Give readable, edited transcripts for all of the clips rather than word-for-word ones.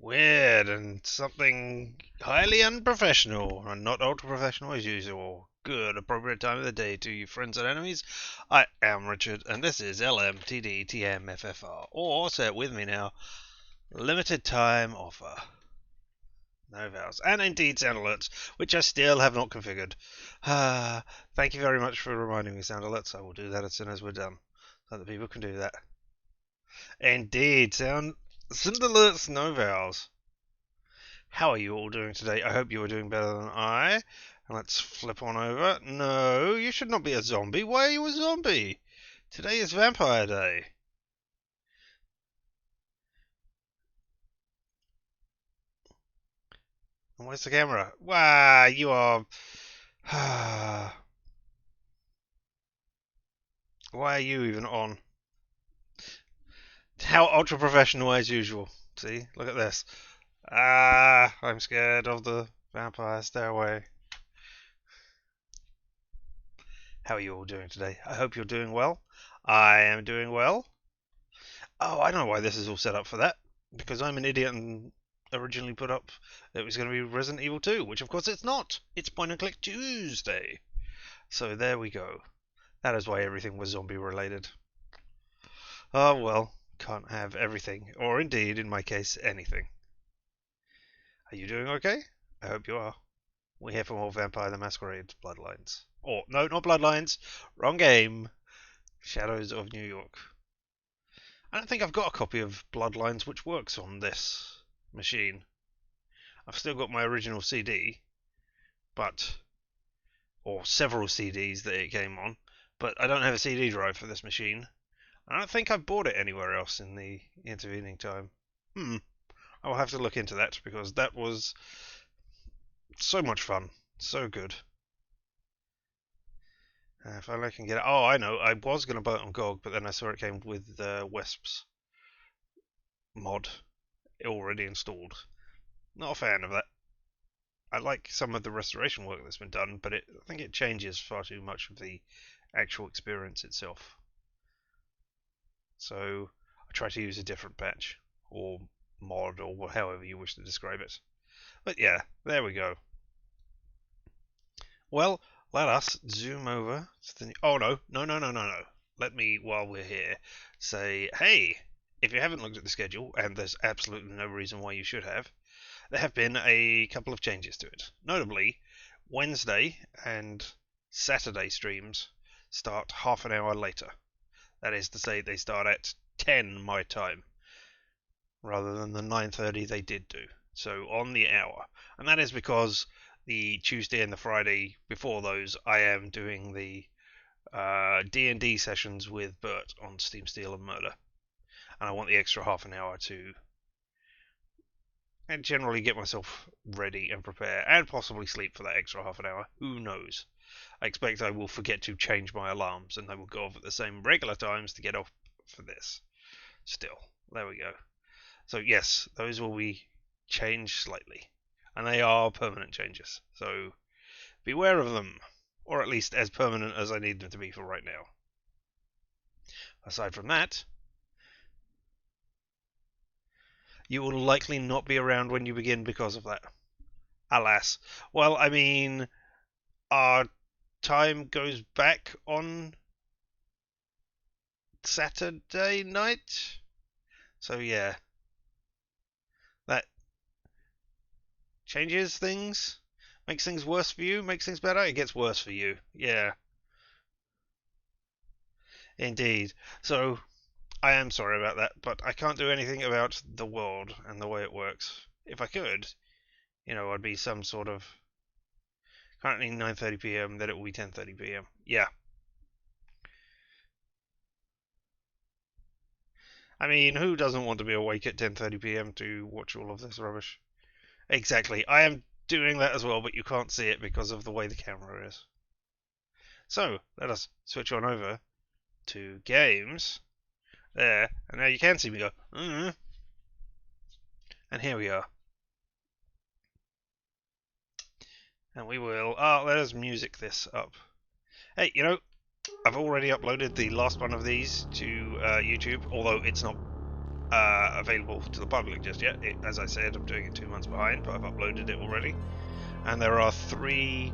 Weird and something highly unprofessional and not ultra professional as usual. Good, appropriate time of the day to you friends and enemies. I am Richard, and this is LMTDTMFFR, or say it with me now, limited time offer. No vowels, and indeed sound alerts, which I still have not configured. Thank you very much for reminding me, sound alerts. I will do that as soon as we're done, so that people can do that. Indeed, sound alerts, no vowels. How are you all doing today? I hope you are doing better than I. And let's flip on over. No, you should not be a zombie. Why are you a zombie? Today is Vampire Day. And where's the camera? Wow, you are. Why are you even on? How ultra professional as usual. See, look at this. I'm scared of the vampire. Stay away. How are you all doing today? I hope you're doing well. I am doing well. Oh, I know why this is all set up for that. Because I'm an idiot and originally put up it was going to be Resident Evil 2, which of course it's not. It's Point and Click Tuesday. So there we go. That is why everything was zombie related. Oh well, can't have everything, or indeed, in my case, anything. Are you doing okay? I hope you are. We're here for more Vampire the Masquerade Bloodlines. Or, no, not Bloodlines. Wrong game. Shadows of New York. I don't think I've got a copy of Bloodlines which works on this machine. I've still got my original CD, but or several CDs that it came on, but I don't have a CD drive for this machine. I don't think I've bought it anywhere else in the intervening time. I'll have to look into that because that was so much fun, so good. If I can get it. Oh, I know. I was going to buy it on GOG, but then I saw it came with the Wesps mod already installed. Not a fan of that. I like some of the restoration work that's been done, but I think it changes far too much of the actual experience itself. So I try to use a different patch or mod or however you wish to describe it. But yeah, there we go. Well, let us zoom over to the. Oh no. Let me, while we're here, say, hey, if you haven't looked at the schedule, and there's absolutely no reason why you should have, there have been a couple of changes to it. Notably, Wednesday and Saturday streams start half an hour later. That is to say, they start at 10 my time, rather than the 9:30 they did do. So on the hour. And that is because the Tuesday and the Friday before those, I am doing the D&D sessions with Bert on Steam, Steel and Murder. And I want the extra half an hour to and generally get myself ready and prepare, and possibly sleep for that extra half an hour. Who knows? I expect I will forget to change my alarms, and they will go off at the same regular times to get off for this. Still, there we go. So yes, those will be changed slightly, and they are permanent changes. So beware of them, or at least as permanent as I need them to be for right now. Aside from that, you will likely not be around when you begin because of that. Alas. Well, I mean, our time goes back on Saturday night. So yeah, that changes things. Makes things worse for you, makes things better. It gets worse for you. Yeah, indeed. So I am sorry about that, but I can't do anything about the world and the way it works. If I could, I'd be some sort of currently 9:30 p.m. Then it will be 10:30 p.m. Yeah. I mean, who doesn't want to be awake at 10:30 p.m. to watch all of this rubbish? Exactly. I am doing that as well, but you can't see it because of the way the camera is. So, let us switch on over to games. There. And now you can see me go, and here we are. And we will, let us music this up. Hey, I've already uploaded the last one of these to YouTube, although it's not available to the public just yet. As I said, I'm doing it 2 months behind, but I've uploaded it already. And there are 3,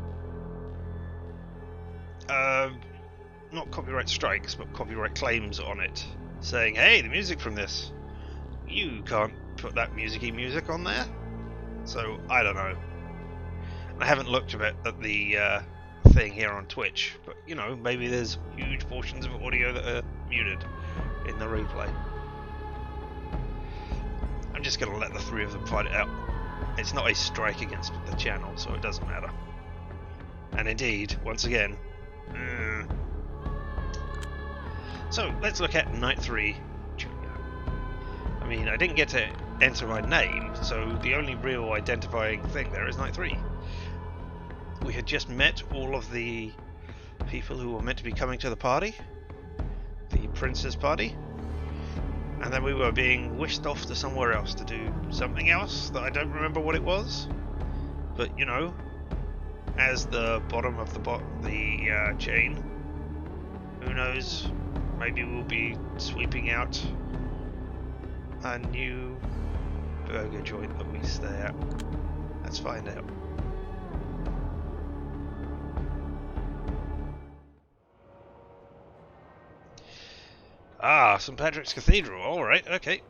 not copyright strikes, but copyright claims on it, saying, hey, the music from this, you can't put that music on there. So, I don't know. I haven't looked a bit at the thing here on Twitch, but, you know, maybe there's huge portions of audio that are muted in the replay. I'm just going to let the 3 of them fight it out. It's not a strike against the channel, so it doesn't matter. And indeed, once again... So, let's look at Night 3, Julia. I mean, I didn't get to enter my name, so the only real identifying thing there is Night 3. We had just met all of the people who were meant to be coming to the party, the Prince's party, and then we were being whisked off to somewhere else to do something else that I don't remember what it was. But, you know, as the bottom of the chain, who knows, maybe we'll be sweeping out a new burger joint that we stay at. Let's find out. Ah, St. Patrick's Cathedral. Alright, okay.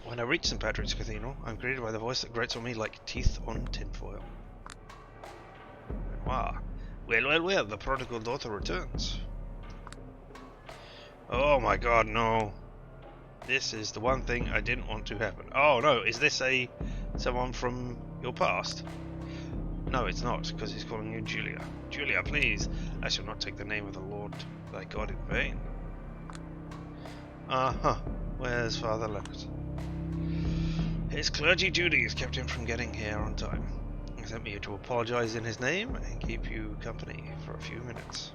When I reach St. Patrick's Cathedral, I'm greeted by the voice that grates on me like teeth on tinfoil. Ah, well, the prodigal daughter returns. Oh my god, no. This is the one thing I didn't want to happen. Oh no, is this someone from your past? No, it's not, because he's calling you Julia. Julia, please, I shall not take the name of the Lord thy God in vain. Uh-huh, where's Father Leonard? His clergy duties kept him from getting here on time. He sent me to apologise in his name and keep you company for a few minutes.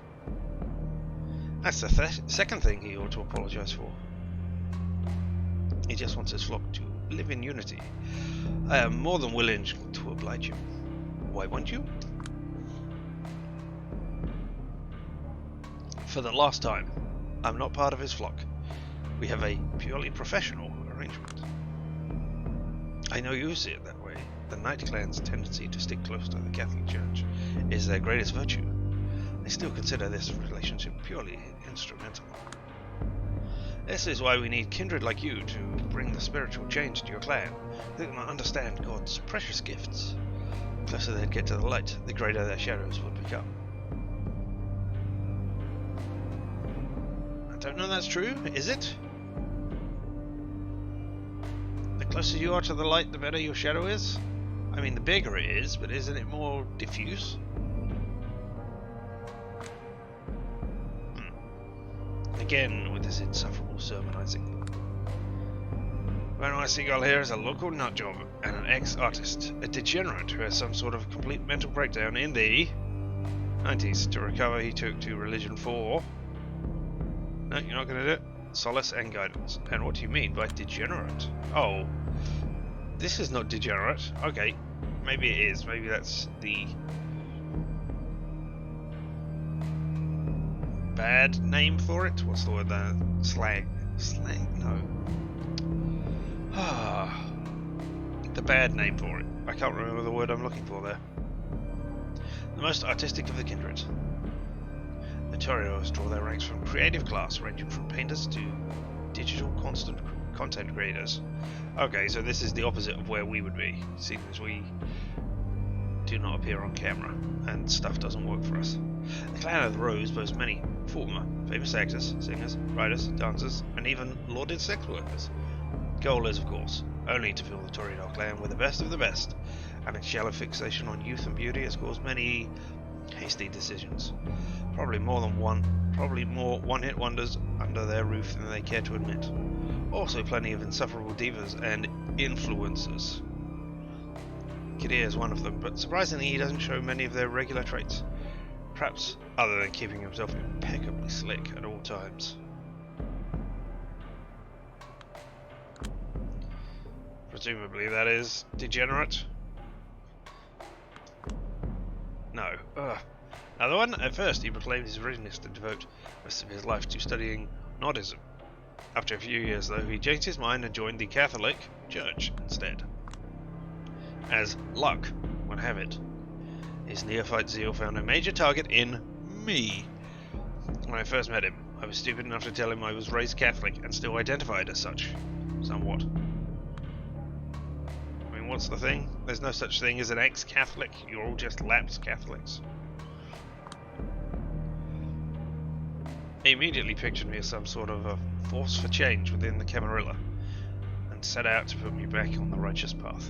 That's the second thing he ought to apologise for. He just wants his flock to live in unity. I am more than willing to oblige you. Why won't you? For the last time, I'm not part of his flock. We have a purely professional arrangement. I know you see it that way. The Knight clan's tendency to stick close to the Catholic Church is their greatest virtue. I still consider this relationship purely instrumental. This is why we need kindred like you to bring the spiritual change to your clan. They can understand God's precious gifts. The closer they'd get to the light, the greater their shadows would become. I don't know that's true, is it? The closer you are to the light, the better your shadow is? I mean, the bigger it is, but isn't it more diffuse? Again, with this insufferable sermonizing. Manuel Seagull here is a local nutjob and an ex-artist, a degenerate who has some sort of complete mental breakdown in the 90s. To recover, he took to religion for... No, you're not going to do it? Solace and guidance. And what do you mean by degenerate? Oh, this is not degenerate. Okay, maybe it is. Maybe that's the bad name for it. What's the word there? Slang. No. The bad name for it. I can't remember the word I'm looking for there. The most artistic of the kindred. The Torios draw their ranks from creative class, ranging from painters to digital content creators. Okay, so this is the opposite of where we would be, seeing as we do not appear on camera, and stuff doesn't work for us. The Clan of the Rose boasts many former famous actors, singers, writers, dancers, and even lauded sex workers. Goal is, of course, only to fill the Toreador clan with the best of the best, and its shallow fixation on youth and beauty has caused many hasty decisions. Probably more one-hit wonders under their roof than they care to admit. Also plenty of insufferable divas and influencers. Kadir is one of them, but surprisingly he doesn't show many of their regular traits. Perhaps other than keeping himself impeccably slick at all times. Presumably that is degenerate. No. Another one? At first he proclaimed his readiness to devote most of his life to studying Nordism. After a few years, though, he changed his mind and joined the Catholic Church instead. As luck would have it, his neophyte zeal found a major target in me. When I first met him, I was stupid enough to tell him I was raised Catholic and still identified as such. Somewhat. I mean, what's the thing? There's no such thing as an ex-Catholic. You're all just lapsed Catholics. He immediately pictured me as some sort of a force for change within the Camarilla, and set out to put me back on the righteous path.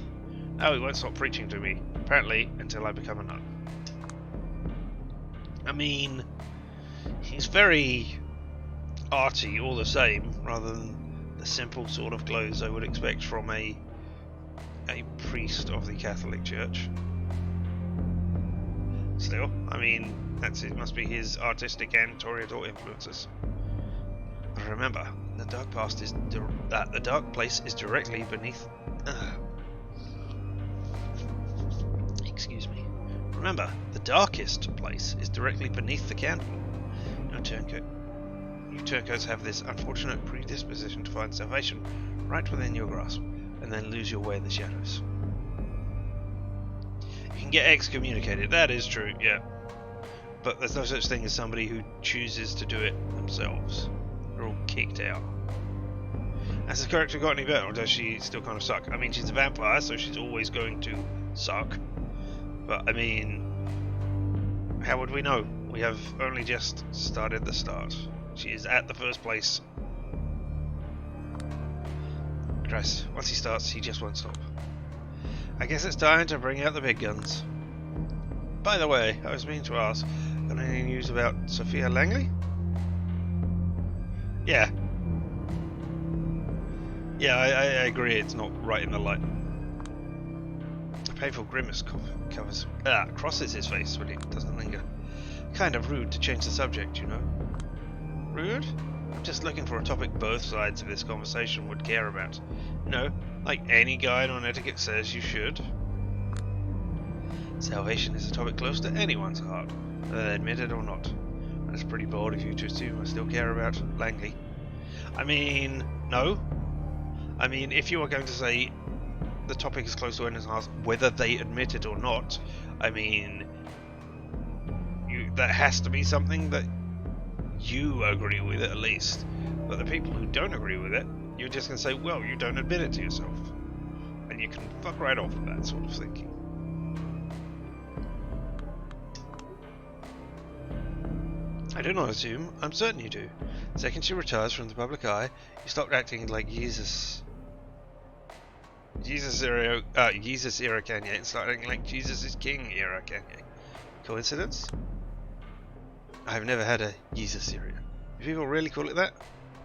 No, he won't stop preaching to me, apparently, until I become a nun. I mean, he's very arty all the same, rather than the simple sort of clothes I would expect from a priest of the Catholic Church. Still, I mean, it must be his artistic and Oriental influences. But remember, the dark place is directly beneath. Excuse me. Remember, the darkest place is directly beneath the candle. You turncoats have this unfortunate predisposition to find salvation right within your grasp, and then lose your way in the shadows. You can get excommunicated, that is true, yeah. But there's no such thing as somebody who chooses to do it themselves. They're all kicked out. Has the character got any better, or does she still kind of suck? I mean, she's a vampire, so she's always going to suck. But, I mean, how would we know? We have only just started the start. She is at the first place. Christ, once he starts, he just won't stop. I guess it's time to bring out the big guns. By the way, I was meaning to ask, got any news about Sophia Langley? Yeah. Yeah, I agree, it's not right in the light. A painful grimace crosses his face when he doesn't linger. Kind of rude to change the subject, you know. Rude? I'm just looking for a topic both sides of this conversation would care about. You know, like any guide on etiquette says you should. Salvation is a topic close to anyone's heart, whether they admit it or not. And it's pretty bold of you to assume I still care about Langley. I mean, no. I mean, if you are going to say the topic is close to anyone's heart, whether they admit it or not, I mean, that has to be something that you agree with at least. But the people who don't agree with it, you're just going to say, well, you don't admit it to yourself. And you can fuck right off with that sort of thinking. I do not assume, I'm certain you do. The second she retires from the public eye, you stop acting like Jesus era Kanye, and start acting like Jesus is King era Kanye. Coincidence? I've never had a Jesus era. Do people really call it that?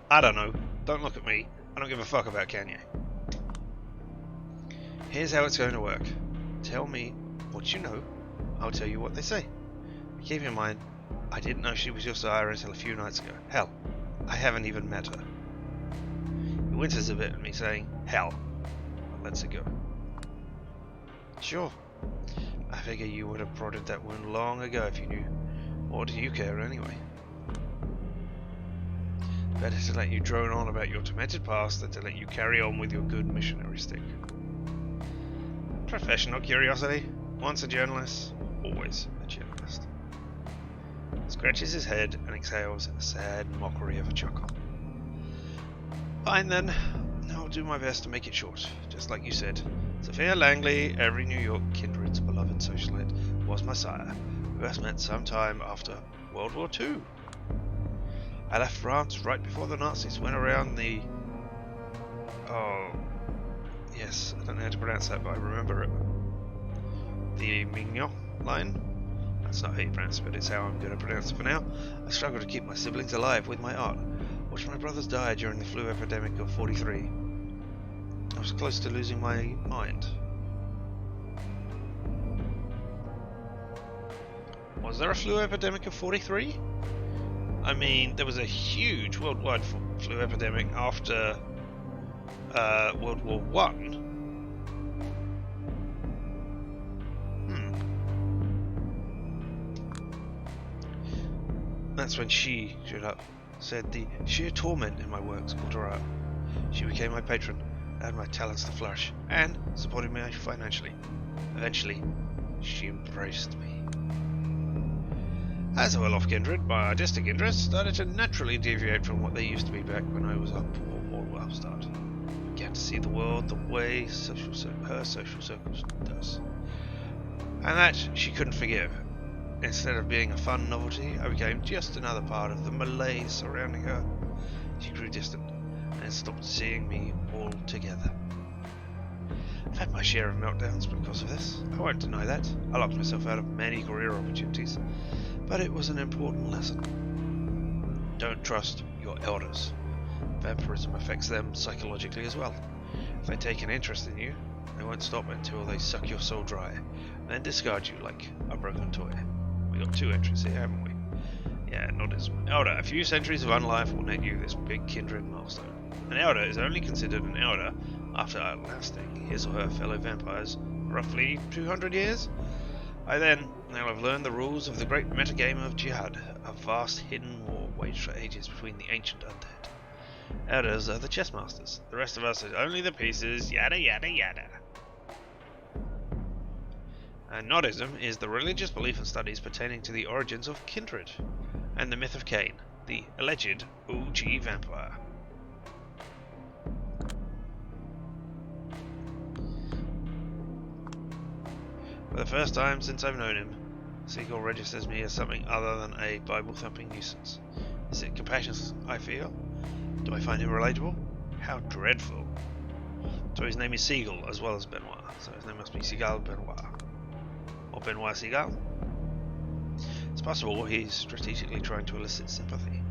I don't know. Don't look at me. I don't give a fuck about Kanye. Here's how it's going to work. Tell me what you know. I'll tell you what they say. Keep in mind, I didn't know she was your sire until a few nights ago. Hell, I haven't even met her. He winters a bit at me saying, hell, and lets it go. Sure. I figure you would have prodded that wound long ago if you knew. Or do you care anyway? Better to let you drone on about your tormented past than to let you carry on with your good missionary stick. Professional curiosity. Once a journalist, always a journalist. Scratches his head and exhales a sad mockery of a chuckle. Fine then, I'll do my best to make it short. Just like you said, Sophia Langley, every New York kindred's beloved socialite, was my sire, who I met sometime after World War II. I left France right before the Nazis went around the... Oh... Yes, I don't know how to pronounce that, but I remember it. The Mignon line? That's not how you pronounce it, but it's how I'm going to pronounce it for now. I struggled to keep my siblings alive with my art. Watched my brothers die during the flu epidemic of 43. I was close to losing my mind. Was there a flu epidemic of 43? I mean, there was a huge worldwide flu epidemic after World War One. That's when she showed up. said the sheer torment in my works caught her eye. She became my patron, allowed my talents to flourish, and supported me financially. Eventually, she embraced me. As a well-off kindred, my artistic interests started to naturally deviate from what they used to be back when I was a poor old upstart. I began to see the world the way her social circle does. And that she couldn't forgive. Instead of being a fun novelty, I became just another part of the malaise surrounding her. She grew distant and stopped seeing me altogether. I've had my share of meltdowns because of this. I won't deny that. I locked myself out of many career opportunities, but it was an important lesson. Don't trust your elders. Vampirism affects them psychologically as well. If they take an interest in you, they won't stop until they suck your soul dry, and then discard you like a broken toy. We got 2 entries here, haven't we? Yeah, nodism. Elder. A few centuries of unlife will net you this big kindred milestone. An elder is only considered an elder after outlasting his or her fellow vampires roughly 200 years. By then, they'll have learned the rules of the great metagame of jihad, a vast hidden war waged for ages between the ancient undead. Elders are the chess masters. The rest of us are only the pieces, yada yada yada. And nodism is the religious belief and studies pertaining to the origins of kindred, and the myth of Cain, the alleged OG vampire. For the first time since I've known him, Seagull registers me as something other than a Bible-thumping nuisance. Is it compassion I feel? Do I find him relatable? How dreadful. So his name is Seagull as well as Benoit, so his name must be Seagull Benoit. Or Benoit Seagull. It's possible he's strategically trying to elicit sympathy.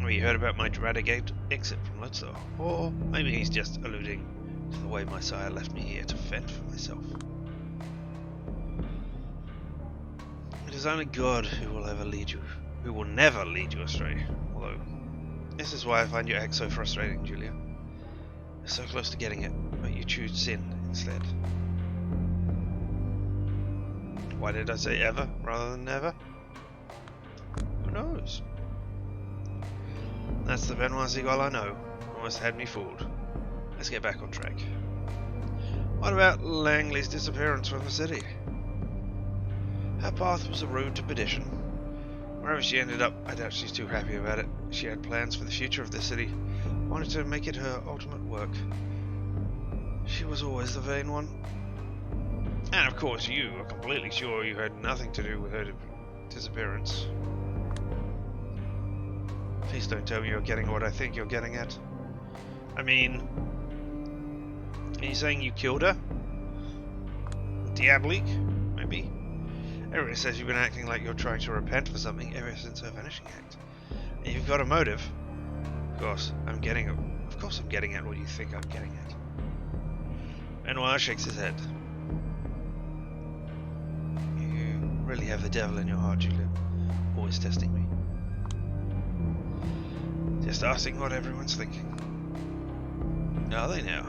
Or he heard about my dramatic exit from Lutzer. Or maybe he's just alluding to the way my sire left me here to fend for myself. It is only God who will never lead you astray. Although, this is why I find your act so frustrating, Julia. You're so close to getting it, but you choose sin instead. Why did I say ever rather than never? Who knows? That's the Benoit Seagull I know. Almost had me fooled. Let's get back on track. What about Langley's disappearance from the city? Her path was a road to perdition. Wherever she ended up, I doubt she's too happy about it. She had plans for the future of the city, wanted to make it her ultimate work. She was always the vain one. And of course you are completely sure you had nothing to do with her disappearance. Please don't tell me you're getting what I think you're getting at. I mean, are you saying you killed her? Diabolique? Maybe? Everyone says you've been acting like you're trying to repent for something ever since her vanishing act. And you've got a motive. Of course I'm getting at what you think I'm getting at. Benoit shakes his head. You really have the devil in your heart, Julia. Always testing me. Just asking what everyone's thinking. Are they now?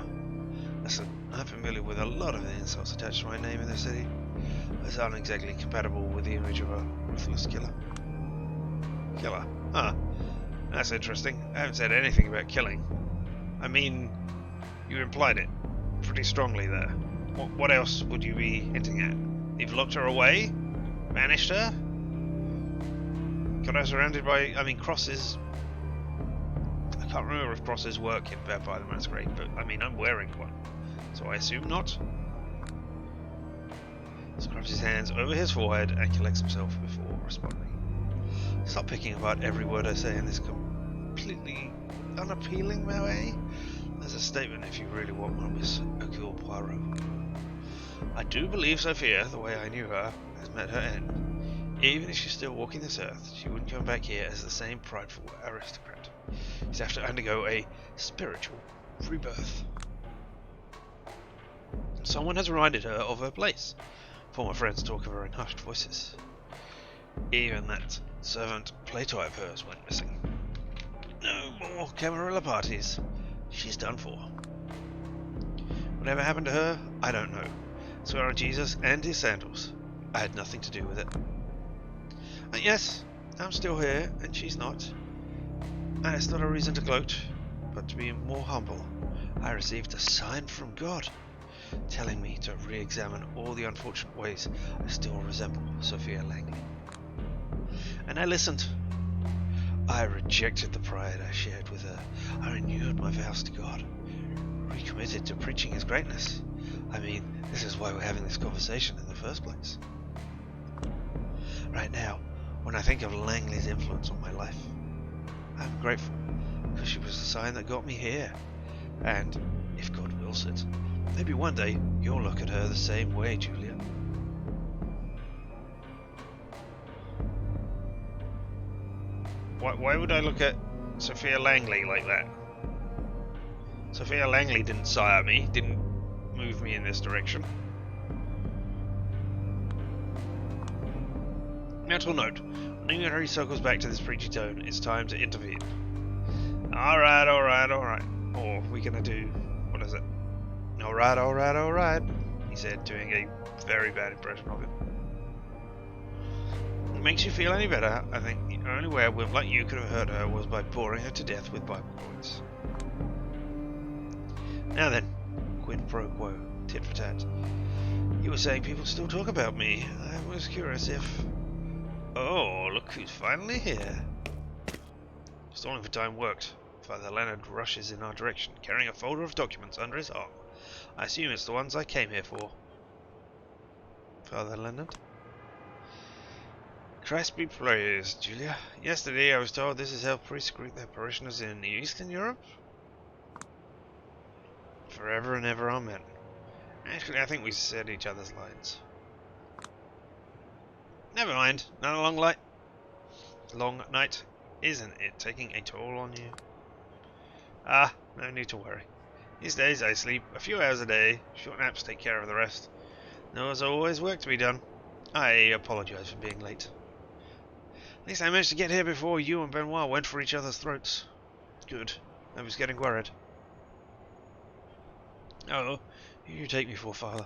Listen, I'm familiar with a lot of the insults attached to my name in the city. Those aren't exactly compatible with the image of a ruthless killer. Killer? Huh. That's interesting. I haven't said anything about killing. I mean, you implied it pretty strongly there. What else would you be hinting at? You've locked her away? Banished her? Got her surrounded by, crosses. I can't remember if crosses work in Vampire the Masquerade, but I'm wearing one. So I assume not. Scrubs his hands over his forehead and collects himself before responding. Stop picking apart every word I say in this completely unappealing way. There's a statement if you really want one, Miss Hercule Poirot. I do believe Sophia, the way I knew her, has met her end. Even if she's still walking this earth, she wouldn't come back here as the same prideful aristocrat. She'd have to undergo a spiritual rebirth. Someone has reminded her of her place. Former friends talk of her in hushed voices. Even that servant Plato of hers went missing. No more Camarilla parties. She's done for. Whatever happened to her, I don't know. Swear on Jesus and his sandals. I had nothing to do with it. But yes, I'm still here, and she's not. And it's not a reason to gloat, but to be more humble. I received a sign from God, telling me to re-examine all the unfortunate ways I still resemble Sophia Langley. And I listened. I rejected the pride I shared with her. I renewed my vows to God, recommitted to preaching His greatness. I mean, this is why we're having this conversation in the first place. Right now, when I think of Langley's influence on my life, I'm grateful, because she was the sign that got me here. And, if God wills it, maybe one day you'll look at her the same way, Julia. Why would I look at Sophia Langley like that? Sophia Langley didn't sire me, didn't move me in this direction. Mental note, when Harry circles back to this preachy tone, it's time to intervene. Alright. Or we're gonna do, what is it? Alright, he said, doing a very bad impression of him. It makes you feel any better. I think the only way a wimp like you could have hurt her was by boring her to death with Bible quotes. Now then, quid pro quo, tit for tat. You were saying people still talk about me. I was curious if... Oh, look who's finally here. Stalling for time worked. Father Leonard rushes in our direction, carrying a folder of documents under his arm. I assume it's the ones I came here for. Father Leonard? Christ be praised, Julia. Yesterday I was told this is how priests greet their parishioners in Eastern Europe. Forever and ever, amen. Actually, I think we said each other's lines. Never mind. Not a long night, isn't it? Taking a toll on you? Ah, no need to worry. These days I sleep a few hours a day. Short naps take care of the rest. There's always work to be done. I apologize for being late. At least I managed to get here before you and Benoit went for each other's throats. Good. I was getting worried. Oh, who do you take me for, Father?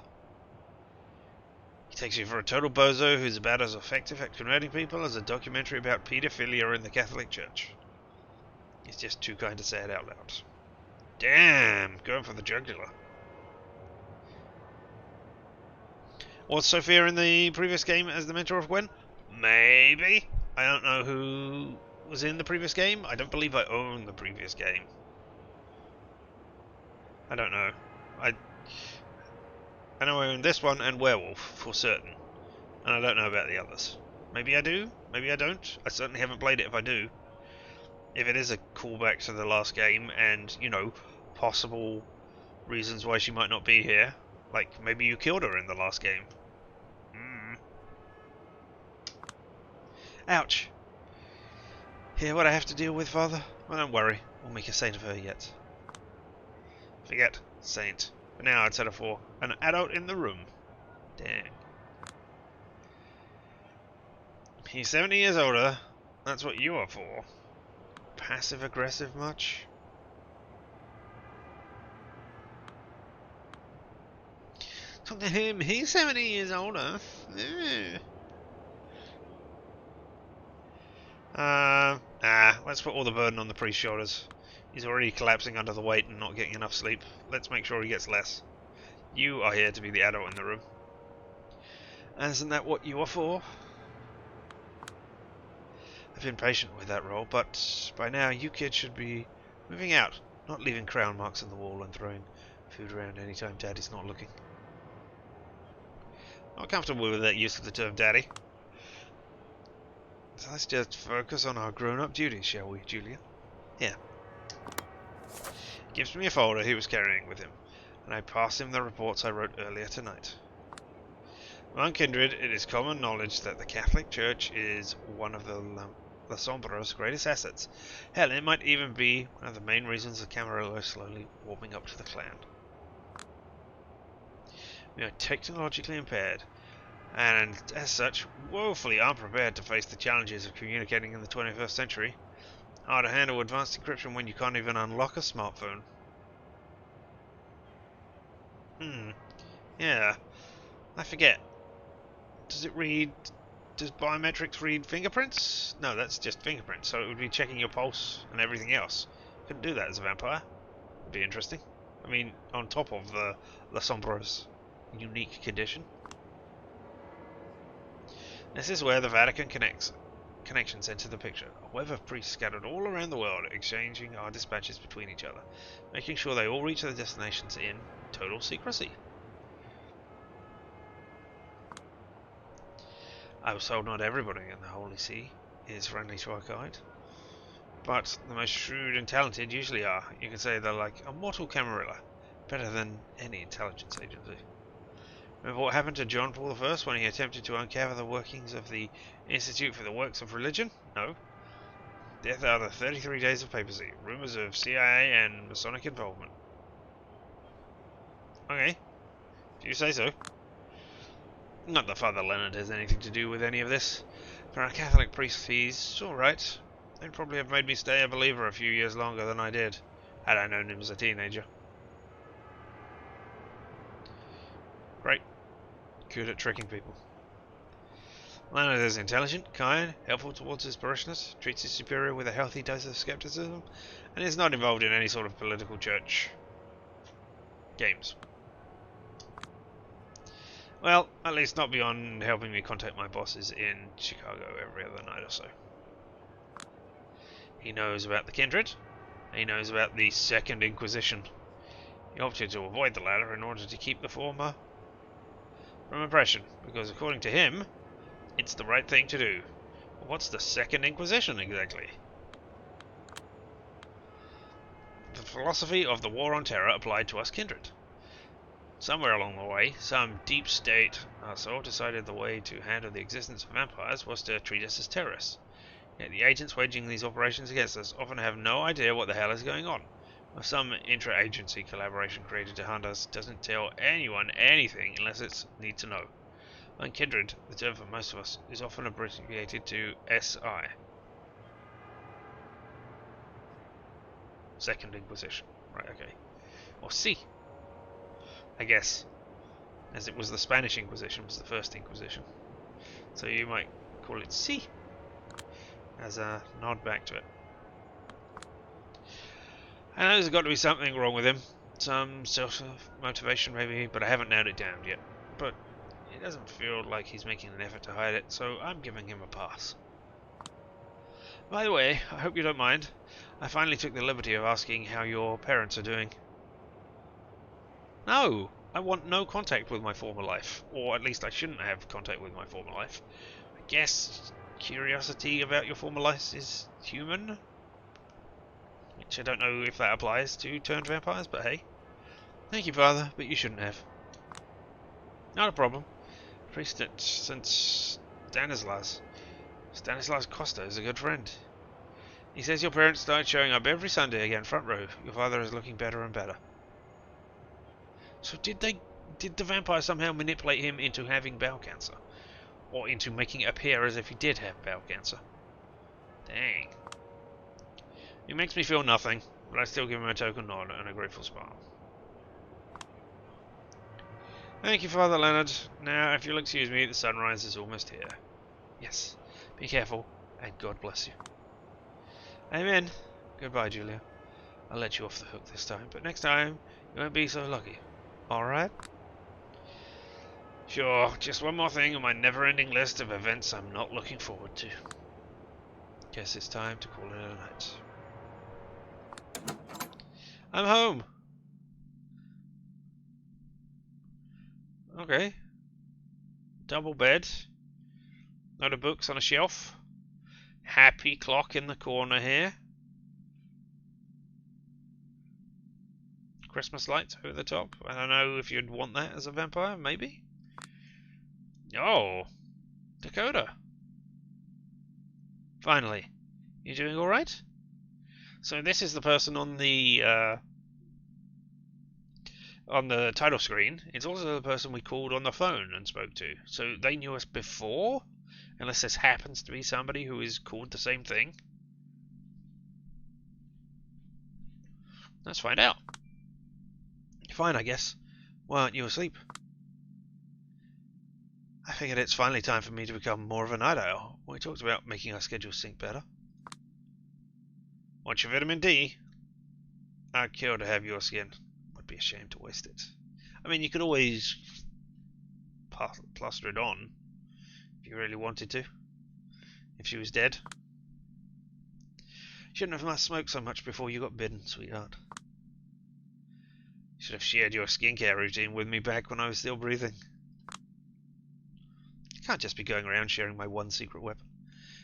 He takes you for a total bozo who's about as effective at converting people as a documentary about paedophilia in the Catholic Church. He's just too kind to say it out loud. Damn, going for the jugular. Was Sophia in the previous game as the mentor of Gwen? Maybe. I don't know who was in the previous game. I don't believe I own the previous game. I don't know. I know I own this one and Werewolf for certain. And I don't know about the others. Maybe I do, maybe I don't. I certainly haven't played it if I do. If it is a callback to the last game and, you know, possible reasons why she might not be here. Like, maybe you killed her in the last game. Ouch. Hear what I have to deal with, Father? Well, don't worry. We'll make a saint of her yet. Forget saint. For now, I'd settle for an adult in the room. Dang. He's 70 years older. That's what you are for. Passive-aggressive much? Talk to him. He's 70 years older. Let's put all the burden on the priest's shoulders. He's already collapsing under the weight and not getting enough sleep. Let's make sure he gets less. You are here to be the adult in the room. Isn't that what you are for? I've been patient with that role, but by now you kids should be moving out, not leaving crown marks on the wall and throwing food around anytime Daddy's not looking. Not comfortable with that use of the term Daddy. So let's just focus on our grown-up duties, shall we, Julia? Here. He gives me a folder he was carrying with him, and I pass him the reports I wrote earlier tonight. Among kindred, it is common knowledge that the Catholic Church is one of the La Sombra's greatest assets. Hell, it might even be one of the main reasons the Camarillo is slowly warming up to the clan. We are technologically impaired, and as such, woefully unprepared to face the challenges of communicating in the 21st century. Hard to handle advanced encryption when you can't even unlock a smartphone. Yeah, I forget. Does it read Does biometrics read fingerprints? No, that's just fingerprints, so it would be checking your pulse and everything else. Couldn't do that as a vampire. Would be interesting. I mean, on top of the La Sombra's unique condition. This is where the Vatican connections enter the picture. A web of priests scattered all around the world, exchanging our dispatches between each other, making sure they all reach their destinations in total secrecy. I was told not everybody in the Holy See is friendly to our kind, but the most shrewd and talented usually are. You can say they're like a mortal camarilla, better than any intelligence agency. Remember what happened to John Paul I when he attempted to uncover the workings of the Institute for the Works of Religion? No. Death out of 33 days of papacy. Rumours of CIA and Masonic involvement. Okay, if you say so. Not that Father Leonard has anything to do with any of this. For a Catholic priest, he's alright. They'd probably have made me stay a believer a few years longer than I did, had I known him as a teenager. Great. Good at tricking people. Leonard is intelligent, kind, helpful towards his parishioners, treats his superior with a healthy dose of skepticism, and is not involved in any sort of political church games. Well, at least not beyond helping me contact my bosses in Chicago every other night or so. He knows about the Kindred, and he knows about the Second Inquisition. He opted to avoid the latter in order to keep the former from oppression, because according to him, it's the right thing to do. But what's the Second Inquisition exactly? The philosophy of the War on Terror applied to us Kindred. Somewhere along the way, some deep state asshole decided the way to handle the existence of vampires was to treat us as terrorists. Yet the agents waging these operations against us often have no idea what the hell is going on. Or some intra-agency collaboration created to hunt us doesn't tell anyone anything unless it's need to know. Like Kindred, the term for most of us is often abbreviated to SI. Second Inquisition. Right, okay. Or C. I guess, as it was the Spanish Inquisition was the first Inquisition. So you might call it C, as a nod back to it. I know there's got to be something wrong with him, some sort of motivation maybe, but I haven't nailed it down yet. But it doesn't feel like he's making an effort to hide it, so I'm giving him a pass. By the way, I hope you don't mind, I finally took the liberty of asking how your parents are doing. No! I want no contact with my former life. Or at least I shouldn't have contact with my former life. I guess curiosity about your former life is human? Which I don't know if that applies to turned vampires, but hey. Thank you, Father, but you shouldn't have. Not a problem. Priest at St. Stanislas. Stanislas Costa is a good friend. He says your parents started showing up every Sunday again, front row. Your father is looking better and better. So did the vampire somehow manipulate him into having bowel cancer? Or into making it appear as if he did have bowel cancer? Dang. It makes me feel nothing, but I still give him a token nod and a grateful smile. Thank you, Father Leonard. Now, if you'll excuse me, the sunrise is almost here. Yes, be careful, and God bless you. Amen. Goodbye, Julia. I'll let you off the hook this time, but next time, you won't be so lucky. Alright? Sure, just one more thing on my never-ending list of events I'm not looking forward to. Guess it's time to call it a night. I'm home! Okay. Double bed. Load of books on a shelf. Happy clock in the corner here. Christmas lights over the top. I don't know if you'd want that as a vampire, maybe? Oh, Dakota. Finally. You doing alright? So this is the person on the title screen. It's also the person we called on the phone and spoke to. So they knew us before? Unless this happens to be somebody who is called the same thing. Let's find out. Fine, I guess. Why aren't you asleep? I figured it's finally time for me to become more of a night owl. We talked about making our schedules sync better. Want your vitamin D? I'd kill to have your skin. Would be a shame to waste it. I mean, you could always plaster it on if you really wanted to. If she was dead. Shouldn't have smoked so much before you got bitten, sweetheart. Should have shared your skincare routine with me back when I was still breathing. You can't just be going around sharing my one secret weapon.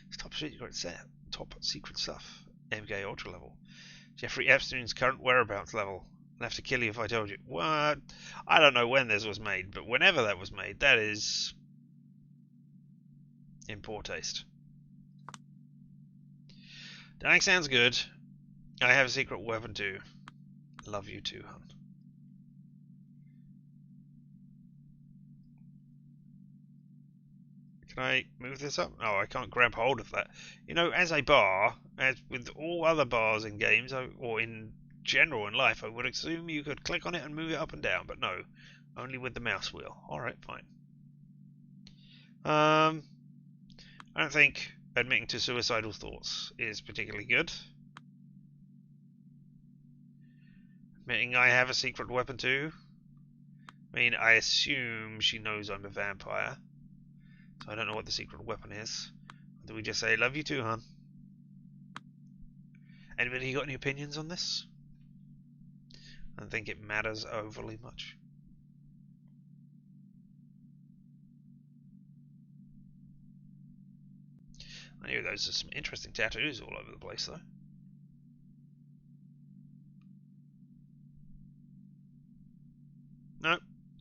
It's top secret stuff. MK Ultra level. Jeffrey Epstein's current whereabouts level. I'd have to kill you if I told you. What? I don't know when this was made, but whenever that was made, that is in poor taste. Dying sounds good. I have a secret weapon too. Love you too, hun. Can I move this up? Oh, I can't grab hold of that. You know, as a bar, as with all other bars in games, or in general in life, I would assume you could click on it and move it up and down, but no. Only with the mouse wheel. Alright, fine. I don't think admitting to suicidal thoughts is particularly good. Admitting I have a secret weapon too. I mean, I assume she knows I'm a vampire. So I don't know what the secret weapon is. Or do we just say, love you too, hon? Anybody got any opinions on this? I don't think it matters overly much. I knew those are some interesting tattoos all over the place, though. No.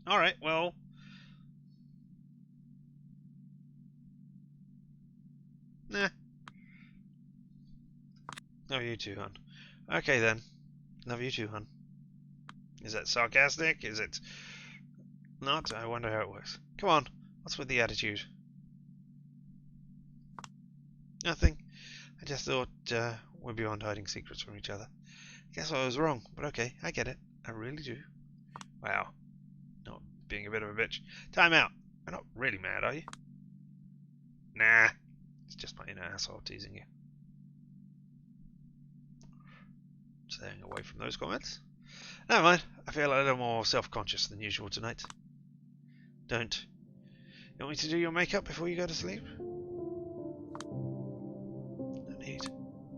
Alright, well. Nah. Love you too, hon. Okay then. Love you too, hon. Is that sarcastic? Is it not? I wonder how it works. Come on. What's with the attitude? Nothing. I just thought we're beyond hiding secrets from each other. Guess I was wrong, but okay, I get it. I really do. Wow. Not being a bit of a bitch. Time out. We're not really mad, are you? Nah. It's just my inner asshole teasing you. Staying away from those comments. Never mind. I feel a little more self-conscious than usual tonight. Don't. You want me to do your makeup before you go to sleep? No need.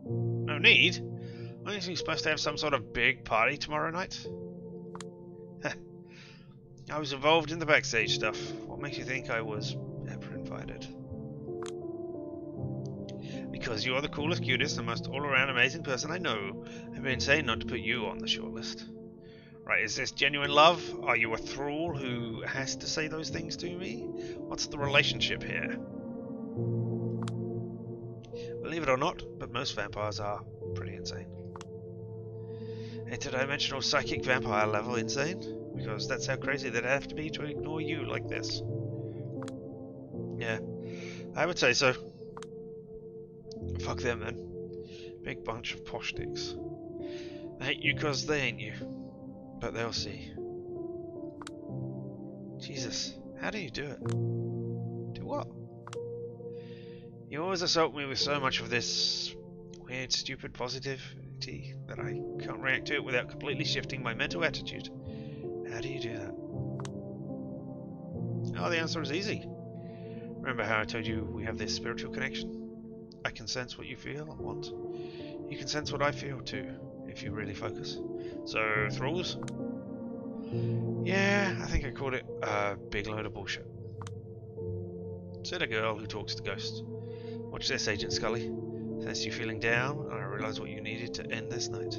No need? Aren't you supposed to have some sort of big party tomorrow night? I was involved in the backstage stuff. What makes you think I was ever invited? Because you're the coolest, cutest, and most all-around amazing person I know. I've been saying not to put you on the shortlist. Right, is this genuine love? Are you a thrall who has to say those things to me? What's the relationship here? Believe it or not, but most vampires are pretty insane. Interdimensional psychic vampire level insane? Because that's how crazy they'd have to be to ignore you like this. Yeah, I would say so. Fuck them then. Big bunch of posh dicks. I hate you because they ain't you. But they'll see. Jesus, how do you do it? Do what? You always assault me with so much of this weird, stupid positivity that I can't react to it without completely shifting my mental attitude. How do you do that? Oh, the answer is easy. Remember how I told you we have this spiritual connection? I can sense what you feel and want. You can sense what I feel too, if you really focus. So, thralls? Yeah, I think I called it a big load of bullshit. Said a girl who talks to ghosts. Watch this, Agent Scully. Sense you feeling down, and I realised what you needed to end this night.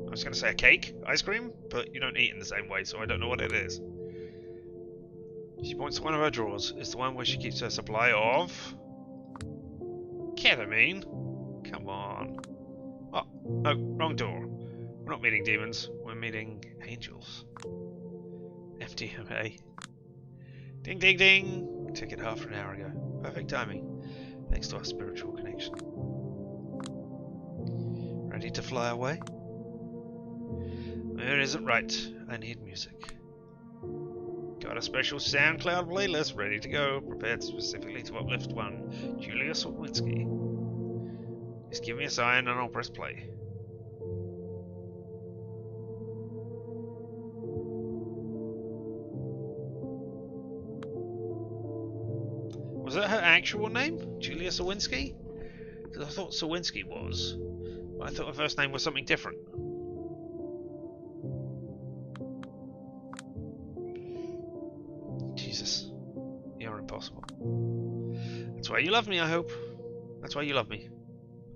I was going to say a cake, ice cream, but you don't eat in the same way, so I don't know what it is. She points to one of her drawers. It's the one where she keeps her supply of ketamine. Come on. Oh, no, wrong door. We're not meeting demons. We're meeting angels. MDMA. Ding, ding, ding. Ticket half an hour ago. Perfect timing. Thanks to our spiritual connection. Ready to fly away? Moon isn't right. I need music. Got a special SoundCloud playlist ready to go, prepared specifically to uplift one Julia Sawinski. Just give me a sign and I'll press play. Was that her actual name? Julia Sawinski? Because I thought Sawinski was. I thought her first name was something different. Jesus. You're impossible. That's why you love me, I hope. That's why you love me.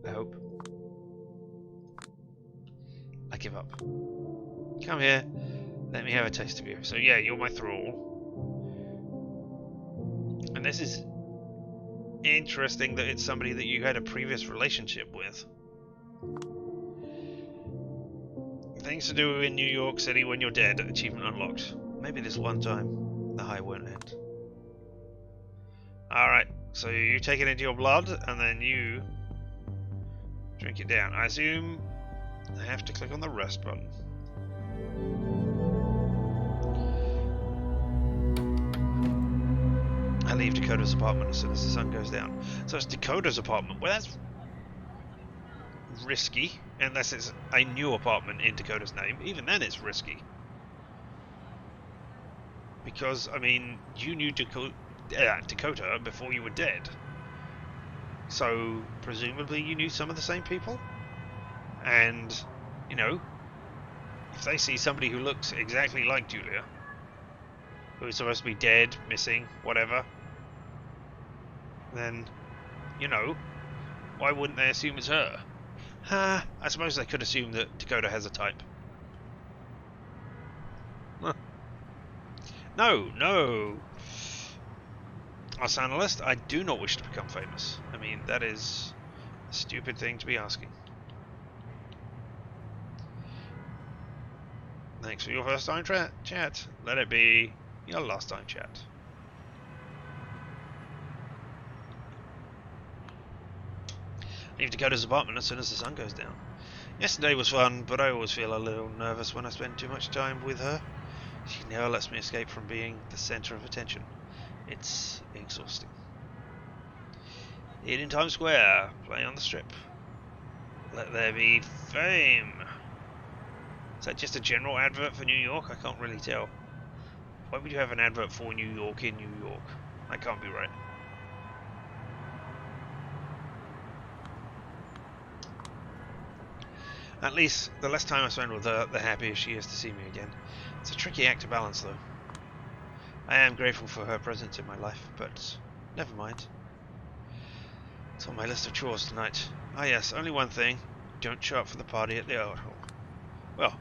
I hope. I give up. Come here. Let me have a taste of you. So yeah, you're my thrall. And this is interesting that it's somebody that you had a previous relationship with. Things to do in New York City when you're dead. Achievement unlocked. Maybe this one time the high won't end. Alright, so you take it into your blood and then you drink it down. I assume I have to click on the rest button. I leave Dakota's apartment as soon as the sun goes down. So it's Dakota's apartment. Well, that's risky, unless it's a new apartment in Dakota's name. Even then it's risky. Because, I mean, you knew Dakota before you were dead. So, presumably you knew some of the same people? And, you know, if they see somebody who looks exactly like Julia, who is supposed to be dead, missing, whatever, then, you know, why wouldn't they assume it's her? I suppose they could assume that Dakota has a type. No, no. As analyst, I do not wish to become famous. I mean, that is a stupid thing to be asking. Thanks for your first time chat. Let it be your last time chat. Leave Dakota's apartment as soon as the sun goes down. Yesterday was fun, but I always feel a little nervous when I spend too much time with her. She never lets me escape from being the center of attention. It's exhausting. Eat in Times Square, play on the strip. Let there be fame. Is that just a general advert for New York? I can't really tell. Why would you have an advert for New York in New York? That can't be right. At least, the less time I spend with her, the happier she is to see me again. It's a tricky act to balance, though. I am grateful for her presence in my life, but never mind. It's on my list of chores tonight. Ah yes, only one thing. Don't show up for the party at the Art Hall. Well,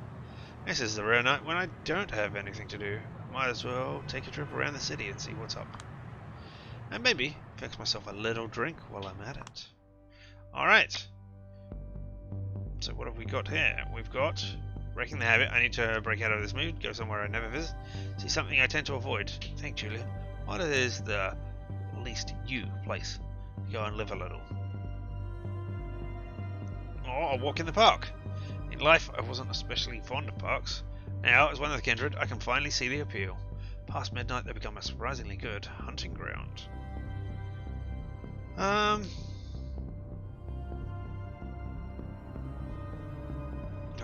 this is the rare night when I don't have anything to do. Might as well take a trip around the city and see what's up. And maybe fix myself a little drink while I'm at it. Alright. So what have we got here? We've got breaking the habit. I need to break out of this mood, go somewhere I never visit, see something I tend to avoid. Thank Julia. What is the least you place? Go and live a little. Or I'll walk in the park. In life, I wasn't especially fond of parks. Now, as one of the kindred, I can finally see the appeal. Past midnight, they become a surprisingly good hunting ground.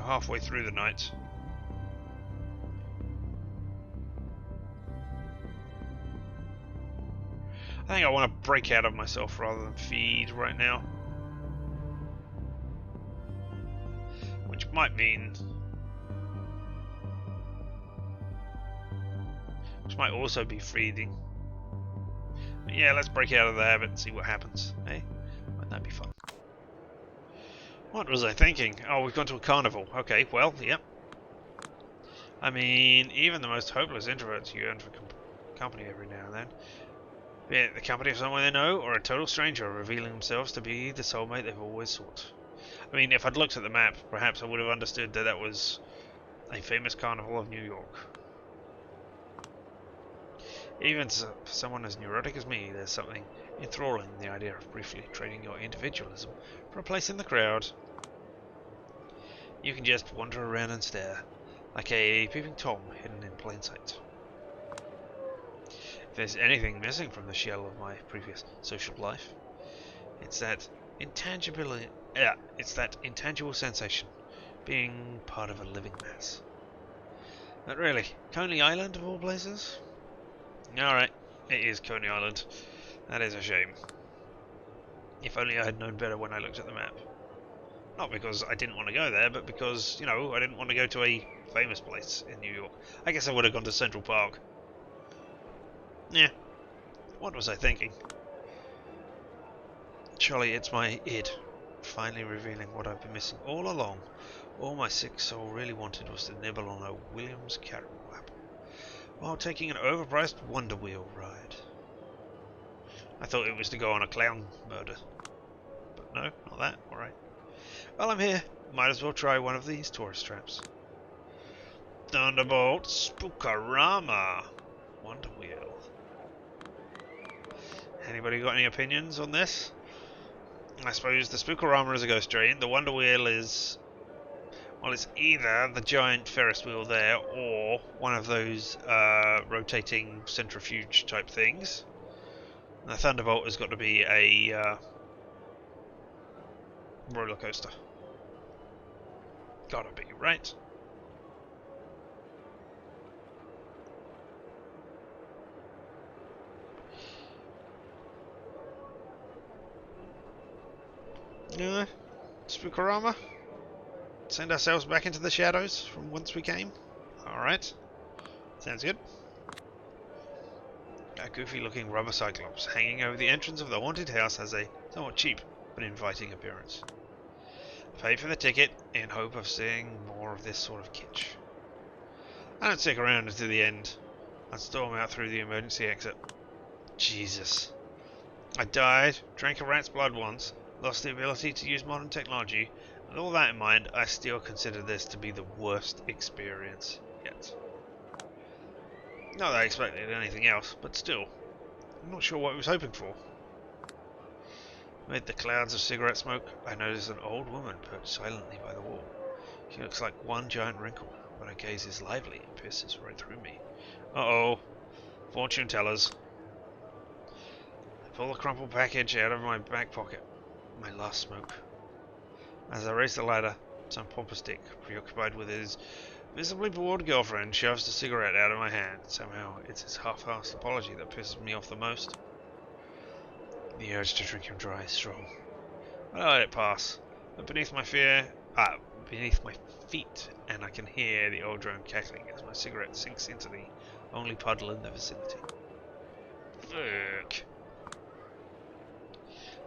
Halfway through the night. I think I want to break out of myself rather than feed right now. Which might mean... which might also be feeding. But yeah, let's break out of the habit and see what happens. Hey, wouldn't that be fun? What was I thinking? Oh, we've gone to a carnival. Okay, well, yep. I mean, even the most hopeless introverts yearn for company every now and then. Be it the company of someone they know, or a total stranger revealing themselves to be the soulmate they've always sought. I mean, if I'd looked at the map, perhaps I would have understood that that was a famous carnival of New York. Even for someone as neurotic as me, there's something enthralling in the idea of briefly trading your individualism for a place in the crowd. You can just wander around and stare, like a peeping Tom hidden in plain sight. there's anything missing from the shell of my previous social life, it's that intangibility. Yeah, it's that intangible sensation, being part of a living mass. But really, Coney Island of all places? Alright, it is Coney Island. That is a shame. If only I had known better when I looked at the map. Not because I didn't want to go there, but because, you know, I didn't want to go to a famous place in New York. I guess I would have gone to Central Park. Yeah. What was I thinking? Surely it's my id, finally revealing what I've been missing all along. All my sick soul really wanted was to nibble on a Williams caramel apple, while taking an overpriced Wonder Wheel ride. I thought it was to go on a clown murder. But no, not that. Alright. Well, I'm here. Might as well try one of these tourist traps. Thunderbolt Spookarama Wonder Wheel. Anybody got any opinions on this? I suppose the Spookarama is a ghost train. The Wonder Wheel is... well, it's either the giant Ferris wheel there or one of those rotating centrifuge type things. And the Thunderbolt has got to be a roller coaster. Gotta be, right? Yeah, Spookarama. Send ourselves back into the shadows from whence we came. Alright. Sounds good. A goofy looking rubber cyclops hanging over the entrance of the haunted house has a somewhat cheap but inviting appearance. Pay for the ticket in hope of seeing more of this sort of kitsch. I don't stick around until the end. I storm out through the emergency exit. Jesus. I died, drank a rat's blood once, lost the ability to use modern technology. With all that in mind, I still consider this to be the worst experience yet. Not that I expected anything else, but still, I'm not sure what I was hoping for. Amid the clouds of cigarette smoke, I notice an old woman perched silently by the wall. She looks like one giant wrinkle, but her gaze is lively and pierces right through me. Uh-oh. Fortune tellers. I pull the crumpled package out of my back pocket. My last smoke. As I raise the ladder, some pompous dick, preoccupied with his visibly bored girlfriend, shoves the cigarette out of my hand. Somehow, it's his half-assed apology that pisses me off the most. The urge to drink him dry is strong. I let it pass, but beneath my feet, and I can hear the old drone cackling as my cigarette sinks into the only puddle in the vicinity. Fuck.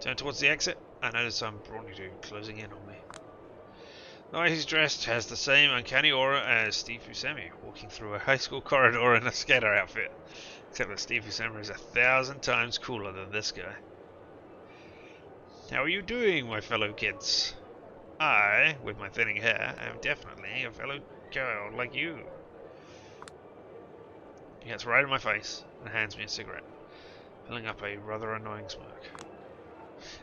Turn towards the exit. I notice some brawny dude closing in on me. The way he's dressed has the same uncanny aura as Steve Buscemi walking through a high school corridor in a skater outfit, except that Steve Buscemi is 1,000 times cooler than this guy. How are you doing, my fellow kids? I, with my thinning hair, am definitely a fellow girl like you. He gets right in my face and hands me a cigarette, filling up a rather annoying smirk.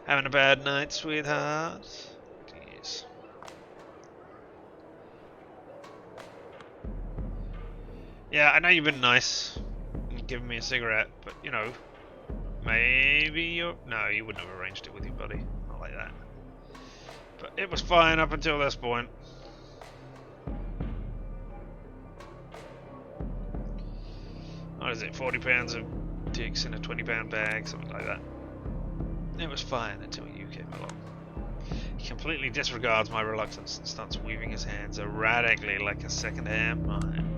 Having a bad night, sweetheart? Jeez. Yeah, I know you've been nice and given me a cigarette, but, you know, maybe you're... No, you wouldn't have arranged it with your buddy. Not like that. But it was fine up until this point. What is it, 40 pounds of dicks in a 20-pound bag, something like that. It was fine until you came along. He completely disregards my reluctance and starts weaving his hands erratically like a second-hand mime.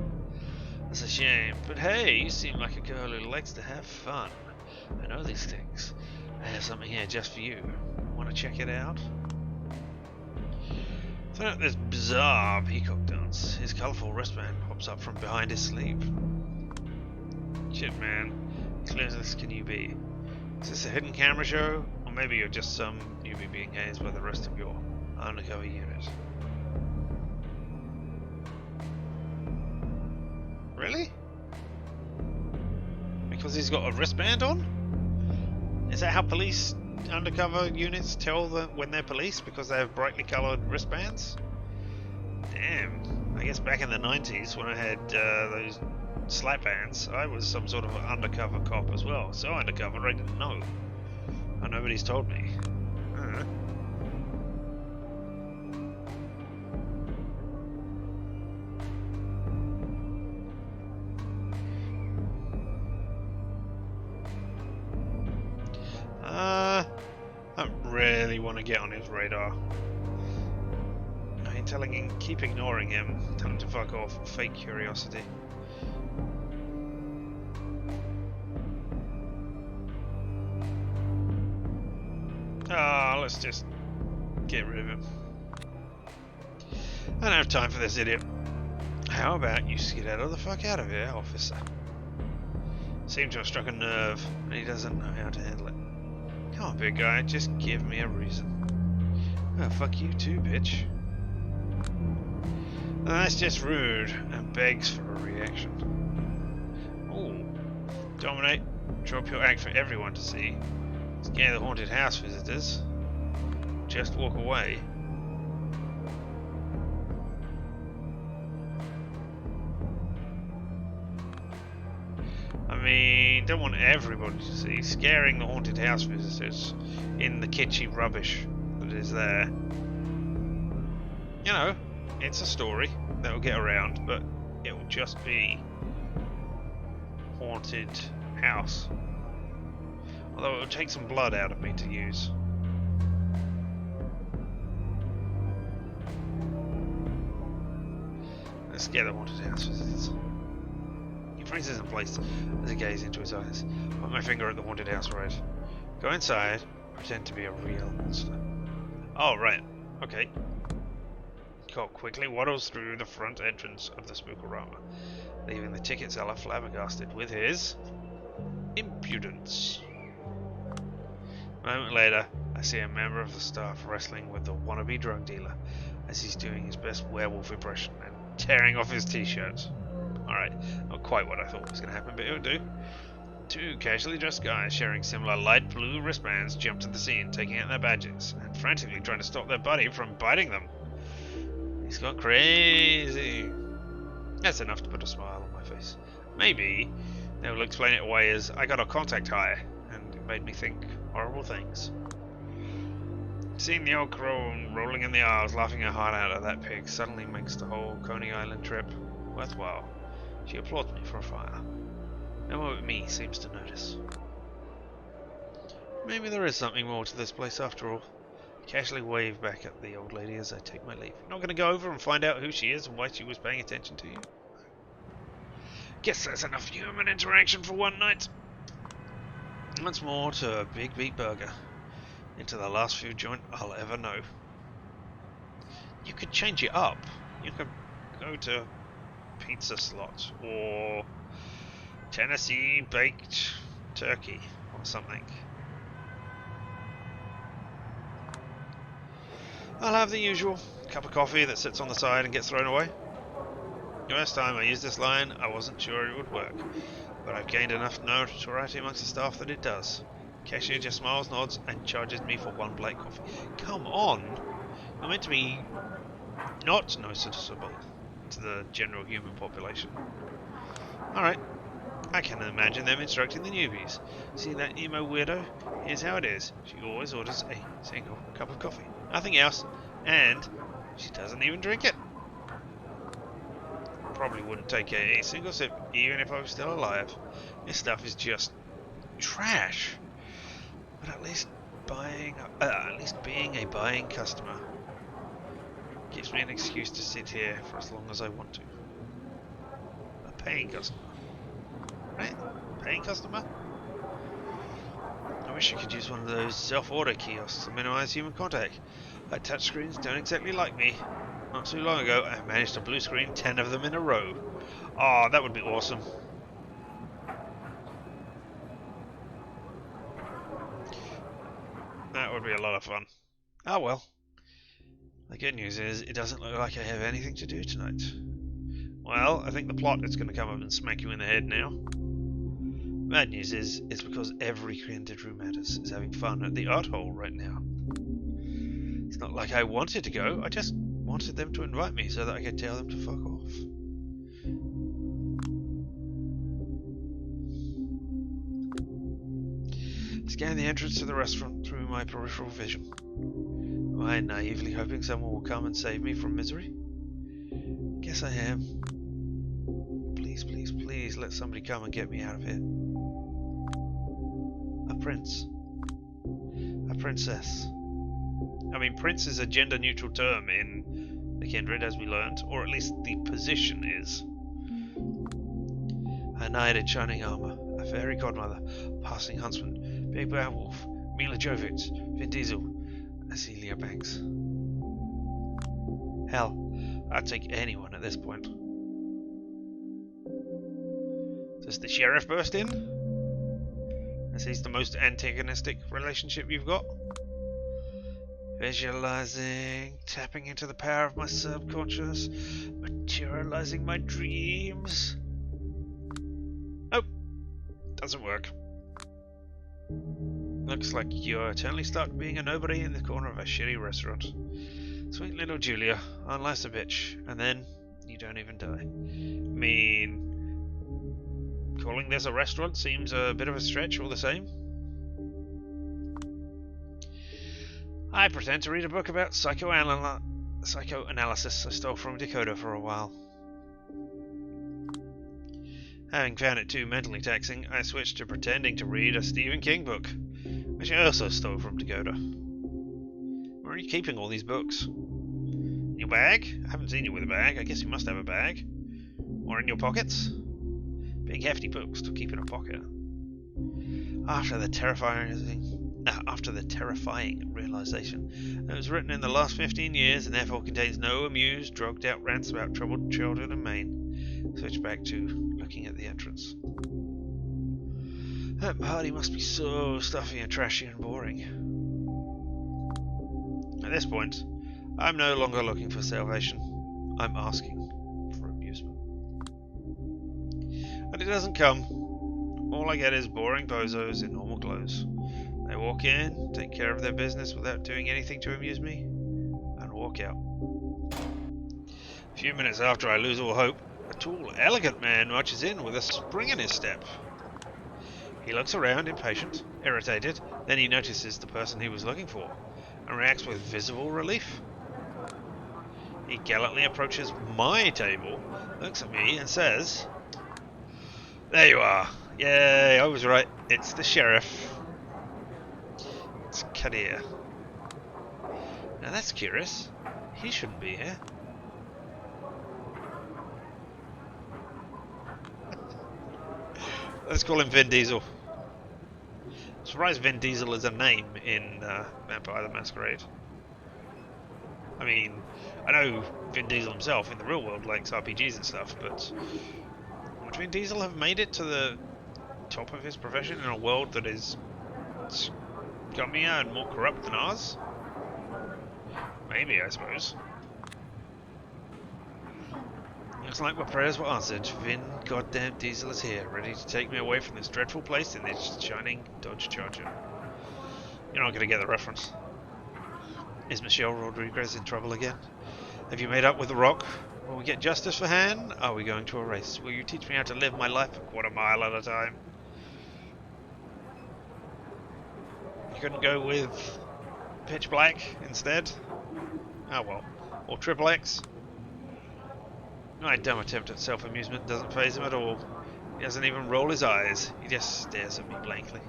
That's a shame, but hey, you seem like a girl who likes to have fun. I know these things. I have something here just for you. Want to check it out? Turn out this bizarre peacock dance. His colourful wristband pops up from behind his sleeve. Shit, man. How close can you be? Is this a hidden camera show? Or maybe you're just some newbie being hazed by the rest of your undercover unit. Really? Because he's got a wristband on? Is that how police undercover units tell when they're police? Because they have brightly coloured wristbands? Damn. I guess back in the 90s when I had those slap hands. I was some sort of undercover cop as well. So undercover I didn't know. And nobody's told me. I don't really want to get on his radar. I mean, keep ignoring him, tell him to fuck off, fake curiosity. Let's just get rid of him. I don't have time for this idiot. How about you skedaddle the fuck out of here, officer? Seems to have struck a nerve, and he doesn't know how to handle it. Come on, big guy, just give me a reason. Oh, fuck you too, bitch. That's just rude, and begs for a reaction. Ooh. Dominate. Drop your act for everyone to see. Scare the haunted house visitors. Just walk away. I mean, don't want everybody to see. Scaring the haunted house visitors in the kitschy rubbish that is there. You know, it's a story that will get around, but it will just be haunted house. Although it will take some blood out of me to use. Let's scare the haunted house visitors. He freezes in place as I gaze into his eyes. Point my finger at the haunted house right. Go inside, pretend to be a real monster. Oh, right. Okay. Cop quickly waddles through the front entrance of the Spookorama, leaving the ticket seller flabbergasted with his impudence. A moment later, I see a member of the staff wrestling with the wannabe drug dealer as he's doing his best werewolf impression and tearing off his t-shirt. Alright, not quite what I thought was going to happen, but it'll do. Two casually dressed guys sharing similar light blue wristbands jump to the scene, taking out their badges and frantically trying to stop their buddy from biting them. He's gone crazy. That's enough to put a smile on my face. Maybe they will explain it away as I got a contact high, and it made me think horrible things. Seeing the old crone rolling in the aisles, laughing her heart out at that pig, suddenly makes the whole Coney Island trip worthwhile. She applauds me for a fire. No one but me seems to notice. Maybe there is something more to this place after all. I casually wave back at the old lady as I take my leave. Not going to go over and find out who she is and why she was paying attention to you. Guess there's enough human interaction for one night. Once more to a Big Beat Burger. Into the last food joint I'll ever know. You could change it up. You could go to Pizza Slot or Tennessee Baked Turkey or something. I'll have the usual cup of coffee that sits on the side and gets thrown away. The last time I used this line, I wasn't sure it would work, but I've gained enough notoriety amongst the staff that it does. Cashier just smiles, nods, and charges me for one black coffee. Come on! I'm meant to be not noticeable to the general human population. Alright, I can imagine them instructing the newbies. See that emo weirdo? Here's how it is. She always orders a single cup of coffee. Nothing else, and she doesn't even drink it. Probably wouldn't take a single sip even if I was still alive. This stuff is just trash. But at least being a buying customer gives me an excuse to sit here for as long as I want to. A paying customer, right? Paying customer? I wish I could use one of those self-order kiosks to minimize human contact. But touchscreens don't exactly like me. Not too long ago, I managed to blue screen 10 of them in a row. Oh, that would be awesome. That would be a lot of fun. Oh well. The good news is, it doesn't look like I have anything to do tonight. Well, I think the plot is going to come up and smack you in the head now. Bad news is, it's because every creative room matters is having fun at the art hole right now. It's not like I wanted to go, I just wanted them to invite me so that I could tell them to fuck off. scan the entrance to the restaurant through my peripheral vision. Am I naively hoping someone will come and save me from misery? Guess I am. Please, please, please let somebody come and get me out of here. A prince. A princess. I mean, prince is a gender-neutral term in the Kindred, as we learned, or at least the position is. A knight in shining armour, a fairy godmother, passing huntsman, Big Bad Wolf, Mila Jovovich, Vin Diesel, Azealia Banks. Hell, I'd take anyone at this point. Does the sheriff burst in? As he's the most antagonistic relationship you've got? Visualizing, tapping into the power of my subconscious, materializing my dreams. Nope, doesn't work. Looks like you're eternally stuck being a nobody in the corner of a shitty restaurant. Sweet little Julia, unlife's a bitch, and then you don't even die. I mean, calling this a restaurant seems a bit of a stretch all the same. I pretend to read a book about psychoanalysis I stole from Dakota for a while. Having found it too mentally taxing, I switched to pretending to read a Stephen King book, which I also stole from Dakota. Where are you keeping all these books? In your bag? I haven't seen you with a bag. I guess you must have a bag. Or in your pockets? Big hefty books to keep in a pocket. After the terrifying realization that it was written in the last 15 years and therefore contains no amused, drugged out rants about troubled childhood in Maine, switch back to looking at the entrance. That party must be so stuffy and trashy and boring. At this point, I'm no longer looking for salvation. I'm asking for amusement. But it doesn't come. All I get is boring bozos in normal clothes. They walk in, take care of their business without doing anything to amuse me, and walk out. A few minutes after I lose all hope, a tall, elegant man marches in with a spring in his step. He looks around, impatient, irritated, then he notices the person he was looking for, and reacts with visible relief. He gallantly approaches my table, looks at me, and says, "There you are. Yay, I was right. It's the sheriff. It's Kadir." Now that's curious. He shouldn't be here. Let's call him Vin Diesel. I'm surprised Vin Diesel is a name in Vampire the Masquerade. I mean, I know Vin Diesel himself in the real world likes RPGs and stuff, but would Vin Diesel have made it to the top of his profession in a world that is scummier and more corrupt than ours? Maybe, I suppose. Looks like my prayers were answered. Vin goddamn Diesel is here, ready to take me away from this dreadful place in this shining Dodge Charger. You're not going to get the reference. Is Michelle Rodriguez in trouble again? Have you made up with The Rock? Will we get justice for Han? Are we going to a race? Will you teach me how to live my life a quarter mile at a time? You couldn't go with Pitch Black instead? Oh well. Or Triple X? My dumb attempt at self-amusement doesn't faze him at all. He doesn't even roll his eyes. He just stares at me blankly.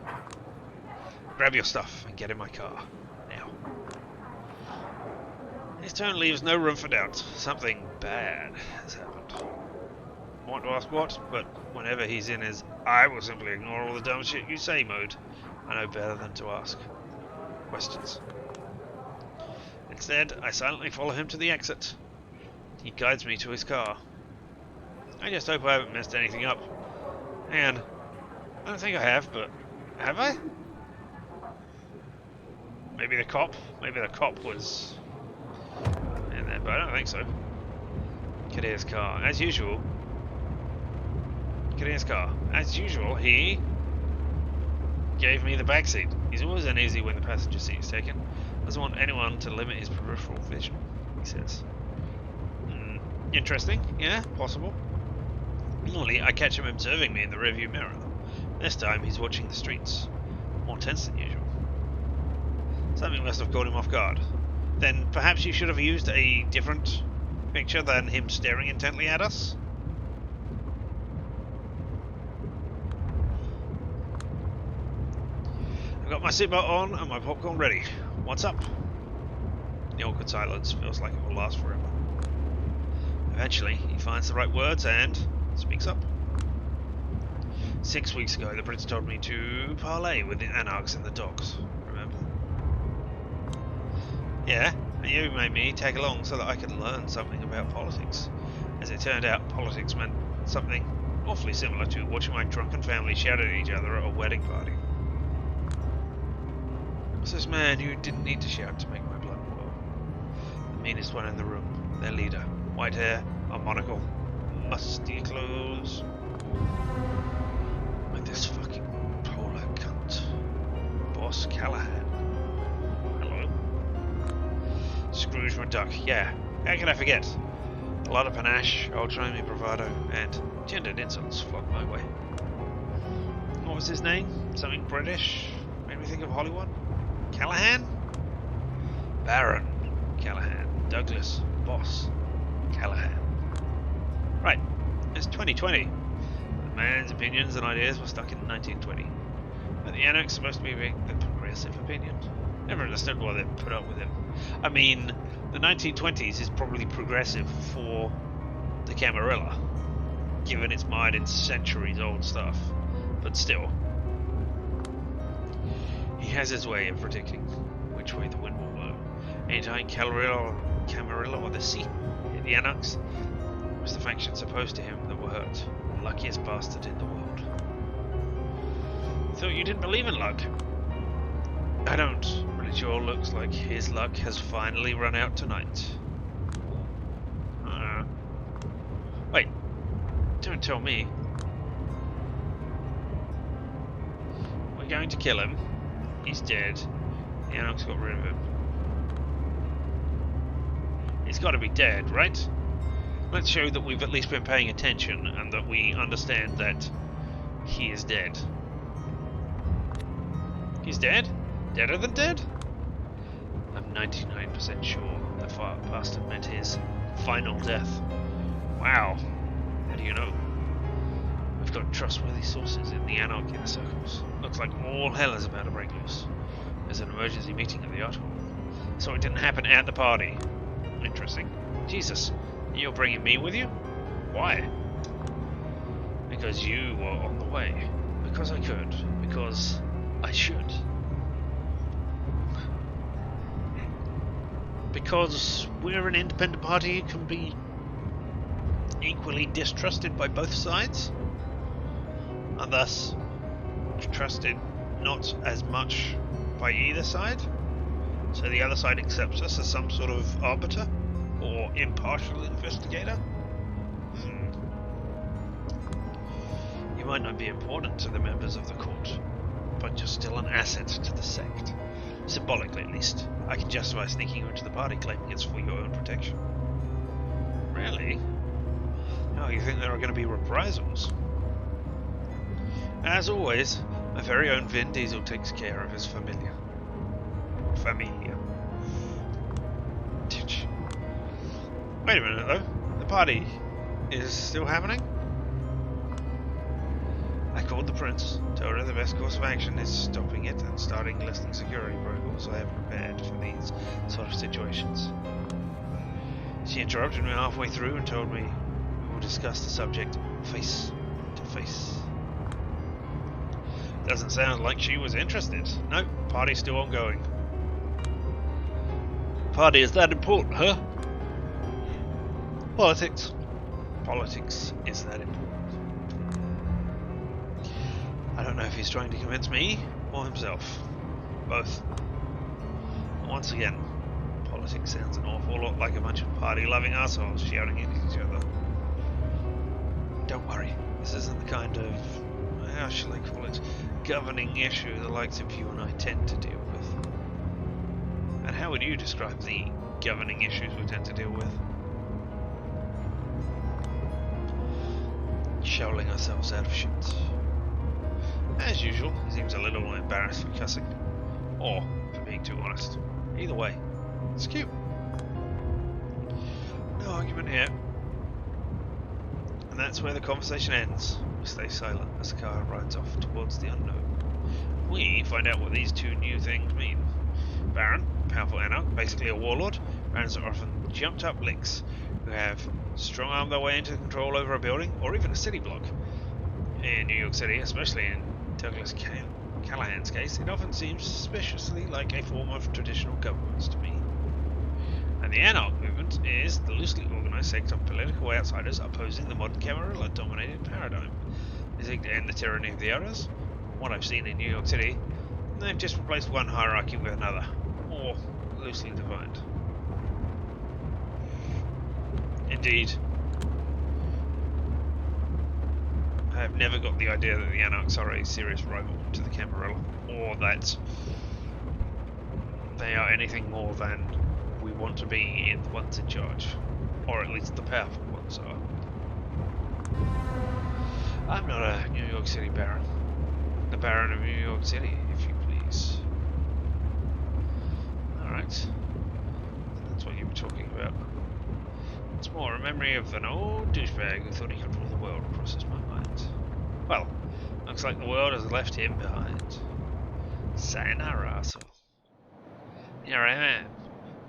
Grab your stuff and get in my car. Now. His tone leaves no room for doubt. Something bad has happened. I want to ask what, but whenever he's in his "I will simply ignore all the dumb shit you say" mode, I know better than to ask questions. Instead, I silently follow him to the exit. He guides me to his car. I just hope I haven't messed anything up. And I don't think I have, but have I? Maybe the cop was in there, but I don't think so. Kadir's car, as usual. He gave me the back seat. He's always uneasy when the passenger seat is taken. Doesn't want anyone to limit his peripheral vision, he says. Interesting, yeah, possible. Normally, I catch him observing me in the rearview mirror. This time, he's watching the streets. more tense than usual. Something must have caught him off guard. Then perhaps you should have used a different picture than him staring intently at us? I've got my seatbelt on and my popcorn ready. What's up? The awkward silence feels like it will last forever. Eventually, he finds the right words and speaks up. 6 weeks ago, the Prince told me to parley with the anarchs in the docks. Remember? Yeah, and you made me tag along so that I could learn something about politics. As it turned out, politics meant something awfully similar to watching my drunken family shout at each other at a wedding party. What's this man who didn't need to shout to make my blood boil? The meanest one in the room, their leader. White hair, a monocle, musty clothes. With this fucking polar cunt. Boss Callahan. Hello? Scrooge McDuck, yeah. How can I forget? A lot of panache, old-timey bravado, and gendered insults flock my way. What was his name? Something British? Made me think of Hollywood? Callahan? Baron Callahan. Douglas. Boss Callahan. Right. It's 2020. The man's opinions and ideas were stuck in 1920. But the annex supposed to be the progressive opinion. Never understood why they put up with him. I mean, the 1920s is probably progressive for the Camarilla, given its mired in centuries-old stuff. But still, he has his way of predicting which way the wind will blow. Anytime Camarilla or the sea hit the annex, it was the factions opposed to him that were hurt. The luckiest bastard in the world. Thought you didn't believe in luck. I don't. But it sure looks like his luck has finally run out tonight. Wait. Don't tell me. We're going to kill him. He's dead. The Anarchs got rid of him. He's got to be dead, right? Let's show that we've at least been paying attention and that we understand that he is dead. He's dead? Deader than dead? I'm 99% sure the bastard meant his final death. Wow. How do you know? We've got trustworthy sources in the Anarch inner circles. Looks like all hell is about to break loose. There's an emergency meeting at the art hall. So it didn't happen at the party. Interesting. Jesus, you're bringing me with you? Why? Because you were on the way. Because I could. Because I should. Because we're an independent party who can be equally distrusted by both sides, and thus trusted not as much by either side, so the other side accepts us as some sort of arbiter or impartial investigator. You might not be important to the members of the court, but you're still an asset to the sect. Symbolically, at least. I can justify sneaking you into the party, claiming it's for your own protection. Really? Oh, you think there are going to be reprisals? As always, my very own Vin Diesel takes care of his familia. Familia. Wait a minute, though. The party is still happening? I called the Prince, told her the best course of action is stopping it and starting listing security protocols I have prepared for these sort of situations. She interrupted me halfway through and told me we will discuss the subject face to face. Doesn't sound like she was interested. Nope, party's still ongoing. Party is that important, huh? Politics. Politics is that important. I don't know if he's trying to convince me or himself. Both. Once again, politics sounds an awful lot like a bunch of party-loving assholes shouting at each other. Don't worry, this isn't the kind of, how shall I call it, governing issue the likes of you and I tend to deal with. And how would you describe the governing issues we tend to deal with? Shoveling ourselves out of shit. As usual, he seems a little embarrassed for cussing. Or for being too honest. Either way, it's cute. No argument here. And that's where the conversation ends. We stay silent as the car rides off towards the unknown. We find out what these two new things mean. Baron, powerful anarch, basically a warlord. Barons are often jumped up licks who have strong-armed their way into control over a building or even a city block. In New York City, especially in Douglas Callahan's case, it often seems suspiciously like a form of traditional governance to me. And the anarch movement is the loosely organised sect of political outsiders opposing the modern Camarilla-dominated paradigm. They seek to end the tyranny of the others. From what I've seen in New York City, they've just replaced one hierarchy with another, more loosely defined. Indeed. I have never got the idea that the anarchs are a serious rival to the Camarilla, or that they are anything more than we want to be in the ones in charge, or at least the powerful ones are. I'm not a New York City Baron. The Baron of New York City, if you please. Alright. That's what you were talking about. It's more a memory of an old douchebag who thought he could rule the world crosses my mind. Well, looks like the world has left him behind. Sayonara, so. Here I am.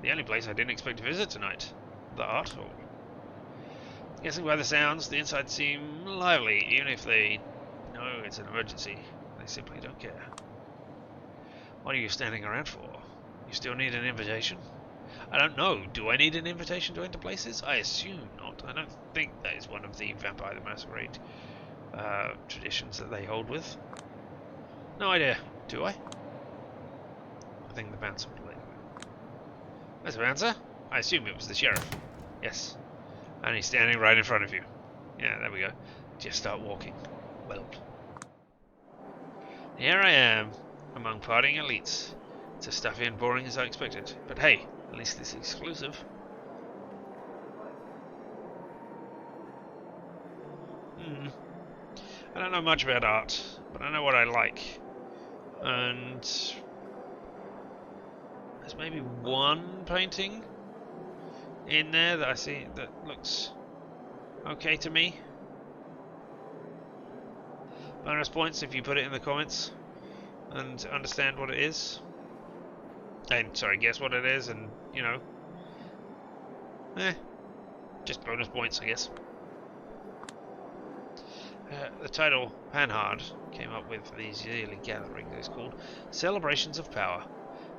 The only place I didn't expect to visit tonight. The art hall. Guessing by the sounds, the inside seem lively, even if they know it's an emergency. They simply don't care. What are you standing around for? You still need an invitation? I don't know. Do I need an invitation to enter places? I assume not. I don't think that is one of the Vampire the Masquerade traditions that they hold with. No idea. Do I? I think the bouncer would let you. There's a bouncer? I assume it was the sheriff. Yes. And he's standing right in front of you. Yeah, there we go. Just start walking. Well. Here I am, among partying elites. It's as stuffy and boring as I expected. But hey, at least it's exclusive. I don't know much about art, but I know what I like. And there's maybe one painting in there that I see that looks okay to me. Bonus points if you put it in the comments and understand what it is. And sorry, guess what it is, and you know, just bonus points, I guess. The title Panhard came up with these yearly gatherings. It's called Celebrations of Power,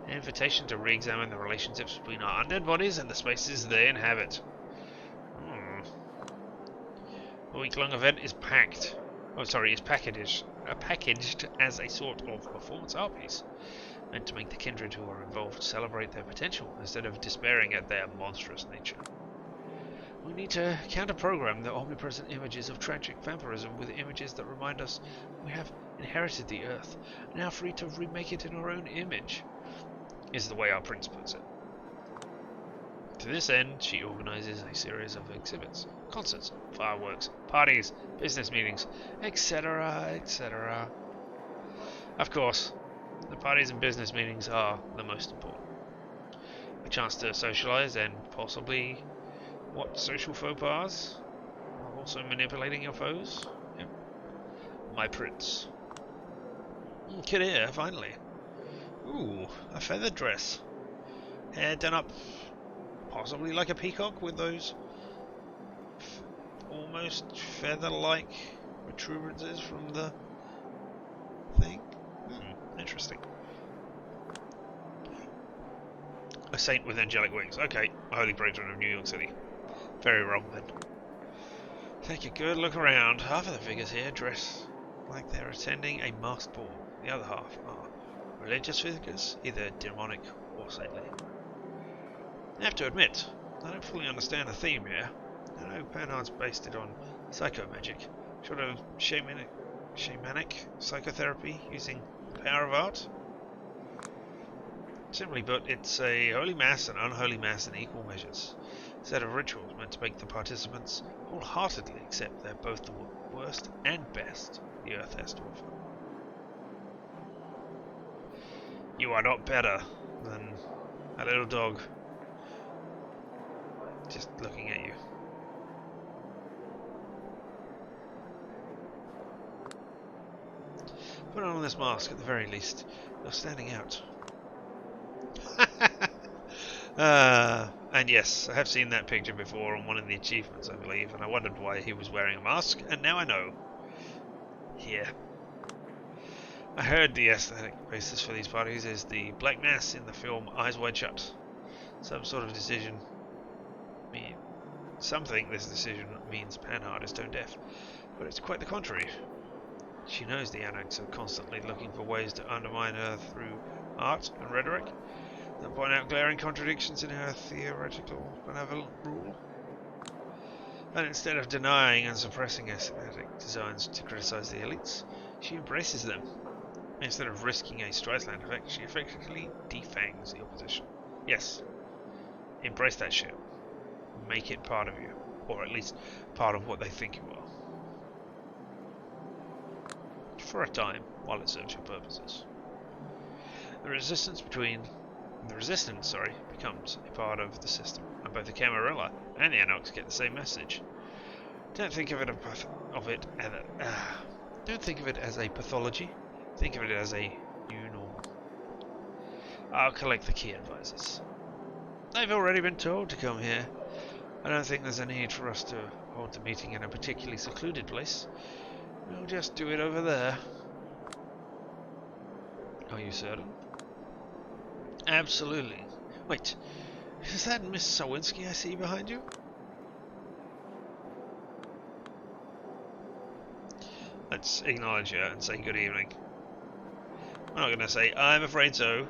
an invitation to re-examine the relationships between our undead bodies and the spaces they inhabit. The week-long event is packaged as a sort of performance art piece, meant to make the kindred who are involved celebrate their potential instead of despairing at their monstrous nature. We need to counter-program the omnipresent images of tragic vampirism with images that remind us we have inherited the earth, now free to remake it in our own image, is the way our prince puts it. To this end, she organizes a series of exhibits, concerts, fireworks, parties, business meetings, etc., etc. Of course, the parties and business meetings are the most important. A chance to socialize and possibly what social faux pas? Also manipulating your foes? Yep. My prince. Kid here, finally. Ooh, a feathered dress. Hair done up possibly like a peacock with those almost feather-like protuberances from the thing. Interesting. A saint with angelic wings. Okay, a holy patron of New York City. Very wrong then. Take a good look around. Half of the figures here dress like they're attending a masked ball. The other half are religious figures, either demonic or saintly. I have to admit, I don't fully understand the theme here. I know Panhard's based it on psychomagic, sort of shamanic psychotherapy using the power of art. Simply put, it's a holy mass and unholy mass in equal measures. A set of rituals meant to make the participants wholeheartedly accept they're both the worst and best the earth has to offer. You are not better than a little dog just looking at you. Put on this mask at the very least. You're standing out. And yes, I have seen that picture before on one of the achievements, I believe, and I wondered why he was wearing a mask, and now I know. Here. I heard the aesthetic basis for these parties is the black mass in the film Eyes Wide Shut. Some sort of decision. Some think this decision means Panhard is tone deaf, but it's quite the contrary. She knows the anarchs are constantly looking for ways to undermine her through art and rhetoric that point out glaring contradictions in her theoretical benevolent rule. And instead of denying and suppressing aesthetic designs to criticize the elites, she embraces them. Instead of risking a Streisand effect, she effectively defangs the opposition. Yes, embrace that shit. Make it part of you, or at least part of what they think you are. For a time, while it serves your purposes. The resistance becomes a part of the system, and both the Camarilla and the Anarchs get the same message. Don't think of it as a pathology. Think of it as a new normal. I'll collect the key advisors. They've already been told to come here. I don't think there's a need for us to hold the meeting in a particularly secluded place. We'll just do it over there. Are you certain? Absolutely. Wait, is that Miss Sawinski I see behind you? Let's acknowledge her and say good evening. We're not going to say, I'm afraid so.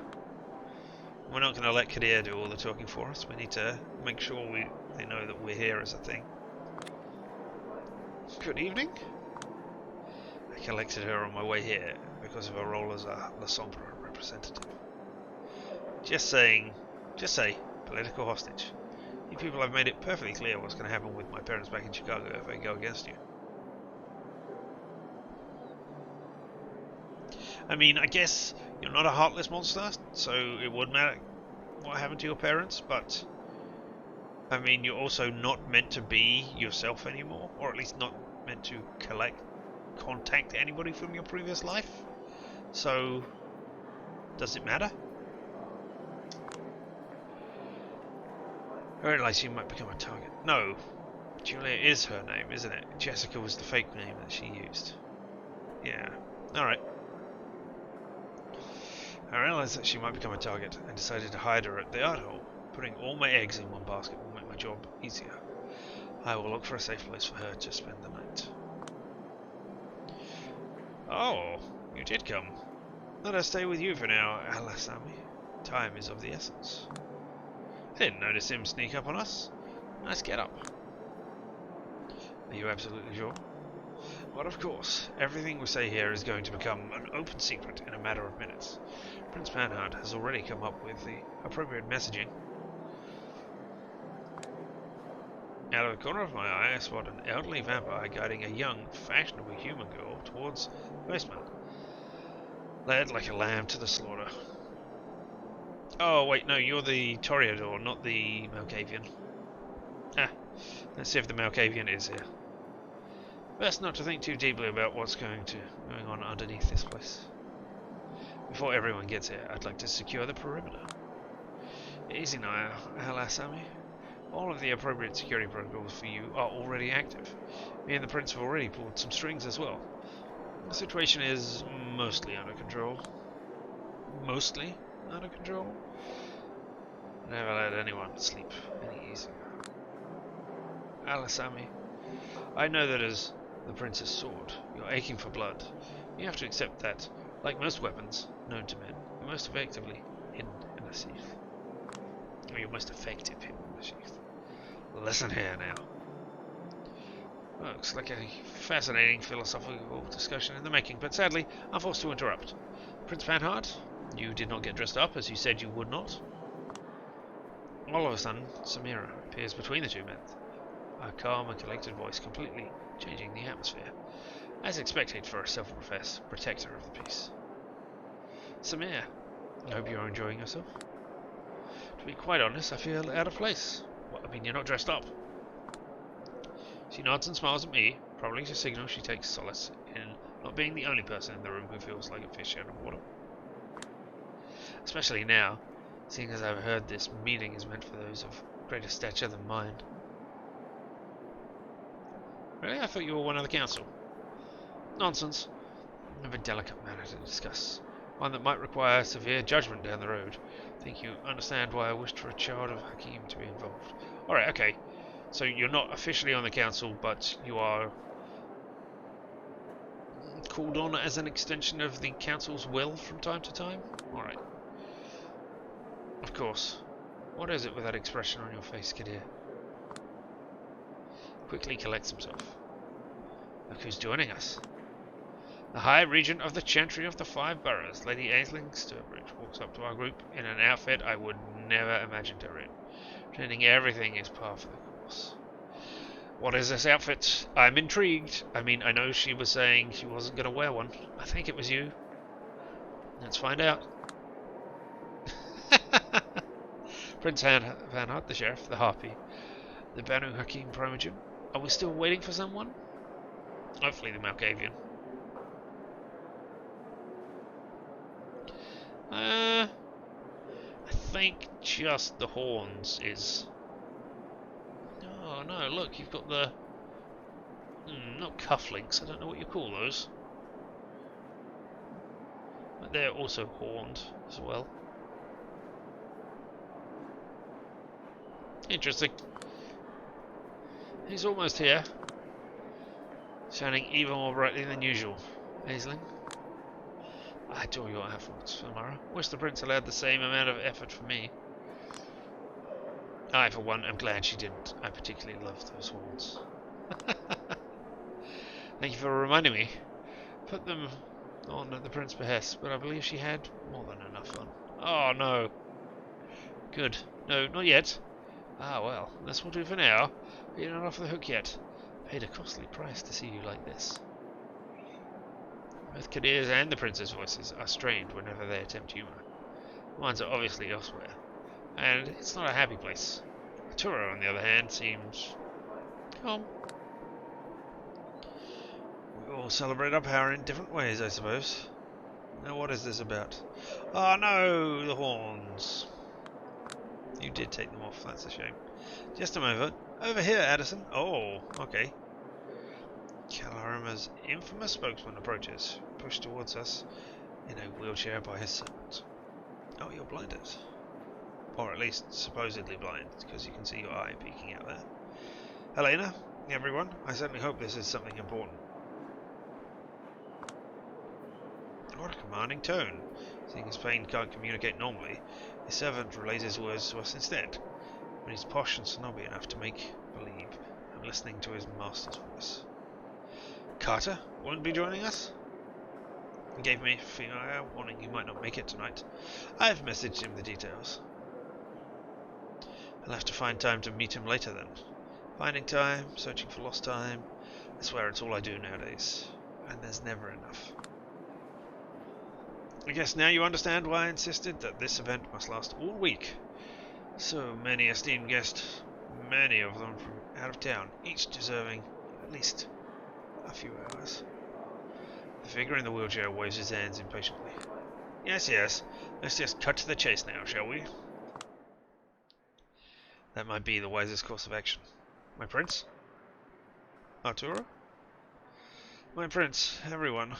We're not going to let Kadir do all the talking for us. We need to make sure they know that we're here as a thing. Good evening. I collected her on my way here because of her role as a La Sombra representative. Just say, political hostage. You people have made it perfectly clear what's going to happen with my parents back in Chicago if they go against you. I mean, I guess you're not a heartless monster, so it would matter what happened to your parents, but I mean, you're also not meant to be yourself anymore, or at least not meant to contact anybody from your previous life. So, does it matter? I realize you might become a target. No, Julia is her name, isn't it? Jessica was the fake name that she used. Yeah, alright. I realized that she might become a target and decided to hide her at the art hole. Putting all my eggs in one basket will make my job easier. I will look for a safe place for her to spend the night. Oh, you did come. Let us stay with you for now, Alasami. Time is of the essence. Didn't notice him sneak up on us. Nice get up. Are you absolutely sure? But of course, everything we say here is going to become an open secret in a matter of minutes. Prince Panhard has already come up with the appropriate messaging. Out of the corner of my eye, I spot an elderly vampire guiding a young, fashionable human girl towards the basement. Led like a lamb to the slaughter. Oh, wait, no, you're the Toreador, not the Malkavian. Let's see if the Malkavian is here. Best not to think too deeply about what's going on underneath this place. Before everyone gets here, I'd like to secure the perimeter. Easy now, Alasami. All of the appropriate security protocols for you are already active. Me and the Prince have already pulled some strings as well. The situation is mostly under control. Mostly under control? Never let anyone sleep any easier. Alasami, I know that as the Prince's sword, you're aching for blood. You have to accept that, like most weapons known to men, you're most effectively hidden in a sheath. Or you're most effective hidden in a sheath. Listen here now. Looks like a fascinating philosophical discussion in the making, but sadly, I'm forced to interrupt. Prince Panhard, you did not get dressed up as you said you would not. All of a sudden, Samira appears between the two men, a calm and collected voice completely changing the atmosphere, as expected for a self-professed protector of the peace. Samir, I hope you're enjoying yourself. To be quite honest, I feel out of place. Well, I mean, you're not dressed up. She nods and smiles at me, probably to signal she takes solace in not being the only person in the room who feels like a fish out of water. Especially now, seeing as I've heard this meeting is meant for those of greater stature than mine. Really? I thought you were one of the council. Nonsense. I have a delicate matter to discuss. One that might require severe judgment down the road. I think you understand why I wished for a child of Hakim to be involved. Alright, okay. So you're not officially on the council, but you are called on as an extension of the council's will from time to time? Alright. Of course. What is it with that expression on your face, Kadir? Quickly collects himself. Look who's joining us. The High Regent of the Chantry of the Five Boroughs, Lady Aisling Sturbridge, walks up to our group in an outfit I would never imagined her in. Pretending everything is par for the course. What is this outfit? I'm intrigued. I mean, I know she was saying she wasn't going to wear one. I think it was you. Let's find out. Prince Van Hart, the Sheriff, the Harpy, the Banu Hakim Primogem. Are we still waiting for someone? Hopefully the Malkavian. I think just the horns is... Oh no, look, you've got the... not cufflinks, I don't know what you call those. But they're also horned as well. Interesting. He's almost here. Shining even more brightly than usual. Aisling. I adore your efforts, Amara. Wish the prince allowed the same amount of effort for me. I, for one, am glad she didn't. I particularly love those horns. Thank you for reminding me. Put them on at the prince's behest, but I believe she had more than enough fun. Oh, no. Good. No, not yet. Ah, well, this will do for now. You're not off the hook yet. Paid a costly price to see you like this. Both Kadir's and the prince's voices are strained whenever they attempt humour. Mines are obviously elsewhere, and it's not a happy place. Arturo, on the other hand, seems calm. We all celebrate our power in different ways, I suppose. Now what is this about? Oh no, the horns. You did take them off, that's a shame. Just a moment. Over here, Addison. Oh, okay. Kalarima's infamous spokesman approaches, pushed towards us in a wheelchair by his servant. Oh, you're blinded. Or at least supposedly blind, because you can see your eye peeking out there. Helena, everyone, I certainly hope this is something important. What a commanding tone. Seeing as Payne can't communicate normally, his servant relays his words to us instead. But he's posh and snobby enough to make believe I'm listening to his master's voice. Carter won't be joining us? He gave me a warning he might not make it tonight. I've messaged him the details. I'll have to find time to meet him later then. Finding time, searching for lost time. I swear it's all I do nowadays. And there's never enough. I guess now you understand why I insisted that this event must last all week. So many esteemed guests, many of them from out of town, each deserving at least a few hours. The figure in the wheelchair waves his hands impatiently. Yes, yes, let's just cut to the chase now, shall we? That might be the wisest course of action. My prince? Arturo? My prince, everyone.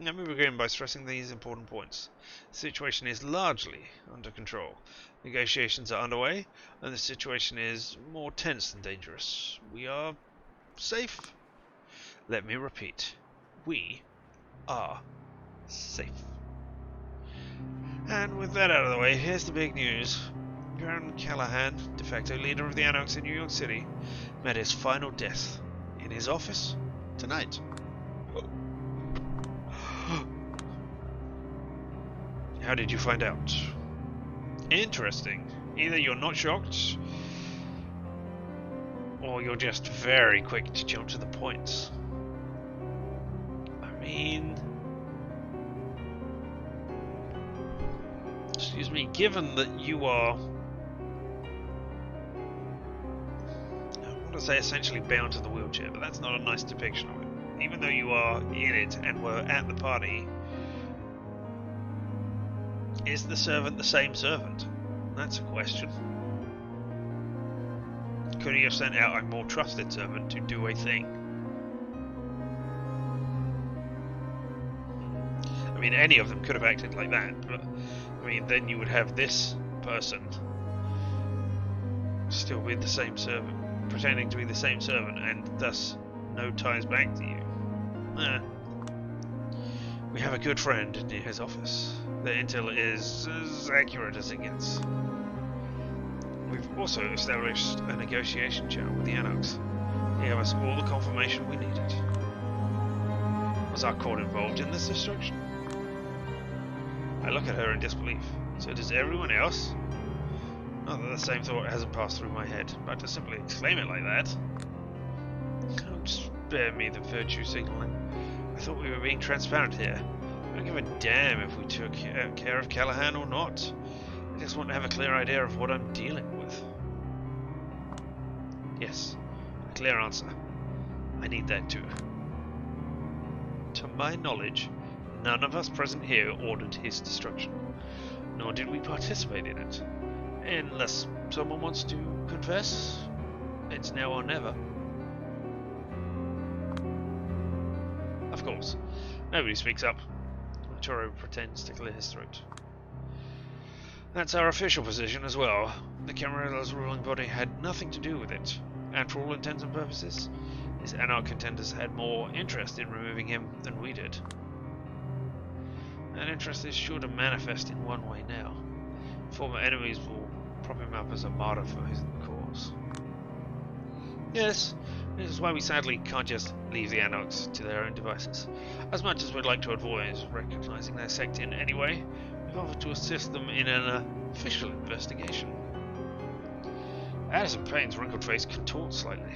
Let me begin by stressing these important points. The situation is largely under control. Negotiations are underway, and the situation is more tense than dangerous. We are safe. Let me repeat. We are safe. And with that out of the way, here's the big news. Baron Callahan, de facto leader of the Anarchs in New York City, met his final death in his office tonight. How did you find out? Interesting. Either you're not shocked, or you're just very quick to jump to the points. I mean... excuse me, given that you are, I want to say essentially bound to the wheelchair, but that's not a nice depiction of it. Even though you are in it and were at the party, is the servant the same servant? That's a question. Could he have sent out a more trusted servant to do a thing? I mean, any of them could have acted like that, but I mean, then you would have this person still be the same servant, pretending to be the same servant, and thus no ties back to you. We have a good friend near his office. The intel is as accurate as it gets. We've also established a negotiation channel with the Anarchs. He gave us all the confirmation we needed. Was our court involved in this destruction? I look at her in disbelief. So does everyone else? Not that the same thought hasn't passed through my head, but to simply exclaim it like that... Oh, spare me the virtue signaling. I thought we were being transparent here. I don't give a damn if we took care of Callahan or not. I just want to have a clear idea of what I'm dealing with. Yes, a clear answer. I need that too. To my knowledge, none of us present here ordered his destruction, nor did we participate in it. Unless someone wants to confess, it's now or never. Of course, nobody speaks up. Toro pretends to clear his throat. That's our official position as well. The Camarillers' ruling body had nothing to do with it, and for all intents and purposes, his Anarch contenders had more interest in removing him than we did. That interest is sure to manifest in one way now. Former enemies will prop him up as a martyr for his cause. Yes, this is why we sadly can't just leave the Anarchs to their own devices. As much as we'd like to avoid recognizing their sect in any way, we've offered to assist them in an official investigation. Addison Payne's wrinkled face contorts slightly.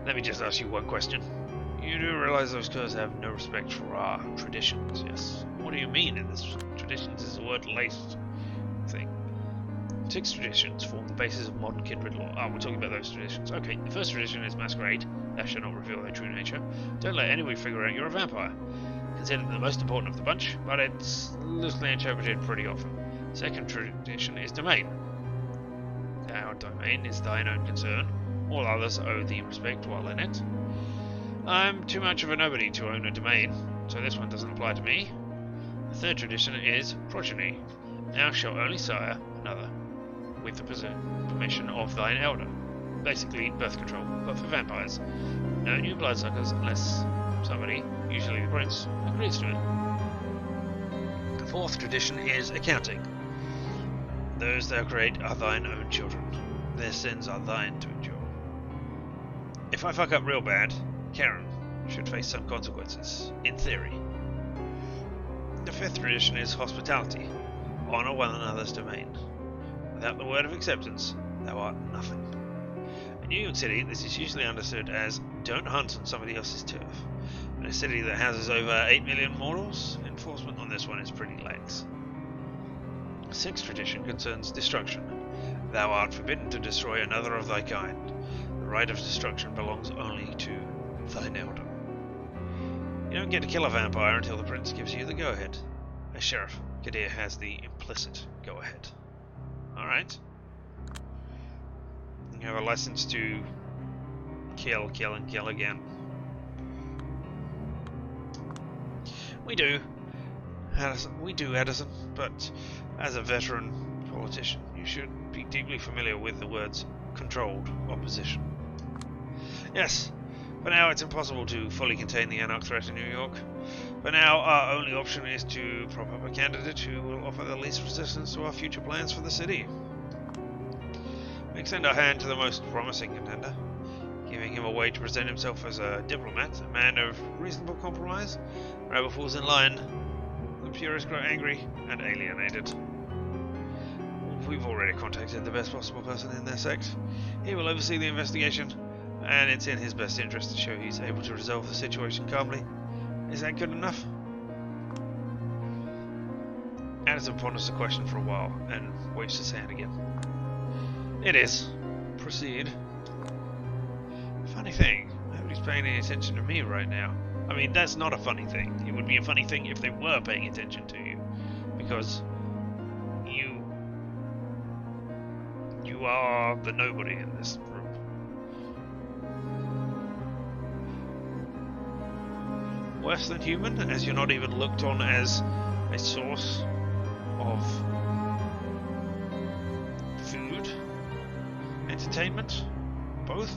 Let me just ask you one question. You do realize those curs have no respect for our traditions, yes? What do you mean in this? Traditions is a word laced thing. 6 traditions form the basis of modern kindred law. Ah, we're talking about those traditions. Okay, the first tradition is masquerade. Thou shalt not reveal thy true nature. Don't let anyone figure out you're a vampire. Considered the most important of the bunch, but it's loosely interpreted pretty often. Second tradition is domain. Our domain is thine own concern. All others owe thee respect while in it. I'm too much of a nobody to own a domain, so this one doesn't apply to me. The third tradition is progeny. Thou shalt only sire another, with the permission of thine elder. Basically, birth control, but for vampires. No new bloodsuckers unless somebody, usually the prince, agrees to it. The fourth tradition is accounting. Those thou create are thine own children. Their sins are thine to endure. If I fuck up real bad, Karen should face some consequences, in theory. The fifth tradition is hospitality. Honor one another's domain. Without the word of acceptance, thou art nothing. In New York City, this is usually understood as don't hunt on somebody else's turf. In a city that houses over 8 million mortals, enforcement on this one is pretty lax. The sixth tradition concerns destruction. Thou art forbidden to destroy another of thy kind. The right of destruction belongs only to thine elder. You don't get to kill a vampire until the prince gives you the go-ahead. As sheriff, Kadir has the implicit go-ahead. Alright. You have a license to kill, and kill again. We do, Addison, but as a veteran politician, you should be deeply familiar with the words controlled opposition. Yes, for now it's impossible to fully contain the Anarch threat in New York. For now, our only option is to prop up a candidate who will offer the least resistance to our future plans for the city. We extend our hand to the most promising contender, giving him a way to present himself as a diplomat, a man of reasonable compromise. Rebel falls in line, the purists grow angry and alienated. We've already contacted the best possible person in their sect. He will oversee the investigation, and it's in his best interest to show he's able to resolve the situation calmly. Is that good enough? Anderson ponders the question for a while and waves his hand again. It is. Proceed. Funny thing, nobody's paying any attention to me right now. I mean, that's not a funny thing. It would be a funny thing if they were paying attention to you. Because you are the nobody in this room. Worse than human, as you're not even looked on as a source of food, entertainment, both.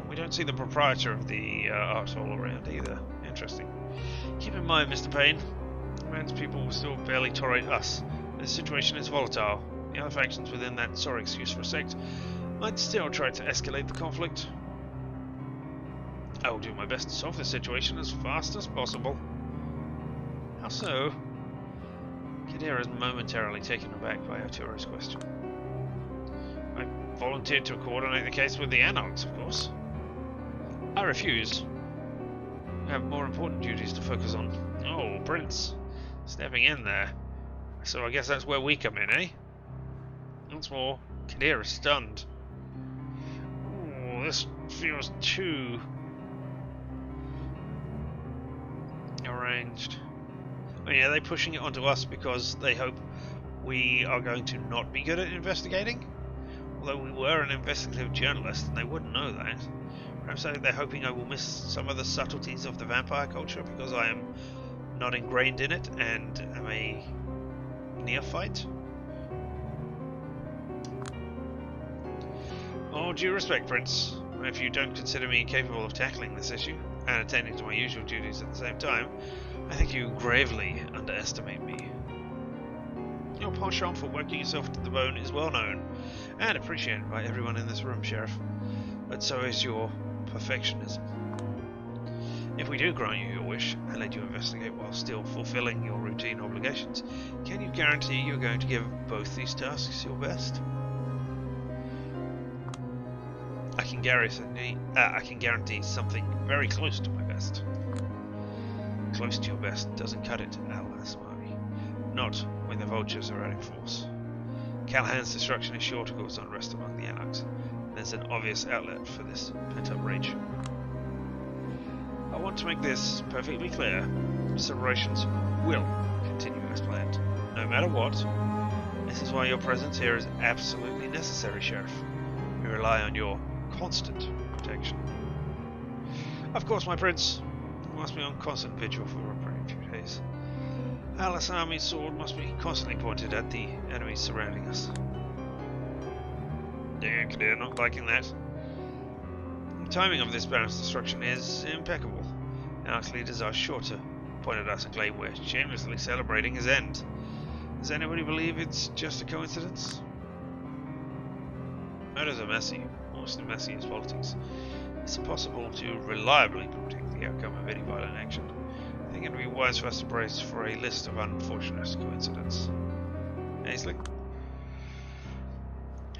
We don't see the proprietor of the art hall around either. Interesting. Keep in mind, Mr. Payne, man's people will still barely tolerate us. This situation is volatile. The other factions within that sorry excuse for a sect might still try to escalate the conflict. I will do my best to solve this situation as fast as possible. How so? Kadira is momentarily taken aback by Arturo's question. I volunteered to coordinate the case with the Anarchs, of course. I refuse. We have more important duties to focus on. Oh, Prince. Stepping in there. So I guess that's where we come in, eh? Once more, Kadira is stunned. Oh, this feels too arranged. I mean, are they pushing it onto us because they hope we are going to not be good at investigating? Although we were an investigative journalist and they wouldn't know that. Perhaps they're hoping I will miss some of the subtleties of the vampire culture because I am not ingrained in it and am a neophyte. All due respect, Prince. If you don't consider me capable of tackling this issue and attending to my usual duties at the same time, I think you gravely underestimate me. Your penchant for working yourself to the bone is well known and appreciated by everyone in this room, Sheriff. But so is your perfectionism. If we do grant you your wish and let you investigate while still fulfilling your routine obligations, can you guarantee you're going to give both these tasks your best? I can guarantee something very close to my best. Close to your best doesn't cut it, Al-Asmari. Not when the vultures are adding force. Callahan's destruction is sure to cause unrest among the Anarchs. There's an obvious outlet for this pent-up rage. I want to make this perfectly clear. Separations will continue as planned, no matter what. This is why your presence here is absolutely necessary, Sheriff. We rely on your constant protection. Of course, my prince. You must be on constant vigil for a few days. Al-Asami's sword must be constantly pointed at the enemies surrounding us. They're not liking that. The timing of this Baron's destruction is impeccable. Anarch's leaders are sure to point at us and claim we're shamelessly celebrating his end. Does anybody believe it's just a coincidence? Murders are messy, almost as messy as politics. It's impossible to reliably predict the outcome of any violent action. I think it would be wise for us to brace for a list of unfortunate coincidences. Ainsley?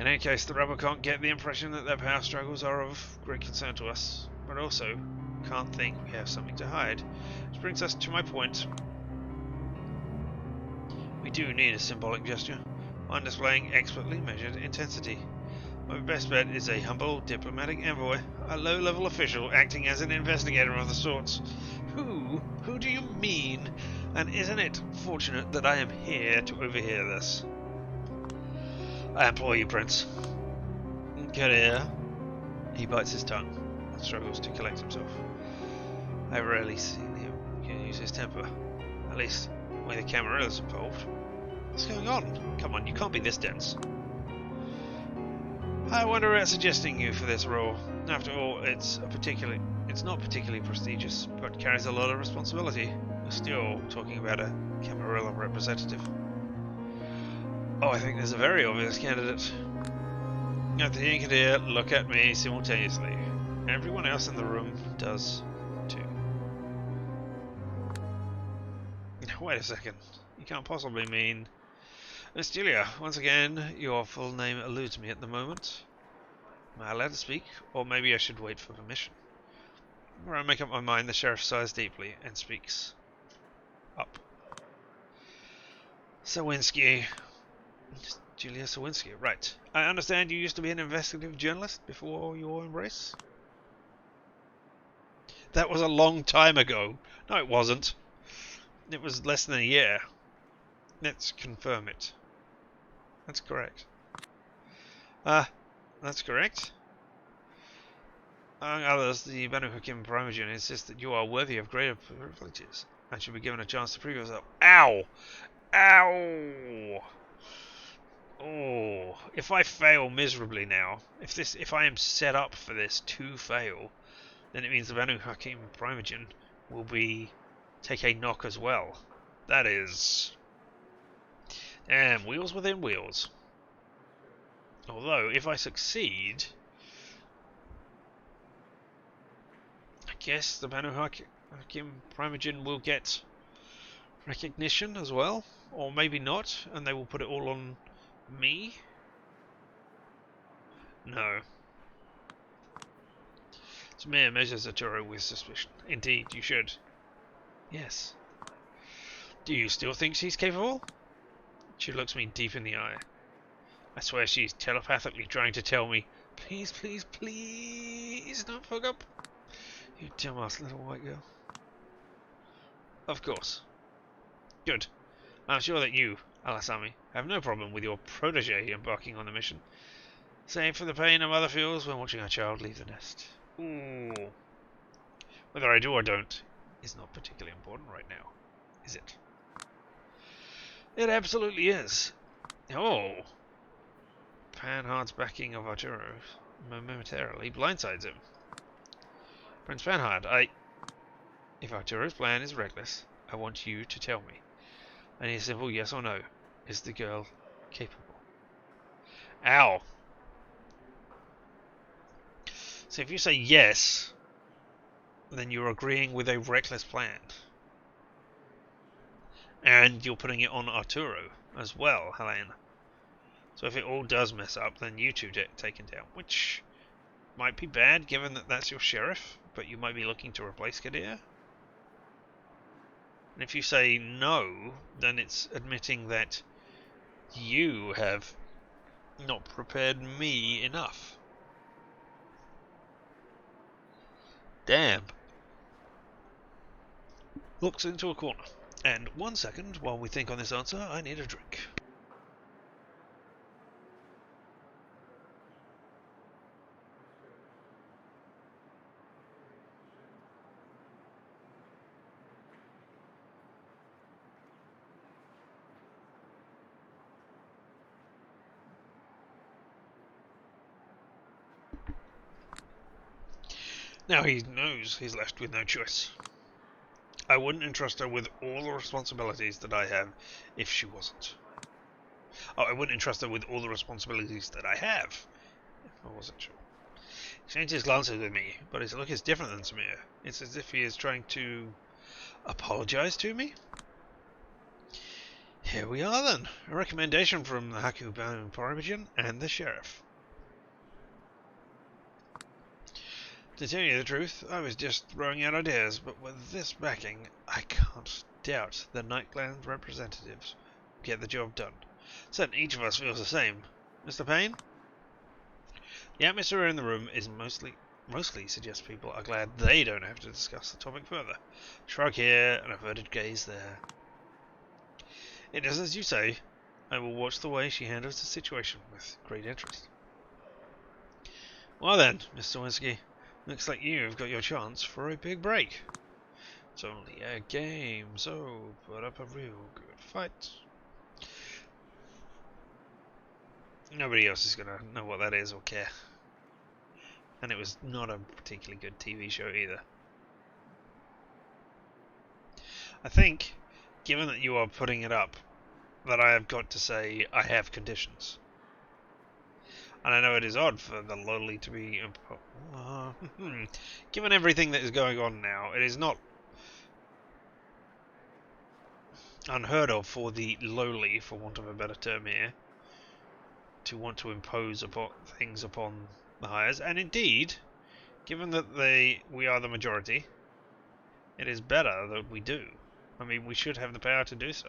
In any case, the rebel can't get the impression that their power struggles are of great concern to us, but also can't think we have something to hide. Which brings us to my point. We do need a symbolic gesture, one displaying expertly measured intensity. My best bet is a humble diplomatic envoy, a low-level official acting as an investigator of the sorts. Who do you mean? And isn't it fortunate that I am here to overhear this? I implore you, Prince. Get here. He bites his tongue and struggles to collect himself. I've rarely seen him use his temper. At least when the Camarillas involved. What's going on? Come on, you can't be this dense. I wonder at suggesting you for this role. After all, it's not particularly prestigious, but carries a lot of responsibility. We're still talking about a Camarilla representative. Oh, I think there's a very obvious candidate. At the Engineer, look at me simultaneously. Everyone else in the room does too. Wait a second. You can't possibly mean... Miss Julia, once again, your full name eludes me at the moment. Am I allowed to speak? Or maybe I should wait for permission. Where I make up my mind, the sheriff sighs deeply and speaks up. Sawinski. Julia Sawinski, right. I understand you used to be an investigative journalist before your embrace? That was a long time ago. No, it wasn't. It was less than a year. Let's confirm it. That's correct. That's correct. Among others, the Banu Hakim Primogen insists that you are worthy of greater privileges and should be given a chance to prove yourself. Ow! Ow! Oh, if I fail miserably now, if I am set up for this to fail, then it means the Banu Hakim Primogen will take a knock as well. That is... Damn, wheels within wheels. Although, if I succeed, I guess the Banu Hakim Primogen will get recognition as well. Or maybe not, and they will put it all on me? No. Samir measures Arturo with suspicion. Indeed, you should. Yes. Do you still think she's capable? She looks me deep in the eye. I swear she's telepathically trying to tell me, please, please, please don't fuck up. You dumbass little white girl. Of course. Good. I'm sure that you, Alasami, have no problem with your protege embarking on the mission. Save for the pain a mother feels when watching her child leave the nest. Ooh. Whether I do or don't is not particularly important right now, is it? It absolutely is. Oh. Panhard's backing of Arturo momentarily blindsides him. Prince Panhard, if Arturo's plan is reckless, I want you to tell me. I need a simple yes or no. Is the girl capable? Ow. So if you say yes, then you're agreeing with a reckless plan. And you're putting it on Arturo as well, Helena. So if it all does mess up, then you two get taken down, which might be bad given that that's your sheriff, but you might be looking to replace Kadir. And if you say no, then it's admitting that you have not prepared me enough. Damn. Looks into a corner. And 1 second, while we think on this answer, I need a drink. Now he knows he's left with no choice. I wouldn't entrust her with all the responsibilities that I have if she wasn't. Oh, I wouldn't entrust her with all the responsibilities that I have if I wasn't sure. He exchanges glances with me, but his look is different than Samir. It's as if he is trying to apologize to me. Here we are then. A recommendation from the Haku Primogen and the sheriff. To tell you the truth, I was just throwing out ideas, but with this backing, I can't doubt the Nightland representatives will get the job done. Certainly each of us feels the same. Mr. Payne? The atmosphere in the room is mostly suggests people are glad they don't have to discuss the topic further. Shrug here, an averted gaze there. It is as you say. I will watch the way she handles the situation with great interest. Well then, Mr. Winsky. Looks like you've got your chance for a big break. It's only a game, so put up a real good fight. Nobody else is gonna know what that is or care. And it was not a particularly good TV show either. I think, given that you are putting it up, that I have got to say I have conditions. And I know it is odd for the lowly to be... given everything that is going on now, it is not unheard of for the lowly, for want of a better term here, to want to impose things upon the hires. And indeed, Given that we are the majority, it is better that we do. I mean, we should have the power to do so.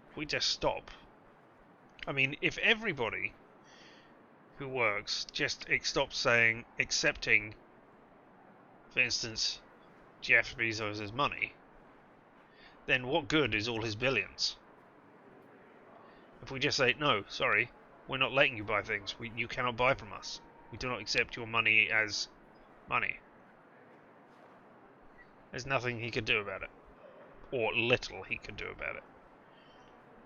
If we just stop. I mean, if everybody who works just stops accepting, for instance, Jeff Bezos' money, then what good is all his billions? If we just say, no, sorry, we're not letting you buy things. You cannot buy from us. We do not accept your money as money. There's nothing he could do about it. Or little he could do about it.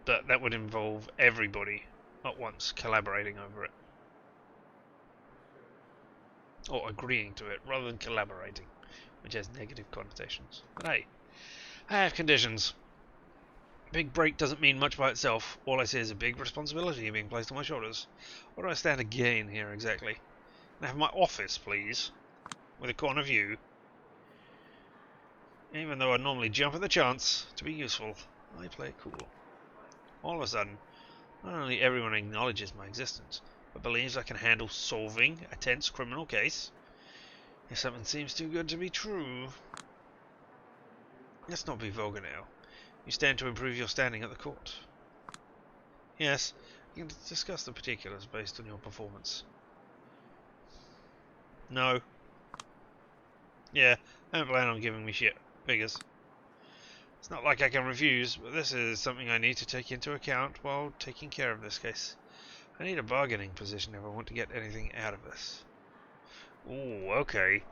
But that would involve everybody at once collaborating over it. Or agreeing to it, rather than collaborating, which has negative connotations. But hey, I have conditions. Big break doesn't mean much by itself. All I see is a big responsibility being placed on my shoulders. What do I stand to gain here exactly? Can I have my office, please? With a corner view. Even though I normally jump at the chance to be useful, I play it cool. All of a sudden, not only everyone acknowledges my existence, but believes I can handle solving a tense criminal case. If something seems too good to be true... Let's not be vulgar now. You stand to improve your standing at the court. Yes, you can discuss the particulars based on your performance. No. Yeah, I don't plan on giving me shit. Figures. It's not like I can refuse, but this is something I need to take into account while taking care of this case. I need a bargaining position if I want to get anything out of this. Ooh, okay.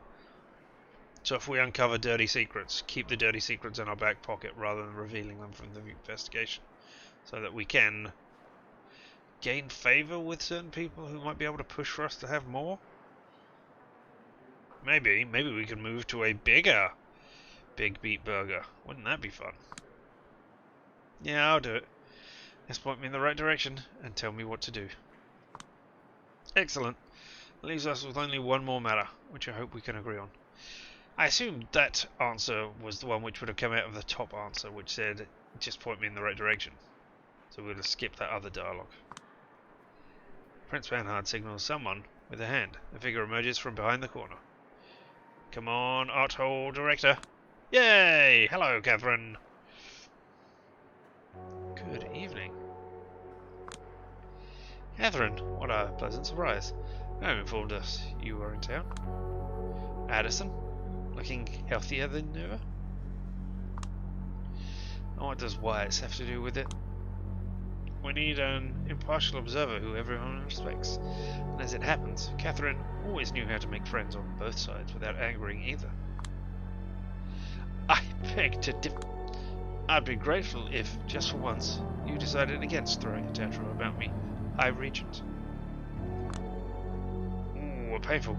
So if we uncover dirty secrets, keep the dirty secrets in our back pocket rather than revealing them from the investigation. So that we can gain favour with certain people who might be able to push for us to have more? Maybe we can move to a bigger Big Beat Burger. Wouldn't that be fun? Yeah, I'll do it. Just point me in the right direction and tell me what to do. Excellent. Leaves us with only one more matter, which I hope we can agree on. I assumed that answer was the one which would have come out of the top answer, which said, just point me in the right direction. So we'll just skip that other dialogue. Prince Vanhard signals someone with a hand. The figure emerges from behind the corner. Come on, art hole director. Yay! Hello, Catherine. Good evening. Catherine, what a pleasant surprise. No one informed us you were in town. Addison, looking healthier than ever. And what does Wyatt's have to do with it? We need an impartial observer who everyone respects. And as it happens, Catherine always knew how to make friends on both sides without angering either. I beg to differ. I'd be grateful if, just for once, you decided against throwing a tantrum about me, High Regent. Ooh, a painful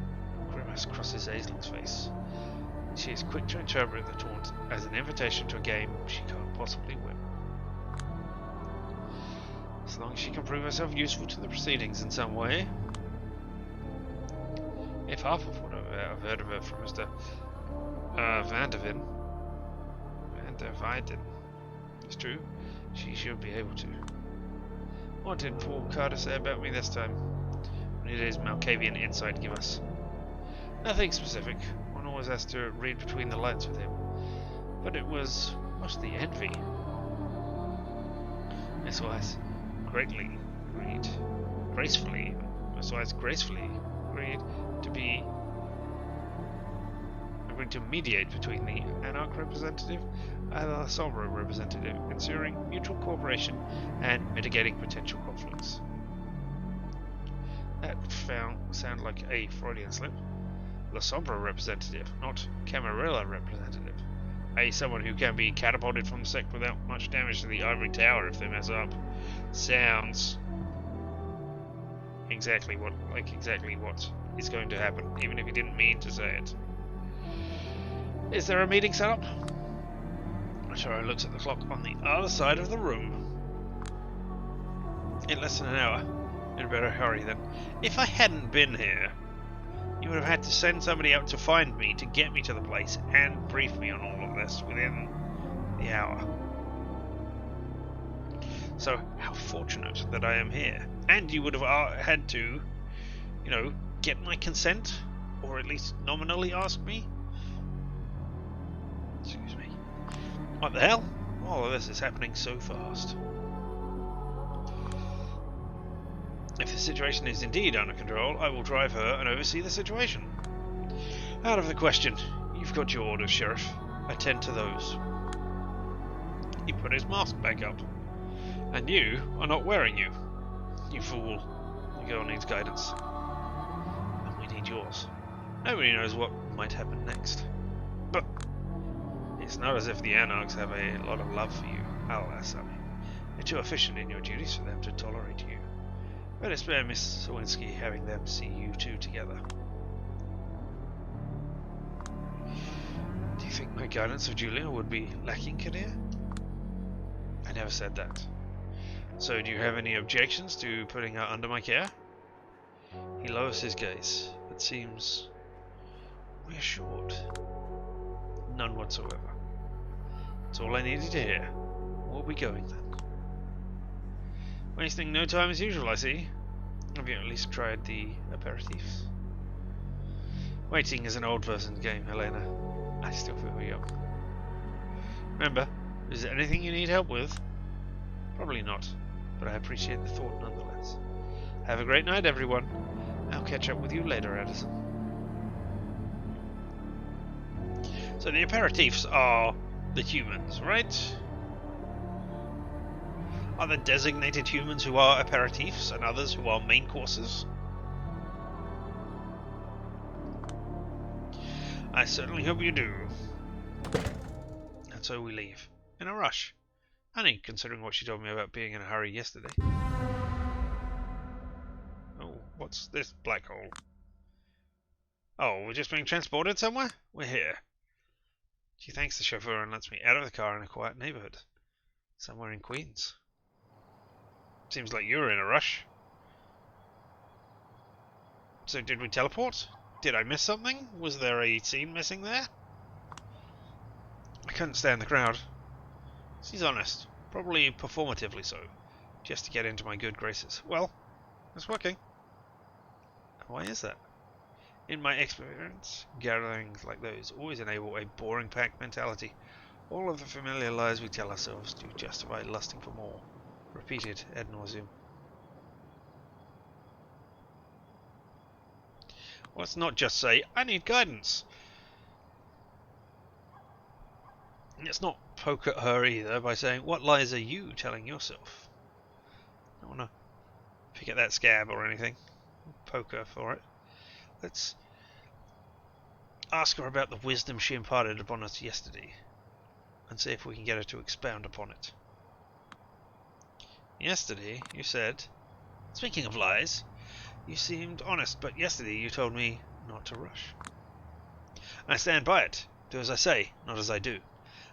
grimace crosses Aisling's face. She is quick to interpret the taunt as an invitation to a game she can't possibly win. As long as she can prove herself useful to the proceedings in some way. If half of what I've heard of her from Mr. Van der Weyden is true, she should be able to. What did Paul Carter say about me this time? What did his Malkavian insight give us? Nothing specific. One always has to read between the lines with him. But it was mostly envy. Miss Weiss gracefully agreed to mediate between the Anarch representative and the Sombra representative, ensuring mutual cooperation and mitigating potential conflicts. That sound like a Freudian slip. The Sombra representative, not Camarilla representative. Someone who can be catapulted from the sect without much damage to the Ivory Tower if they mess up. Sounds exactly what is going to happen, even if he didn't mean to say it. Is there a meeting set up? Shiro looks at the clock on the other side of the room. In less than an hour. You'd better hurry then. If I hadn't been here, you would have had to send somebody out to find me to get me to the place and brief me on all of this within the hour. So, how fortunate that I am here. And you would have had to, get my consent or at least nominally ask me? Excuse me. What the hell? All of this is happening so fast. If the situation is indeed under control, I will drive her and oversee the situation. Out of the question. You've got your orders, Sheriff. Attend to those. He put his mask back up. And you are not wearing you. You fool. The girl needs guidance. And we need yours. Nobody knows what might happen next. But it's not as if the Anarchs have a lot of love for you, alas, Sammy. You're too efficient in your duties for them to tolerate you. Better spare Miss Sawinski having them see you two together. Do you think my guidance of Julia would be lacking, Kadir? I never said that. So do you have any objections to putting her under my care? He lowers his gaze, but seems reassured. None whatsoever. That's all I needed to hear. We'll be going then. Wasting no time as usual, I see. Have you at least tried the aperitifs? Waiting is an old person's game, Helena. I still feel young. Remember, is there anything you need help with? Probably not, but I appreciate the thought nonetheless. Have a great night, everyone. I'll catch up with you later, Addison. So the aperitifs are the humans, right? Are there designated humans who are aperitifs and others who are main courses? I certainly hope you do. And so we leave. In a rush. Honey, considering what she told me about being in a hurry yesterday. Oh, what's this black hole? Oh, we're just being transported somewhere? We're here. She thanks the chauffeur and lets me out of the car in a quiet neighborhood. Somewhere in Queens. Seems like you're in a rush. So did we teleport? Did I miss something? Was there a scene missing there? I couldn't stand the crowd. She's honest. Probably performatively so. Just to get into my good graces. Well, it's working. Why is that? In my experience, gatherings like those always enable a boring pack mentality. All of the familiar lies we tell ourselves to justify lusting for more. Repeated ad nauseum. Let's not just say, I need guidance. Let's not poke at her either by saying, what lies are you telling yourself? I don't want to pick at that scab or anything. Poke her for it. Let's ask her about the wisdom she imparted upon us yesterday and see if we can get her to expound upon it. Yesterday, you said, speaking of lies, you seemed honest, but yesterday you told me not to rush. And I stand by it. Do as I say, not as I do.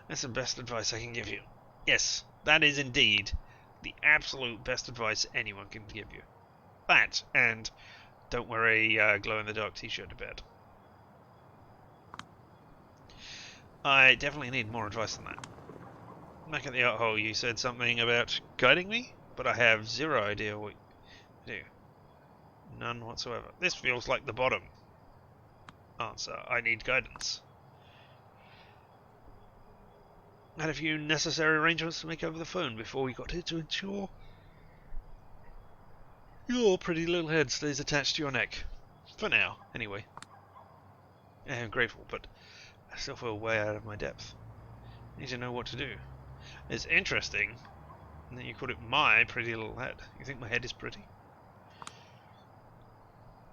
That's the best advice I can give you. Yes, that is indeed the absolute best advice anyone can give you. That, and don't wear a glow-in-the-dark t-shirt to bed. I definitely need more advice than that. Back at the art hole, you said something about guiding me, but I have zero idea what you do. None whatsoever. This feels like the bottom answer. I need guidance. Had a few necessary arrangements to make over the phone before we got here to ensure your pretty little head stays attached to your neck. For now, anyway. I'm grateful, but I still feel way out of my depth. I need to know what to do. It's interesting that you called it my pretty little head. You think my head is pretty?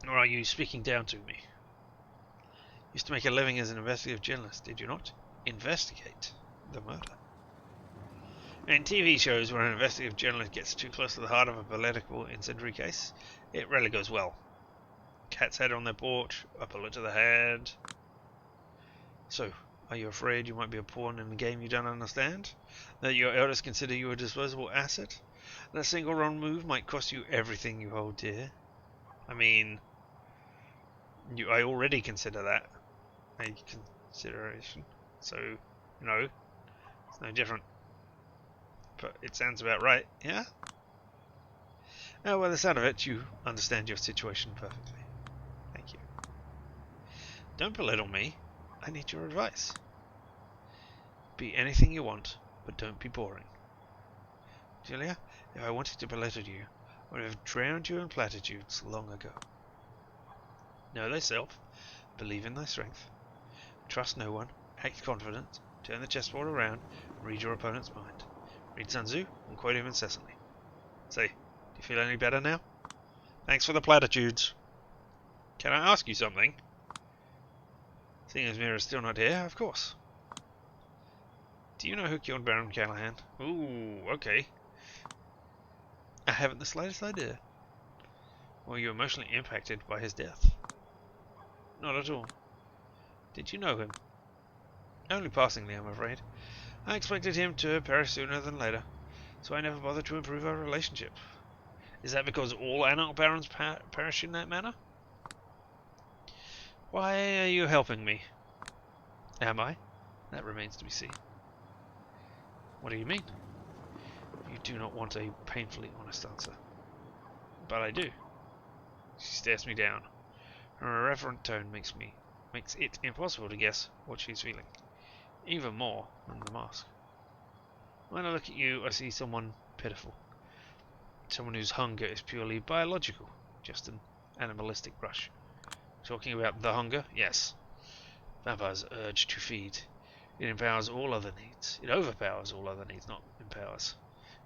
Or are you speaking down to me? You used to make a living as an investigative journalist, did you not? Investigate the murder. In TV shows where an investigative journalist gets too close to the heart of a political incendiary case, it rarely goes well. Cat's head on their porch, a bullet to the head. So, are you afraid you might be a pawn in a game you don't understand? That your elders consider you a disposable asset? That a single wrong move might cost you everything you hold dear? I mean, I already consider that a consideration. So, no, it's no different. But it sounds about right, yeah? Now, by the sound of it, you understand your situation perfectly. Thank you. Don't belittle me. I need your advice. Be anything you want, but don't be boring. Julia, if I wanted to belittle you, I would have drowned you in platitudes long ago. Know thyself, believe in thy strength, trust no one, act confident, turn the chessboard around, and read your opponent's mind. Read Sun Tzu and quote him incessantly. Say, do you feel any better now? Thanks for the platitudes. Can I ask you something? Seeing as Mira's still not here, of course. Do you know who killed Baron Callahan? Ooh, okay. I haven't the slightest idea. Were you emotionally impacted by his death? Not at all. Did you know him? Only passingly, I'm afraid. I expected him to perish sooner than later, so I never bothered to improve our relationship. Is that because all Anarch Barons perish in that manner? Why are you helping me? Am I? That remains to be seen. What do you mean? You do not want a painfully honest answer. But I do. She stares me down. Her irreverent tone makes it impossible to guess what she's feeling. Even more than the mask. When I look at you, I see someone pitiful. Someone whose hunger is purely biological, just an animalistic rush. Talking about the hunger? Yes. Vampires' urge to feed. It empowers all other needs. It overpowers all other needs, not empowers.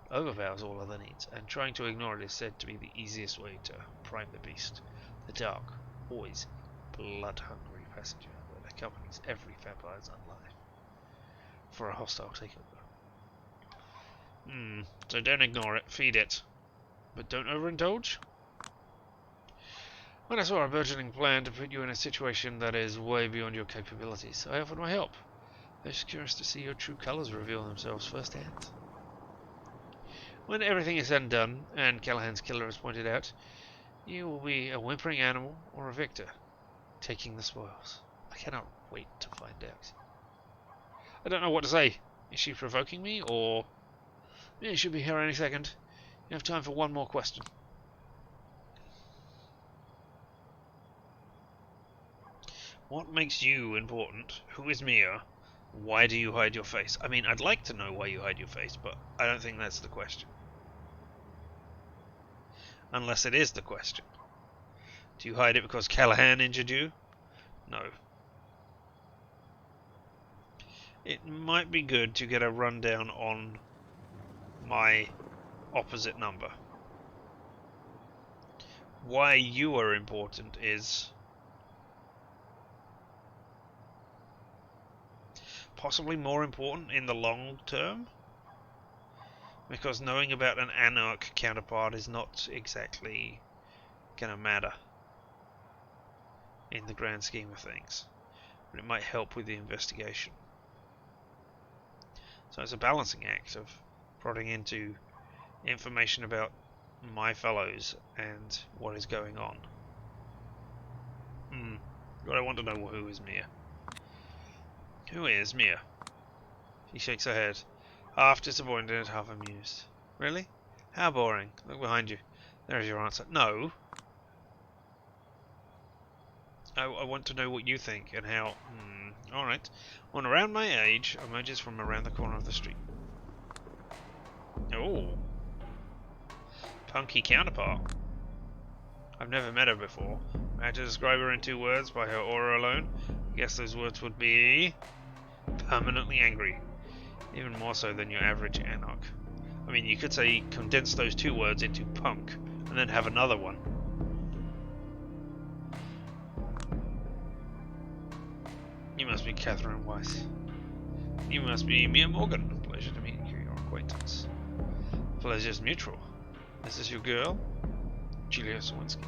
It overpowers all other needs, and trying to ignore it is said to be the easiest way to prime the beast. The dark, always blood-hungry passenger that accompanies every vampire's unlife. For a hostile takeover. So don't ignore it, feed it. But don't overindulge? When I saw a burgeoning plan to put you in a situation that is way beyond your capabilities, I offered my help. I was curious to see your true colours reveal themselves firsthand. When everything is said and done, and Callahan's killer has pointed out, you will be a whimpering animal or a victor, taking the spoils. I cannot wait to find out. I don't know what to say. Is she provoking me, or... Yeah, she should be here any second. You have time for one more question. What makes you important? Who is Mia? Why do you hide your face? I mean, I'd like to know why you hide your face, but I don't think that's the question. Unless it is the question. Do you hide it because Callahan injured you? No. It might be good to get a rundown on my opposite number. Why you are important is possibly more important in the long term, because knowing about an Anarch counterpart is not exactly going to matter in the grand scheme of things, but it might help with the investigation. So it's a balancing act of prodding into information about my fellows and what is going on. But I want to know who is Mia. Who is Mia? She shakes her head, half disappointed, half amused. Really? How boring. Look behind you. There is your answer. No. I want to know what you think and how... Alright. One around my age emerges from around the corner of the street. Oh. Punky counterpart. I've never met her before. I had to describe her in 2 words by her aura alone. I guess those words would be... permanently angry. Even more so than your average Anarch. I mean, you could say condense those 2 words into punk, and then have another one. You must be Catherine Weiss. You must be Mia Morgan. Pleasure to meet you, your acquaintance. Pleasure's mutual. Is this your girl? Julia Sawinski.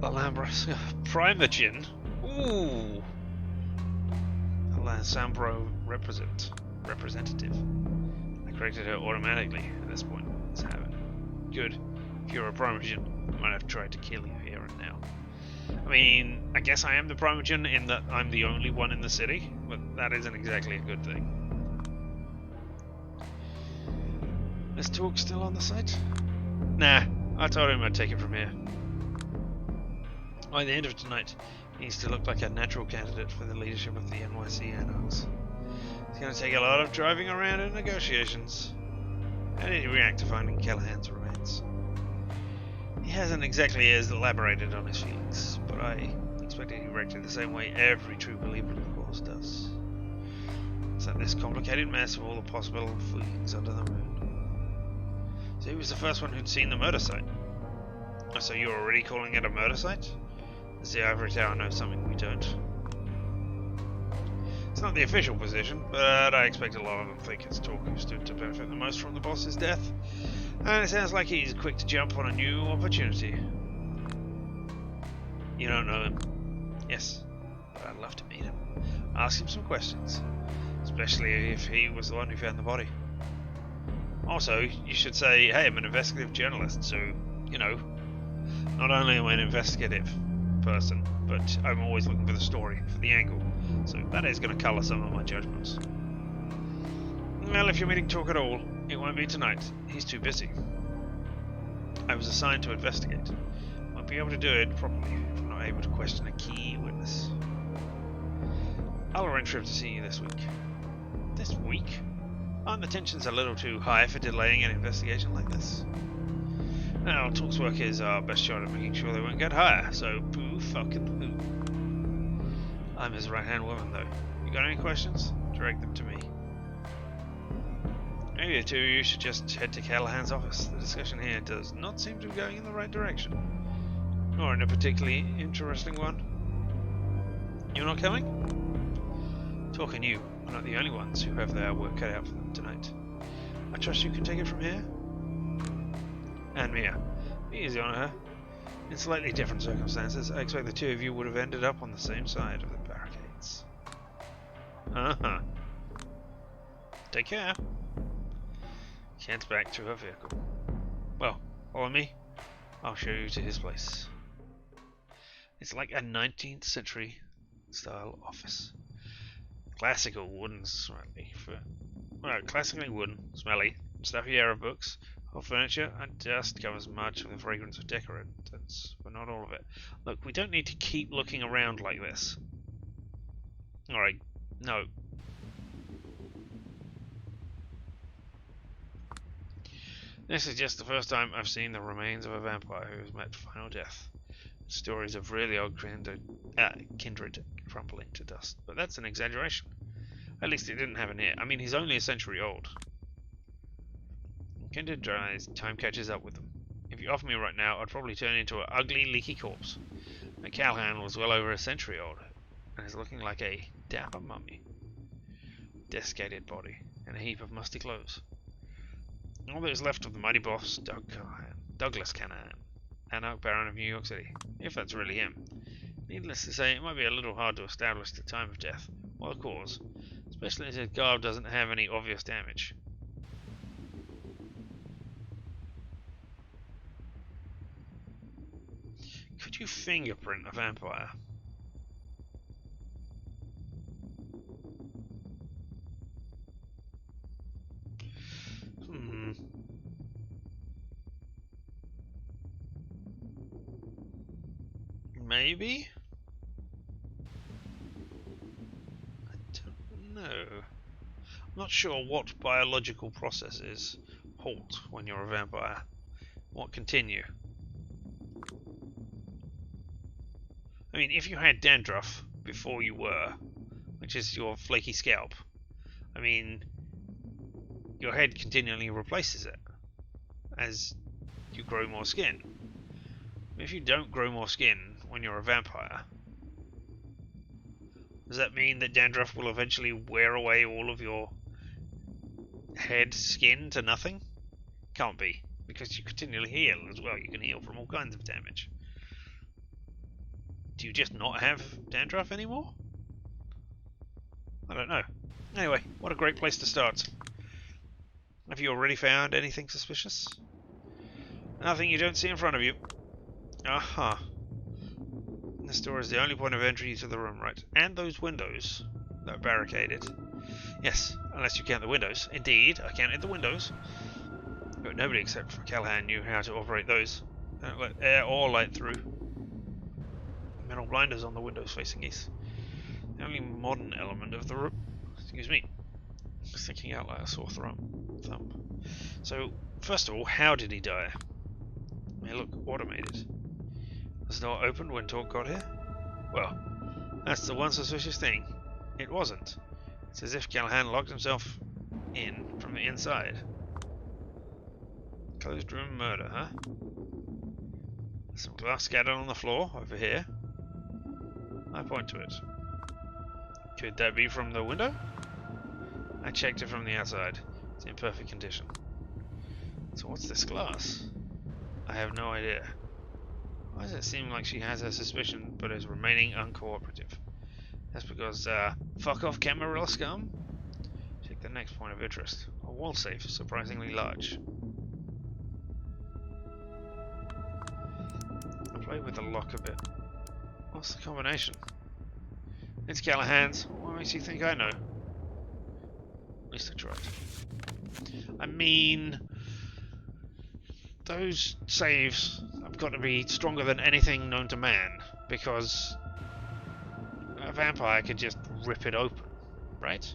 Glamorous. Primogen. Ooh. Sambro representative. I corrected her automatically at this point. Let's have it. Good. If you're a Primogen, I might have tried to kill you here and now. I mean, I guess I am the Primogen in that I'm the only one in the city, but that isn't exactly a good thing. Is Talk still on the site? Nah, I told him I'd take it from here. By the end of tonight, He needs to look like a natural candidate for the leadership of the NYC Anarchs. It's going to take a lot of driving around and negotiations. How did he react to finding Callahan's remains? He hasn't exactly as elaborated on his feelings, but I expected he reacted the same way every true believer in the cause does. It's like this complicated mess of all the possible feelings under the moon. So he was the first one who'd seen the murder site. Oh, so you're already calling it a murder site? Does the Ivory Tower know something we don't? It's not the official position, but I expect a lot of them think it's Talk who stood to benefit the most from the boss's death. And it sounds like he's quick to jump on a new opportunity. You don't know him? Yes, but I'd love to meet him. Ask him some questions. Especially if he was the one who found the body. Also, you should say, hey, I'm an investigative journalist, so, you know, not only am I an investigative person, but I'm always looking for the story, for the angle. So that is going to colour some of my judgments. Well, if you're meeting Talk at all, it won't be tonight. He's too busy. I was assigned to investigate. Won't be able to do it properly if I'm not able to question a key witness. I'll arrange for him to see you this week. This week? Aren't the tensions a little too high for delaying an investigation like this? Now, Talk's work is our best shot at making sure they won't get higher, so boo fucking boo. I'm his right-hand woman, though. You got any questions? Direct them to me. Maybe the two of you should just head to Callahan's office. The discussion here does not seem to be going in the right direction. Nor in a particularly interesting one. You're not coming? Talk and you are not the only ones who have their work cut out for them tonight. I trust you can take it from here? And Mia. Be easy on her. In slightly different circumstances, I expect the two of you would have ended up on the same side of the barricades. Uh-huh. Take care. Kent's back to her vehicle. Well, follow me. I'll show you to his place. It's like a 19th century style office. Classical wooden, smelly. Well, classically wooden, smelly, stuffy air of books. Old furniture and dust covers much of the fragrance of decorators, but not all of it. Look, we don't need to keep looking around like this. Alright, no. This is just the first time I've seen the remains of a vampire who has met final death. Stories of really old kindred crumbling to dust. But that's an exaggeration. At least it didn't happen here. I mean, he's only a century old. When kindred dies, time catches up with them. If you offer me right now, I'd probably turn into an ugly, leaky corpse. But Callahan was well over a century old, and is looking like a dapper mummy. Desiccated body, and a heap of musty clothes. All that is left of the mighty boss, Douglas Callahan, Anarch Baron of New York City, if that's really him. Needless to say, it might be a little hard to establish the time of death, or the cause, especially as his garb doesn't have any obvious damage. Could you fingerprint a vampire? Maybe? I don't know. I'm not sure what biological processes halt when you're a vampire. What continue? I mean, if you had dandruff before you were, which is your flaky scalp, I mean, your head continually replaces it as you grow more skin. If you don't grow more skin when you're a vampire, does that mean that dandruff will eventually wear away all of your head skin to nothing? Can't be, because you continually heal as well. You can heal from all kinds of damage. Do you just not have dandruff anymore? I don't know. Anyway, what a great place to start. Have you already found anything suspicious? Nothing you don't see in front of you. Aha. This door is the only point of entry to the room, right? And those windows that are barricaded. Yes, unless you count the windows. Indeed, I counted the windows. But nobody except for Callahan knew how to operate those. Don't let air or light through. I'm metal blinders on the windows facing east. The only modern element of the room. Excuse me. Thinking out like a sore thumb. So, first of all, how did he die? They look automated. Was the door opened when Talk got here? Well, that's the one suspicious thing. It wasn't. It's as if Callahan locked himself in from the inside. Closed room murder, huh? Some glass scattered on the floor over here. I point to it. Could that be from the window? I checked it from the outside. It's in perfect condition. So what's this glass? I have no idea. Why does it seem like she has her suspicion but is remaining uncooperative? That's because, fuck off Camarilla scum? Check the next point of interest. A wall safe, surprisingly large. I'll play with the lock a bit. What's the combination? It's Callahan's. What makes you think I know? At least I tried. I mean, those saves have got to be stronger than anything known to man, because a vampire could just rip it open, right?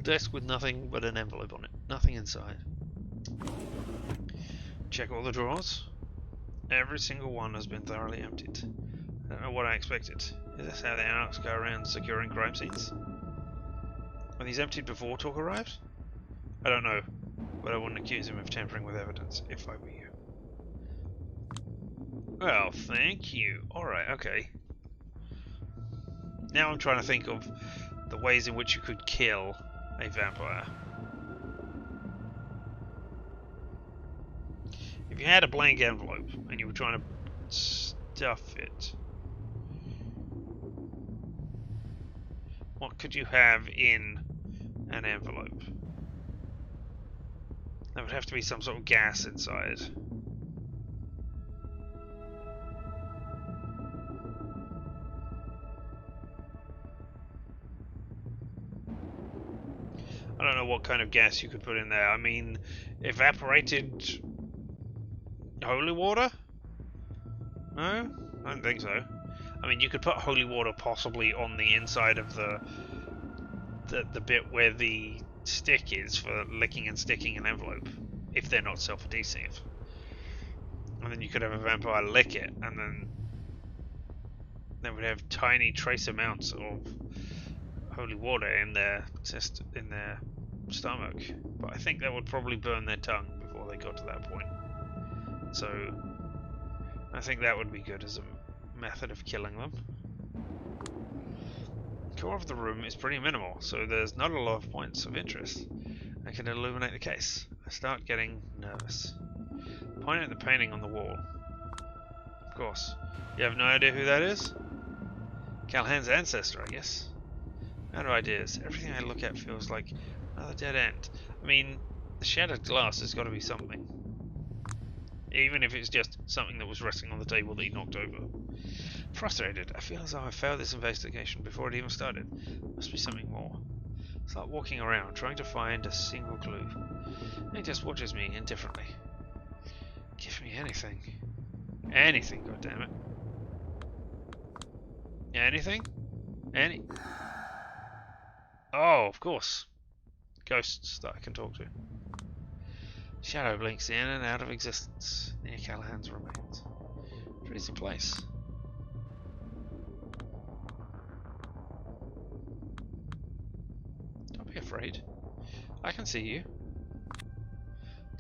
Desk with nothing but an envelope on it. Nothing inside. Check all the drawers. Every single one has been thoroughly emptied. I don't know what I expected. Is this how the anarchs go around securing crime scenes? Were these emptied before Talk arrived? I don't know, but I wouldn't accuse him of tampering with evidence if I were you. Well, thank you. Alright, okay. Now I'm trying to think of the ways in which you could kill a vampire. If you had a blank envelope and you were trying to stuff it, what could you have in an envelope? There would have to be some sort of gas inside. I don't know what kind of gas you could put in there. I mean, evaporated holy water? No? I don't think so. I mean, you could put holy water possibly on the inside of the bit where the stick is for licking and sticking an envelope, if they're not self-adhesive. And then you could have a vampire lick it, and then they would have tiny trace amounts of holy water in their stomach. But I think that would probably burn their tongue before they got to that point. So I think that would be good as a method of killing them. The core of the room is pretty minimal, so there's not a lot of points of interest that can illuminate the case. I start getting nervous. Point at the painting on the wall. Of course. You have no idea who that is? Callahan's ancestor, I guess. Out of ideas. Everything I look at feels like another dead end. I mean, the shattered glass has got to be something. Even if it's just something that was resting on the table that he knocked over. Frustrated, I feel as though I failed this investigation before it even started. Must be something more. Start walking around, trying to find a single clue. He just watches me indifferently. Give me anything. Anything, goddammit. Anything? Any... Oh, of course. Ghosts that I can talk to. Shadow blinks in and out of existence near Callahan's remains. Freezing place. Don't be afraid. I can see you.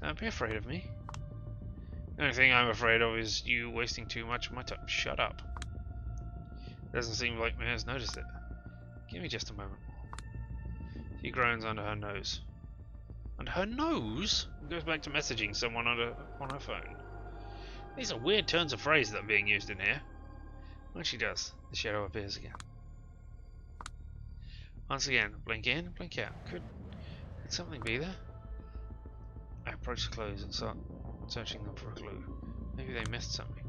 Don't be afraid of me. The only thing I'm afraid of is you wasting too much of my time. Shut up. Doesn't seem like Mare's noticed it. Give me just a moment. She groans under her nose. Under her nose? Goes back to messaging someone on her phone. These are weird turns of phrase that are being used in here. When she does, the shadow appears again. Once again, blink in, blink out. Could something be there? I approach the clothes and start searching them for a clue. Maybe they missed something.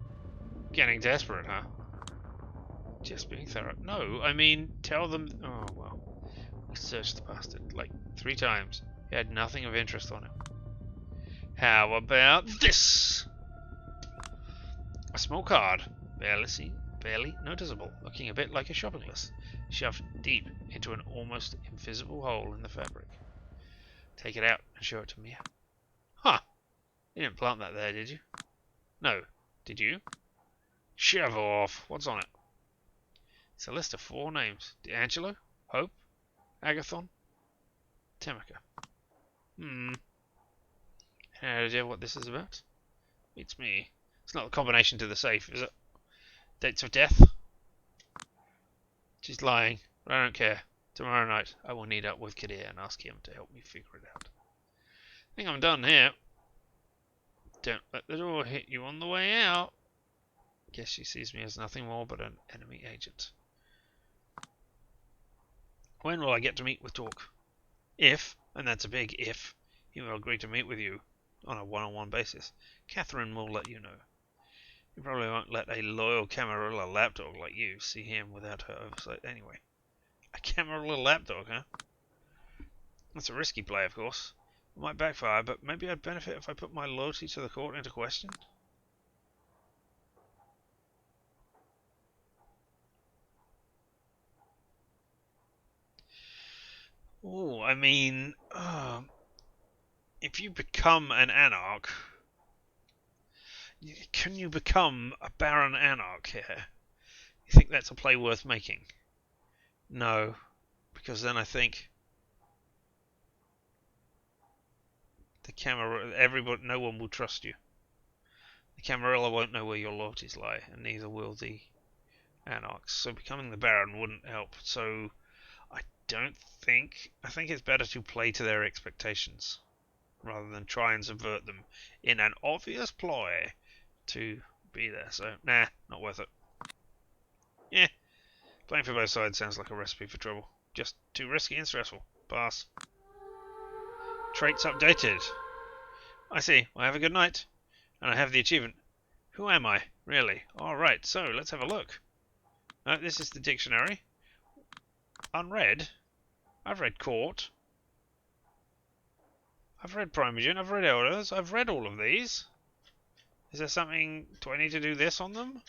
Getting desperate, huh? Just being thorough. No, I mean, tell them... Oh, well. We searched the bastard, like, 3 times. He had nothing of interest on him. How about this? A small card, barely noticeable, looking a bit like a shopping list, shoved deep into an almost invisible hole in the fabric. Take it out and show it to me. Huh. You didn't plant that there, did you? No. Did you? Shove off. What's on it? It's a list of 4 names. D'Angelo, Hope, Agathon, Temeka. Any idea what this is about? Beats me. It's not the combination to the safe, is it? Dates of death? She's lying, but I don't care. Tomorrow night, I will meet up with Kadir and ask him to help me figure it out. I think I'm done here. Don't let the door hit you on the way out. Guess she sees me as nothing more but an enemy agent. When will I get to meet with Talk? If, and that's a big if, he will agree to meet with you on a one-on-one basis, Catherine will let you know. You probably won't let a loyal Camarilla lapdog like you see him without her oversight anyway. A Camarilla lapdog, huh? That's a risky play, of course. It might backfire, but maybe I'd benefit if I put my loyalty to the court into question. Oh, I mean, if you become an anarch, can you become a Baron Anarch here? You think that's a play worth making? No, because then I think the Camarilla, no one will trust you. The Camarilla won't know where your loyalties lie, and neither will the Anarchs. So becoming the Baron wouldn't help. So I think it's better to play to their expectations rather than try and subvert them in an obvious ploy to be there. So nah, not worth it. Yeah, playing for both sides sounds like a recipe for trouble. Just too risky and stressful. Pass. Traits updated. I see. Well, have a good night. And I have the achievement. Who am I, really? Alright, so let's have a look. This is the dictionary. Unread. I've read Court. I've read Primogen. I've read Elders. I've read all of these. Is there something... Do I need to do this on them?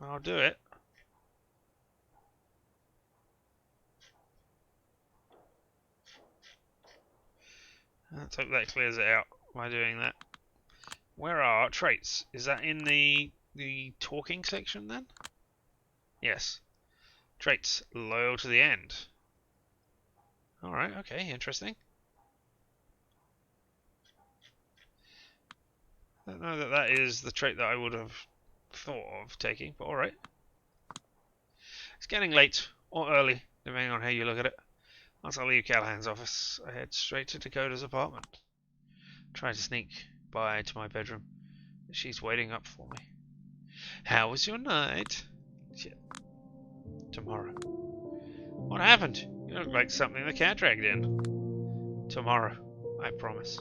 I'll do it. Let's hope that clears it out by doing that. Where are traits? Is that in the talking section then? Yes. Traits. Loyal to the end. Alright, okay, interesting. I don't know that that is the trait that I would have thought of taking, but alright. It's getting late, or early, depending on how you look at it. Once I leave Callahan's office, I head straight to Dakota's apartment. Try to sneak by to my bedroom. She's waiting up for me. How was your night? Shit. Tomorrow. What happened? You look like something the cat dragged in. Tomorrow, I promise.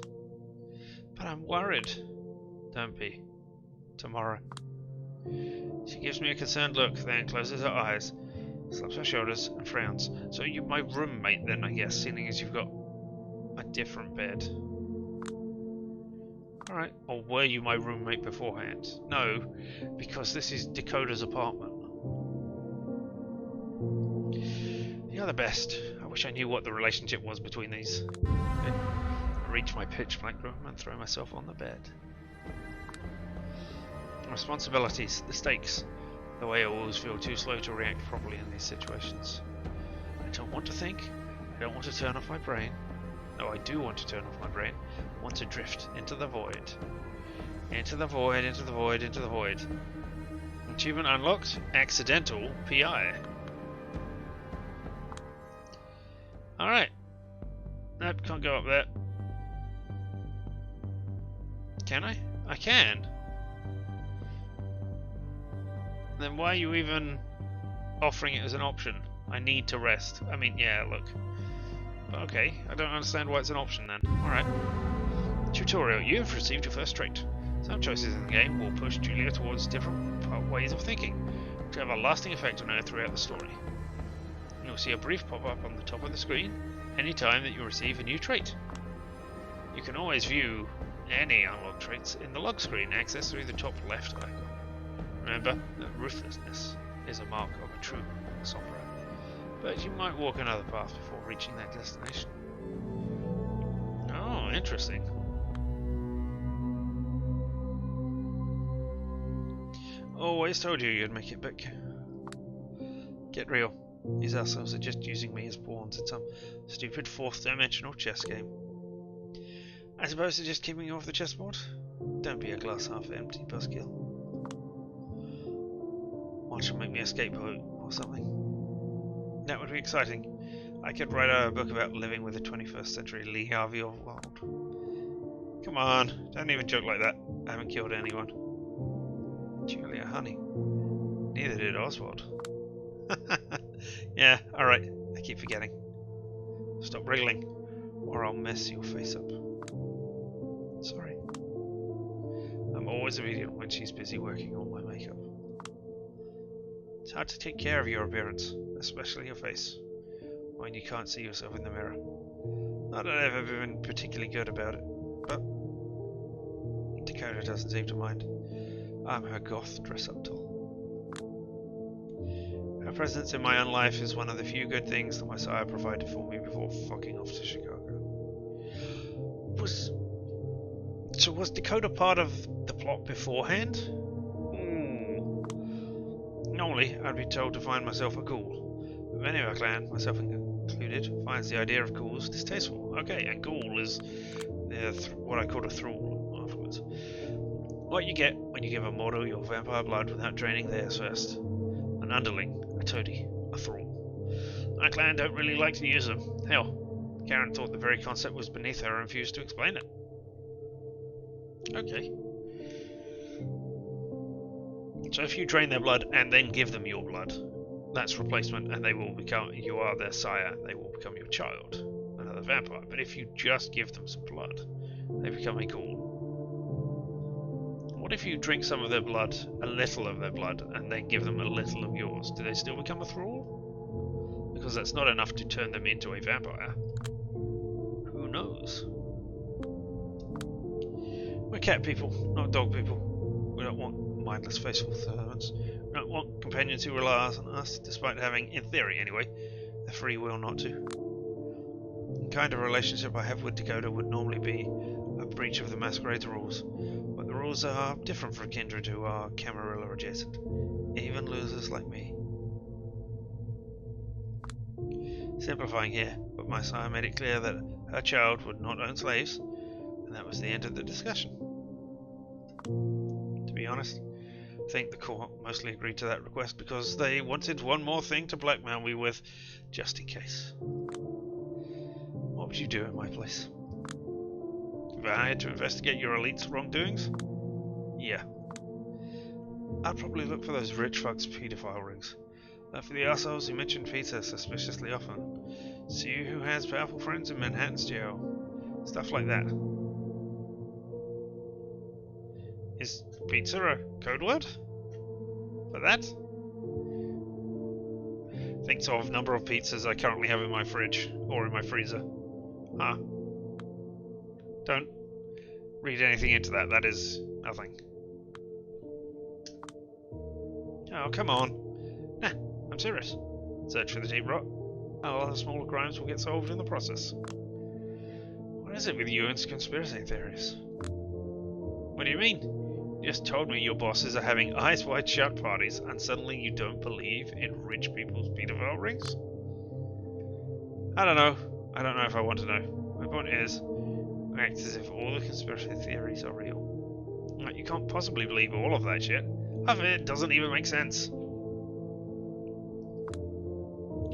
But I'm worried. Don't be. Tomorrow. She gives me a concerned look, then closes her eyes, slaps her shoulders, and frowns. So you're my roommate then, I guess, seeing as you've got a different bed. Alright, or were you my roommate beforehand? No, because this is Dakota's apartment. You're the best. I wish I knew what the relationship was between these. Okay. I reach my pitch black room and throw myself on the bed. Responsibilities, the stakes, the way I always feel too slow to react properly in these situations. I don't want to think, I don't want to turn off my brain. No, I do want to turn off my brain. I want to drift into the void. Into the void, into the void, into the void. Achievement unlocked, accidental PI. Alright. Nope, can't go up there. Can I? I can. Then why are you even offering it as an option? I need to rest. I mean, yeah, look. But okay, I don't understand why it's an option then. Alright. Tutorial. You've received your first trait. Some choices in the game will push Julia towards different ways of thinking, which have a lasting effect on her throughout the story. You'll see a brief pop-up on the top of the screen anytime that you receive a new trait. You can always view any unlocked traits in the log screen, accessed through the top left icon. Remember that ruthlessness is a mark of a true sofra, but you might walk another path before reaching that destination. Oh, interesting. Always told you you'd make it big. Get real. These assholes are just using me as pawns in some stupid fourth-dimensional chess game. As opposed to just keeping you off the chessboard? Don't be a glass half empty buzzkill. One should make me a scapegoat or something. That would be exciting. I could write a book about living with a 21st century Lee Harvey Oswald. Come on, don't even joke like that. I haven't killed anyone. Julia, honey. Neither did Oswald. Yeah, alright. I keep forgetting. Stop wriggling, or I'll mess your face up. Sorry. I'm always obedient when she's busy working on my makeup. It's hard to take care of your appearance, especially your face, when you can't see yourself in the mirror. Not that I've ever been particularly good about it, but Dakota doesn't seem to mind. I'm her goth dress-up doll. Her presence in my unlife is one of the few good things that my sire provided for me before fucking off to Chicago. Was Dakota part of the plot beforehand? Normally, I'd be told to find myself a ghoul, but many of our clan, myself included, finds the idea of ghouls distasteful. Okay, and ghoul is what I call a thrall afterwards. What you get when you give a mortal your vampire blood without draining theirs first. An underling, a toady, a thrall. My clan don't really like to use them. Hell, Karen thought the very concept was beneath her and refused to explain it. Okay. So if you drain their blood and then give them your blood, that's replacement, and they will become, you are their sire, they will become your child, another vampire. But if you just give them some blood, they become a ghoul. What if you drink some of their blood, a little of their blood, and then give them a little of yours? Do they still become a thrall? Because that's not enough to turn them into a vampire. Who knows? We're cat people, not dog people. We don't want mindless faithful servants. We don't want companions who rely on us, despite having, in theory anyway, the free will not to. The kind of relationship I have with Dakota would normally be a breach of the Masquerade's rules, but the rules are different for kindred who are Camarilla adjacent, even losers like me. Simplifying here, but my sire made it clear that her child would not own slaves, and that was the end of the discussion. To be honest, I think the court mostly agreed to that request because they wanted one more thing to blackmail me with, just in case. What would you do in my place? If I had to investigate your elite's wrongdoings? Yeah. I'd probably look for those rich fucks' pedophile rings. Look for the assholes who mention pizza suspiciously often. See who has powerful friends in Manhattan's jail. Stuff like that. Is pizza a code word? For that? Think of number of pizzas I currently have in my fridge, or in my freezer. Huh. Don't read anything into that, that is nothing. Oh, come on. Nah, I'm serious. Search for the deep rot. A lot of smaller crimes will get solved in the process. What is it with you and conspiracy theories? What do you mean? You just told me your bosses are having eyes wide shut parties and suddenly you don't believe in rich people's pedophile rings? I don't know. I don't know if I want to know. My point is, act as if all the conspiracy theories are real. Like, you can't possibly believe all of that shit. Half of it doesn't even make sense.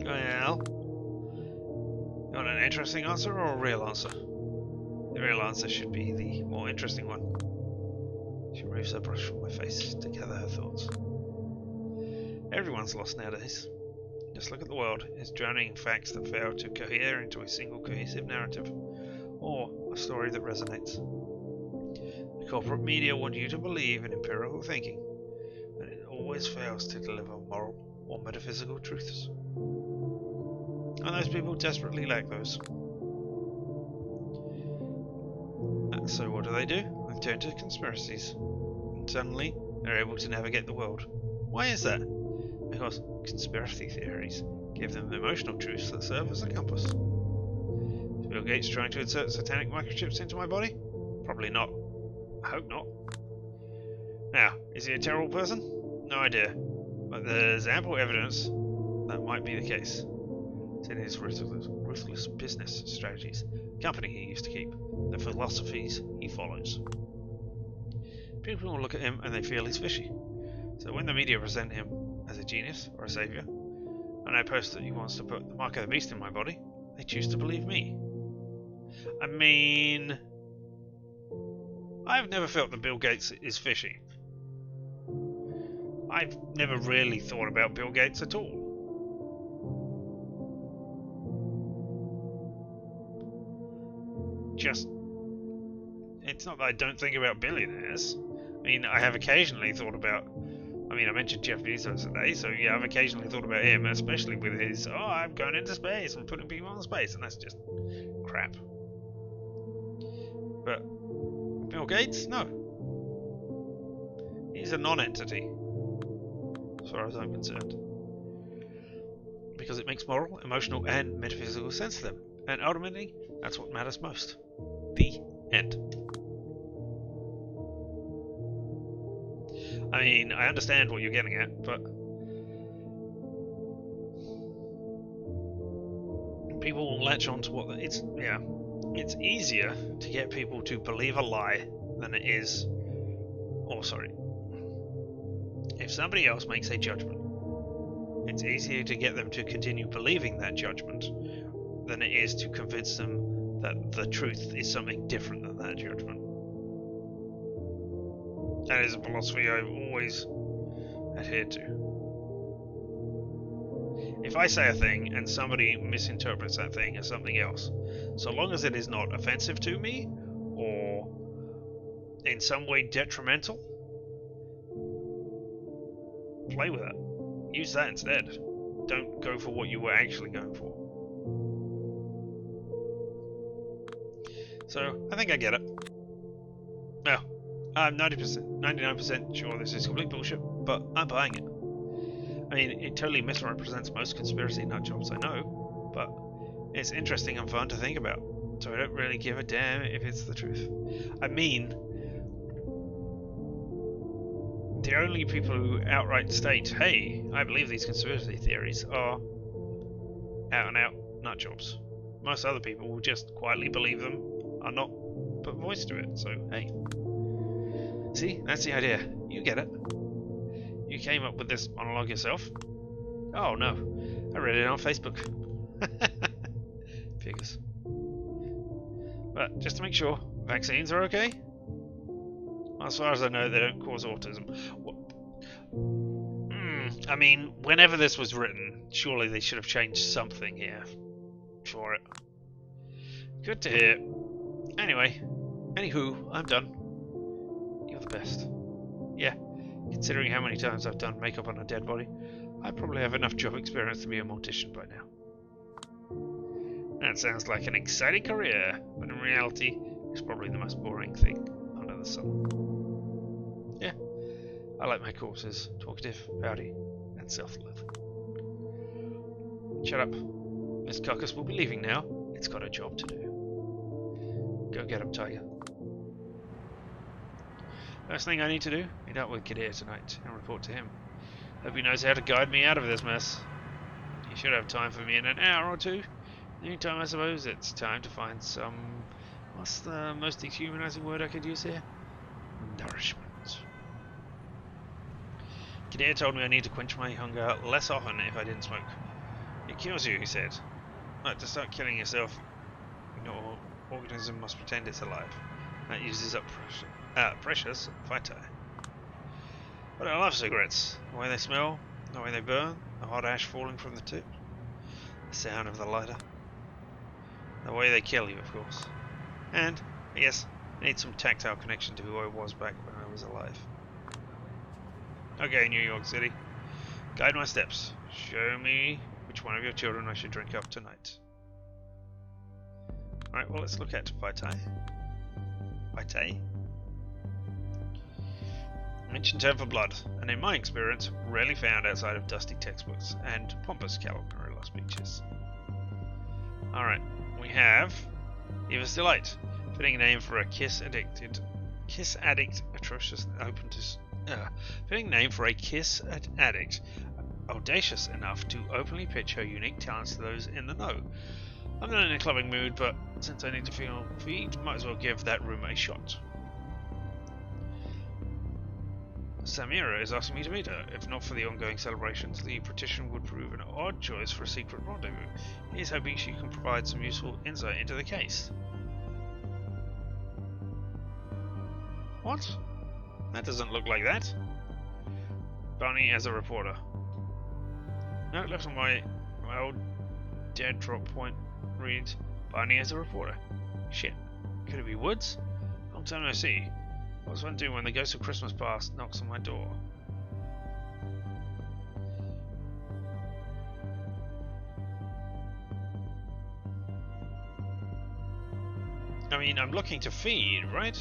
Well, you want an interesting answer or a real answer? The real answer should be the more interesting one. She removes her brush from my face to gather her thoughts. Everyone's lost nowadays. Just look at the world. It's drowning in facts that fail to cohere into a single cohesive narrative, or a story that resonates. The corporate media want you to believe in empirical thinking, but it always fails to deliver moral or metaphysical truths. And those people desperately lack those. So what do? They turn to conspiracies. And suddenly, they're able to navigate the world. Why is that? Because conspiracy theories give them emotional truths that serve as a compass. Is Bill Gates trying to insert satanic microchips into my body? Probably not. I hope not. Now, is he a terrible person? No idea. But there's ample evidence that might be the case. It's in his ruthless business strategies, the company he used to keep, the philosophies he follows. People will look at him and they feel he's fishy. So when the media present him as a genius or a saviour, and I post that he wants to put the mark of the beast in my body, they choose to believe me. I mean, I've never felt that Bill Gates is fishy. I've never really thought about Bill Gates at all. It's not that I don't think about billionaires. I mean, I have occasionally thought about, I mentioned Jeff Bezos today, so yeah, I've occasionally thought about him, especially with his, I'm going into space and putting people in space, and that's just crap. But Bill Gates? No. He's a non-entity, as far as I'm concerned. Because it makes moral, emotional, and metaphysical sense to them. And ultimately, that's what matters most. The end. I mean, I understand what you're getting at, but people will latch on to what it's easier to get people to believe a lie than it is, if somebody else makes a judgment, it's easier to get them to continue believing that judgment than it is to convince them that the truth is something different than that judgment. That is a philosophy I've always adhered to. If I say a thing and somebody misinterprets that thing as something else, so long as it is not offensive to me or in some way detrimental, play with it. Use that instead. Don't go for what you were actually going for. So, I think I get it. No, I'm 99% sure this is complete bullshit, but I'm buying it. I mean, it totally misrepresents most conspiracy nutjobs I know, but it's interesting and fun to think about, so I don't really give a damn if it's the truth. I mean, the only people who outright state, hey, I believe these conspiracy theories, are out and out nutjobs. Most other people will just quietly believe them and not put voice to it, so hey. See, that's the idea. You get it. You came up with this monologue yourself? Oh no, I read it on Facebook. Figures. But just to make sure, vaccines are okay? As far as I know, they don't cause autism. I mean, whenever this was written, surely they should have changed something here for it. Good to hear. Anyway, anywho, I'm done. You're the best. Yeah, considering how many times I've done makeup on a dead body, I probably have enough job experience to be a mortician by now. That sounds like an exciting career, but in reality, it's probably the most boring thing under the sun. Yeah, I like my corpses, talkative, pouty, and self-loathing. Shut up. Miss Caucus will be leaving now. It's got a job to do. Go get him, Tiger. First thing I need to do, meet up with Kadir tonight and report to him. Hope he knows how to guide me out of this mess. He should have time for me in an hour or two. In the meantime, I suppose it's time to find some... what's the most dehumanizing word I could use here? Nourishment. Kadir told me I need to quench my hunger less often if I didn't smoke. It kills you, he said. But to start killing yourself, your organism must pretend it's alive. That uses up precious vitae. But I love cigarettes. The way they smell, the way they burn, the hot ash falling from the tip, the sound of the lighter, the way they kill you, of course. And, I guess, I need some tactile connection to who I was back when I was alive. Okay, New York City. Guide my steps. Show me which one of your children I should drink up tonight. Alright, well, let's look at pt2. pt2. Ancient term for blood, and in my experience, rarely found outside of dusty textbooks and pompous Caligula speeches. Alright, we have Eva's Delight, fitting name for a kiss addict, fitting name for a kiss addict, audacious enough to openly pitch her unique talents to those in the know. I'm not in a clubbing mood, but since I need to feel feed, might as well give that room a shot. Samira is asking me to meet her. If not for the ongoing celebrations, the petition would prove an odd choice for a secret rendezvous. He's hoping she can provide some useful insight into the case. What? That doesn't look like that. Barney as a reporter. Note left on my old dead drop point reads Barney as a reporter. Shit. Could it be Woods? Long time no see. What's one do when the ghost of Christmas past knocks on my door? I mean, I'm looking to feed, right?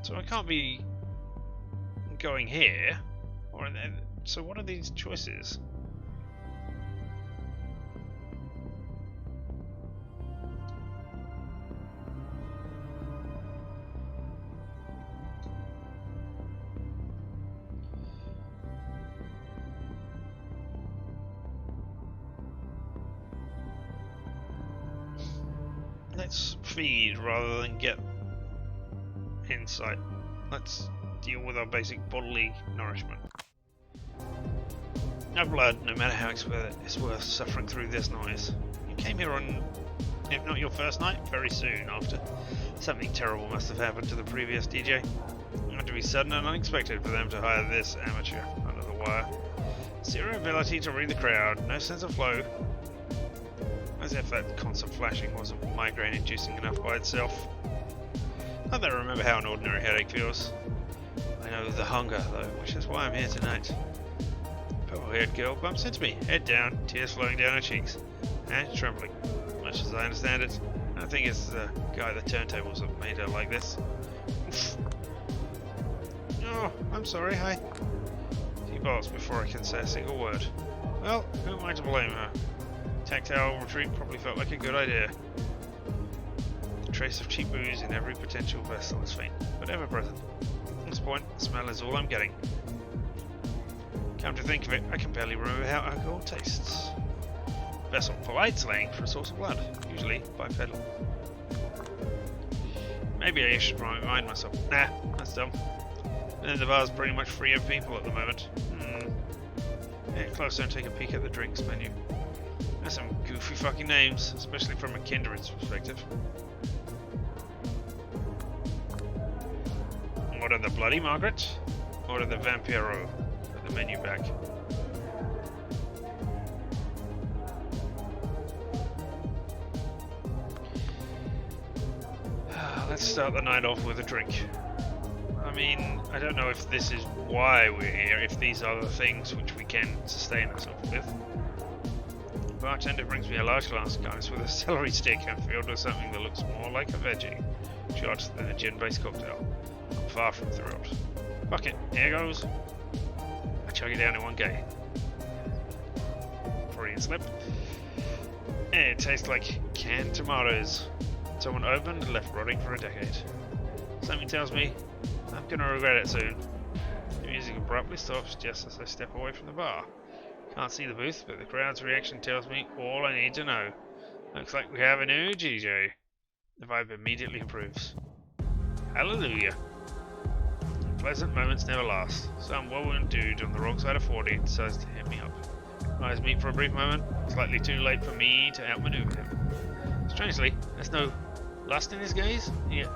So I can't be going here. Or then. So what are these choices? Let's feed rather than get insight. Let's deal with our basic bodily nourishment. No blood, no matter how it's worth suffering through this noise. You came here on, if not your first night, very soon after. Something terrible must have happened to the previous DJ. It had to be sudden and unexpected for them to hire this amateur under the wire. Zero ability to read the crowd, no sense of flow. As if that constant flashing wasn't migraine-inducing enough by itself. I don't remember how an ordinary headache feels. I know the hunger, though, which is why I'm here tonight. Purple-haired girl bumps into me, head down, tears flowing down her cheeks, and trembling. Much as I understand it, I think it's the guy at the turntables that made her like this. Oh, I'm sorry, hi. She bolts before I can say a single word. Well, who am I to blame her? Tactile retreat probably felt like a good idea. The trace of cheap booze in every potential vessel is faint, but ever present. At this point, the smell is all I'm getting. Come to think of it, I can barely remember how alcohol tastes. Vessel, polite slang for a source of blood, usually bipedal. Maybe I should remind myself. Nah, that's dumb. The bar's pretty much free of people at the moment. Get closer and take a peek at the drinks menu. There's some goofy fucking names, especially from a kindred's perspective. Order the Bloody Margaret, order the Vampiro, with the menu back. Let's start the night off with a drink. I mean, I don't know if this is why we're here, if these are the things which we can sustain ourselves with. The bartender brings me a large glass of guys with a celery stick and filled with something that looks more like a veggie shot than a gin-based cocktail. I'm far from thrilled. Fuck it, here goes. I chug it down in one go. Freudian slip. It tastes like canned tomatoes. Someone opened and left rotting for a decade. Something tells me I'm gonna regret it soon. The music abruptly stops just as I step away from the bar. Can't see the booth, but the crowd's reaction tells me all I need to know. Looks like we have a new DJ. The vibe immediately improves. Hallelujah. Pleasant moments never last. Some well-worn dude on the wrong side of 40 decides to hit me up. Eyes meet for a brief moment, slightly too late for me to outmaneuver him. Strangely, there's no lust in his gaze, yet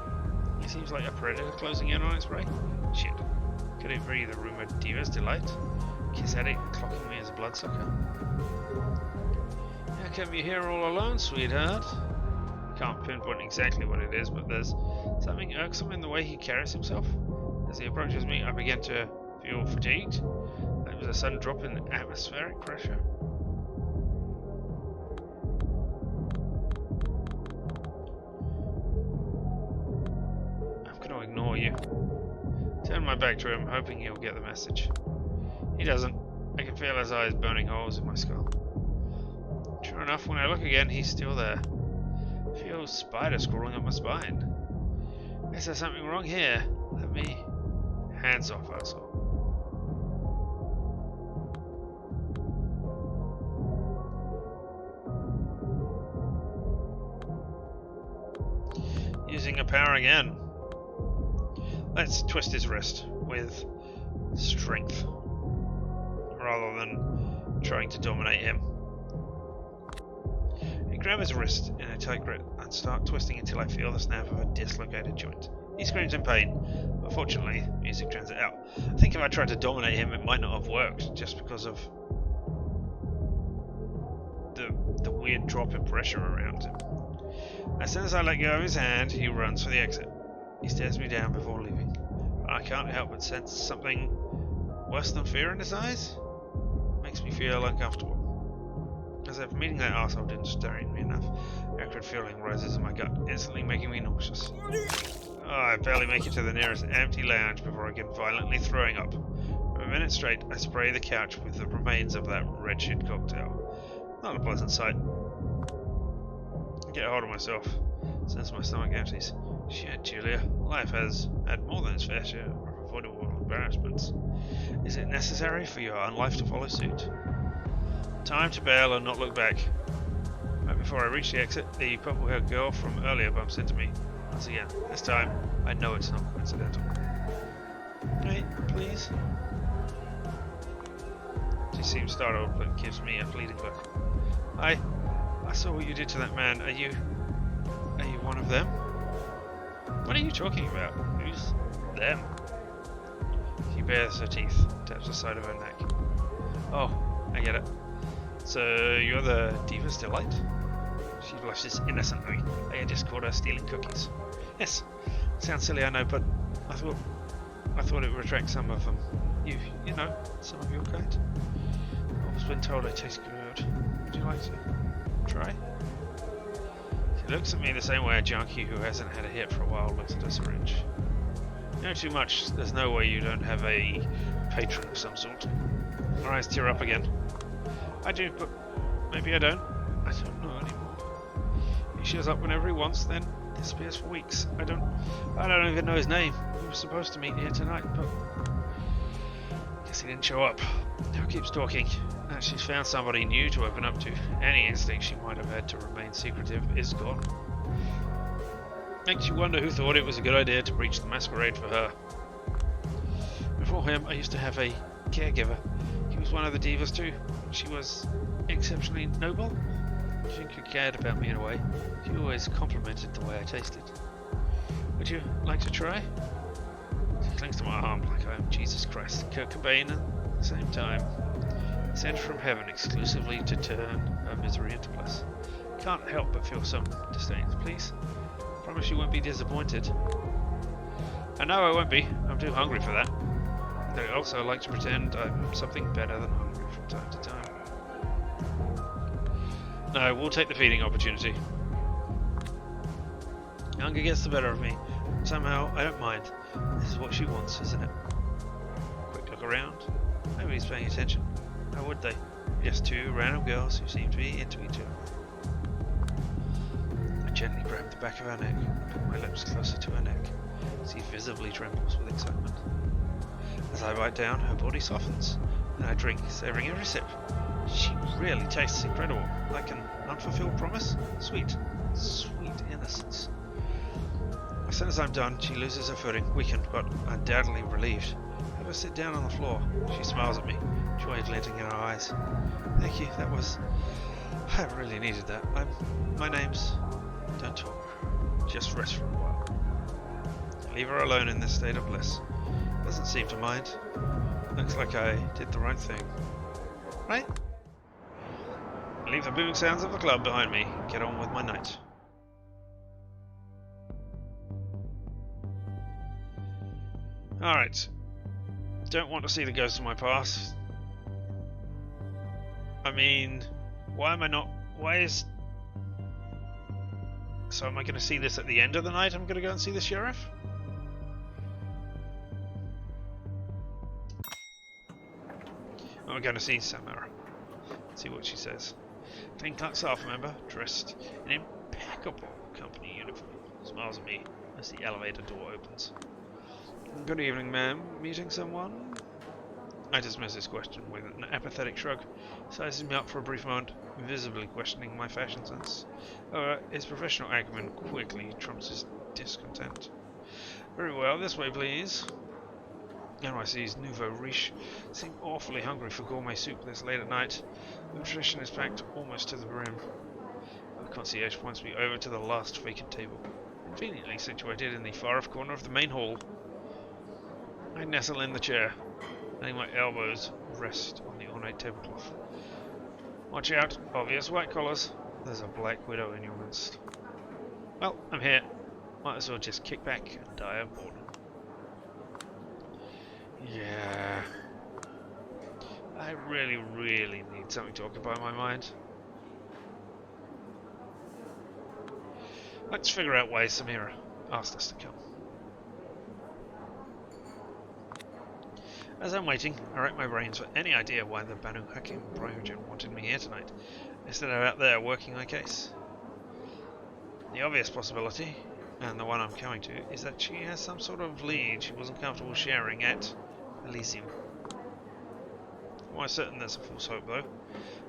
he seems like a predator closing in on its prey. Shit. Could it be the rumoured Diva's Delight? Kiss addict clocking me as a bloodsucker? How come you're here all alone, sweetheart? Can't pinpoint exactly what it is, but there's something irksome in the way he carries himself. As he approaches me, I begin to feel fatigued. That was a sudden drop in atmospheric pressure. I'm going to ignore you. Turn my back to him, hoping he'll get the message. He doesn't. I can feel his eyes burning holes in my skull. Sure enough, when I look again, he's still there. I feel spiders crawling up my spine. Is there something wrong here? Let me... Hands off, asshole. Using a power again. Let's twist his wrist with strength, rather than trying to dominate him. I grab his wrist in a tight grip and start twisting until I feel the snap of a dislocated joint. He screams in pain, but fortunately, music drowns it out. I think if I tried to dominate him, it might not have worked, just because of the weird drop in pressure around him. As soon as I let go of his hand, he runs for the exit. He stares me down before leaving. I can't help but sense something worse than fear in his eyes. Makes me feel uncomfortable. As if meeting that arsehole didn't stir me enough, a acrid feeling rises in my gut, instantly making me nauseous. Oh, I barely make it to the nearest empty lounge before I get violently throwing up. For a minute straight, I spray the couch with the remains of that wretched cocktail. Not a pleasant sight. I get a hold of myself, since my stomach empties. Shit, Julia. Life has had more than its fair share of avoidable embarrassments. Is it necessary for your unlife to follow suit? Time to bail and not look back. Right before I reach the exit, the purple-haired girl from earlier bumps into me. Once again, this time, I know it's not coincidental. Hey, please? She seems startled, but gives me a fleeting look. I saw what you did to that man. Are you one of them? What are you talking about? Who's them? She bares her teeth, taps the side of her neck. Oh, I get it. So you're the Diva's Delight? She blushes innocently. I just caught her stealing cookies. Yes, sounds silly, I know, but I thought it would attract some of them. You know, some of your kind. I've been told I taste good. Would you like to try? She looks at me the same way a junkie who hasn't had a hit for a while looks at a syringe. You know too much. There's no way you don't have a patron of some sort. Her eyes tear up again. I do, but maybe I don't. I don't know anymore. He shows up whenever he wants, then disappears for weeks. I don't even know his name. We were supposed to meet here tonight, but I guess he didn't show up. Now keeps talking. Now she's found somebody new to open up to. Any instinct she might have had to remain secretive is gone. Makes you wonder who thought it was a good idea to breach the masquerade for her. Before him, I used to have a caregiver. He was one of the divas too. She was exceptionally noble. I think she cared about me in a way. She always complimented the way I tasted. Would you like to try? She clings to my arm like I am Jesus Christ, Kurt Cobain at the same time. Sent from heaven exclusively to turn her misery into bliss. Can't help but feel some disdain. Please, promise you won't be disappointed. I know I won't be. I'm too hungry for that. I also like to pretend I'm something better than hungry from time to time. No, we'll take the feeding opportunity. Hunger gets the better of me. Somehow, I don't mind. This is what she wants, isn't it? Quick look around. Nobody's paying attention. How would they? Just two random girls who seem to be into each other. I gently grab the back of her neck and put my lips closer to her neck. She visibly trembles with excitement. As I bite down, her body softens, and I drink, savoring every sip. She really tastes incredible, like an unfulfilled promise. Sweet, sweet innocence. As soon as I'm done, she loses her footing, weakened but undoubtedly relieved. Have her sit down on the floor. She smiles at me, joy glinting in her eyes. Thank you, that was... I really needed that. My name's... Don't talk. Just rest for a while. Leave her alone in this state of bliss. Doesn't seem to mind. Looks like I did the right thing. Right? Leave the booming sounds of the club behind me. Get on with my night. Alright. Don't want to see the ghosts of my past. I mean, why am I not... Why is... So am I going to see this at the end of the night? I'm going to go and see the sheriff? I'm going to see Samara. See what she says. Clean cut staff member, dressed in impeccable company uniform. Smiles at me as the elevator door opens. Good evening, ma'am. Meeting someone? I dismiss his question with an apathetic shrug, sizing me up for a brief moment, visibly questioning my fashion sense. However, his professional acumen quickly trumps his discontent. Very well, this way please. NYC's nouveau riche seem awfully hungry for gourmet soup this late at night. The nutrition is packed almost to the brim. The concierge points me over to the last vacant table, conveniently situated in the far-off corner of the main hall. I nestle in the chair, letting my elbows rest on the ornate tablecloth. Watch out, obvious white collars. There's a black widow in your midst. Well, I'm here. Might as well just kick back and die of boredom. Yeah. I really need something to occupy my mind. Let's figure out why Samira asked us to come. As I'm waiting, I rack my brains for any idea why the Banu Hakim Bryogen wanted me here tonight, instead of out there working my case. The obvious possibility, and the one I'm coming to, is that she has some sort of lead she wasn't comfortable sharing at Elysium. I'm almost certain there's a false hope, though.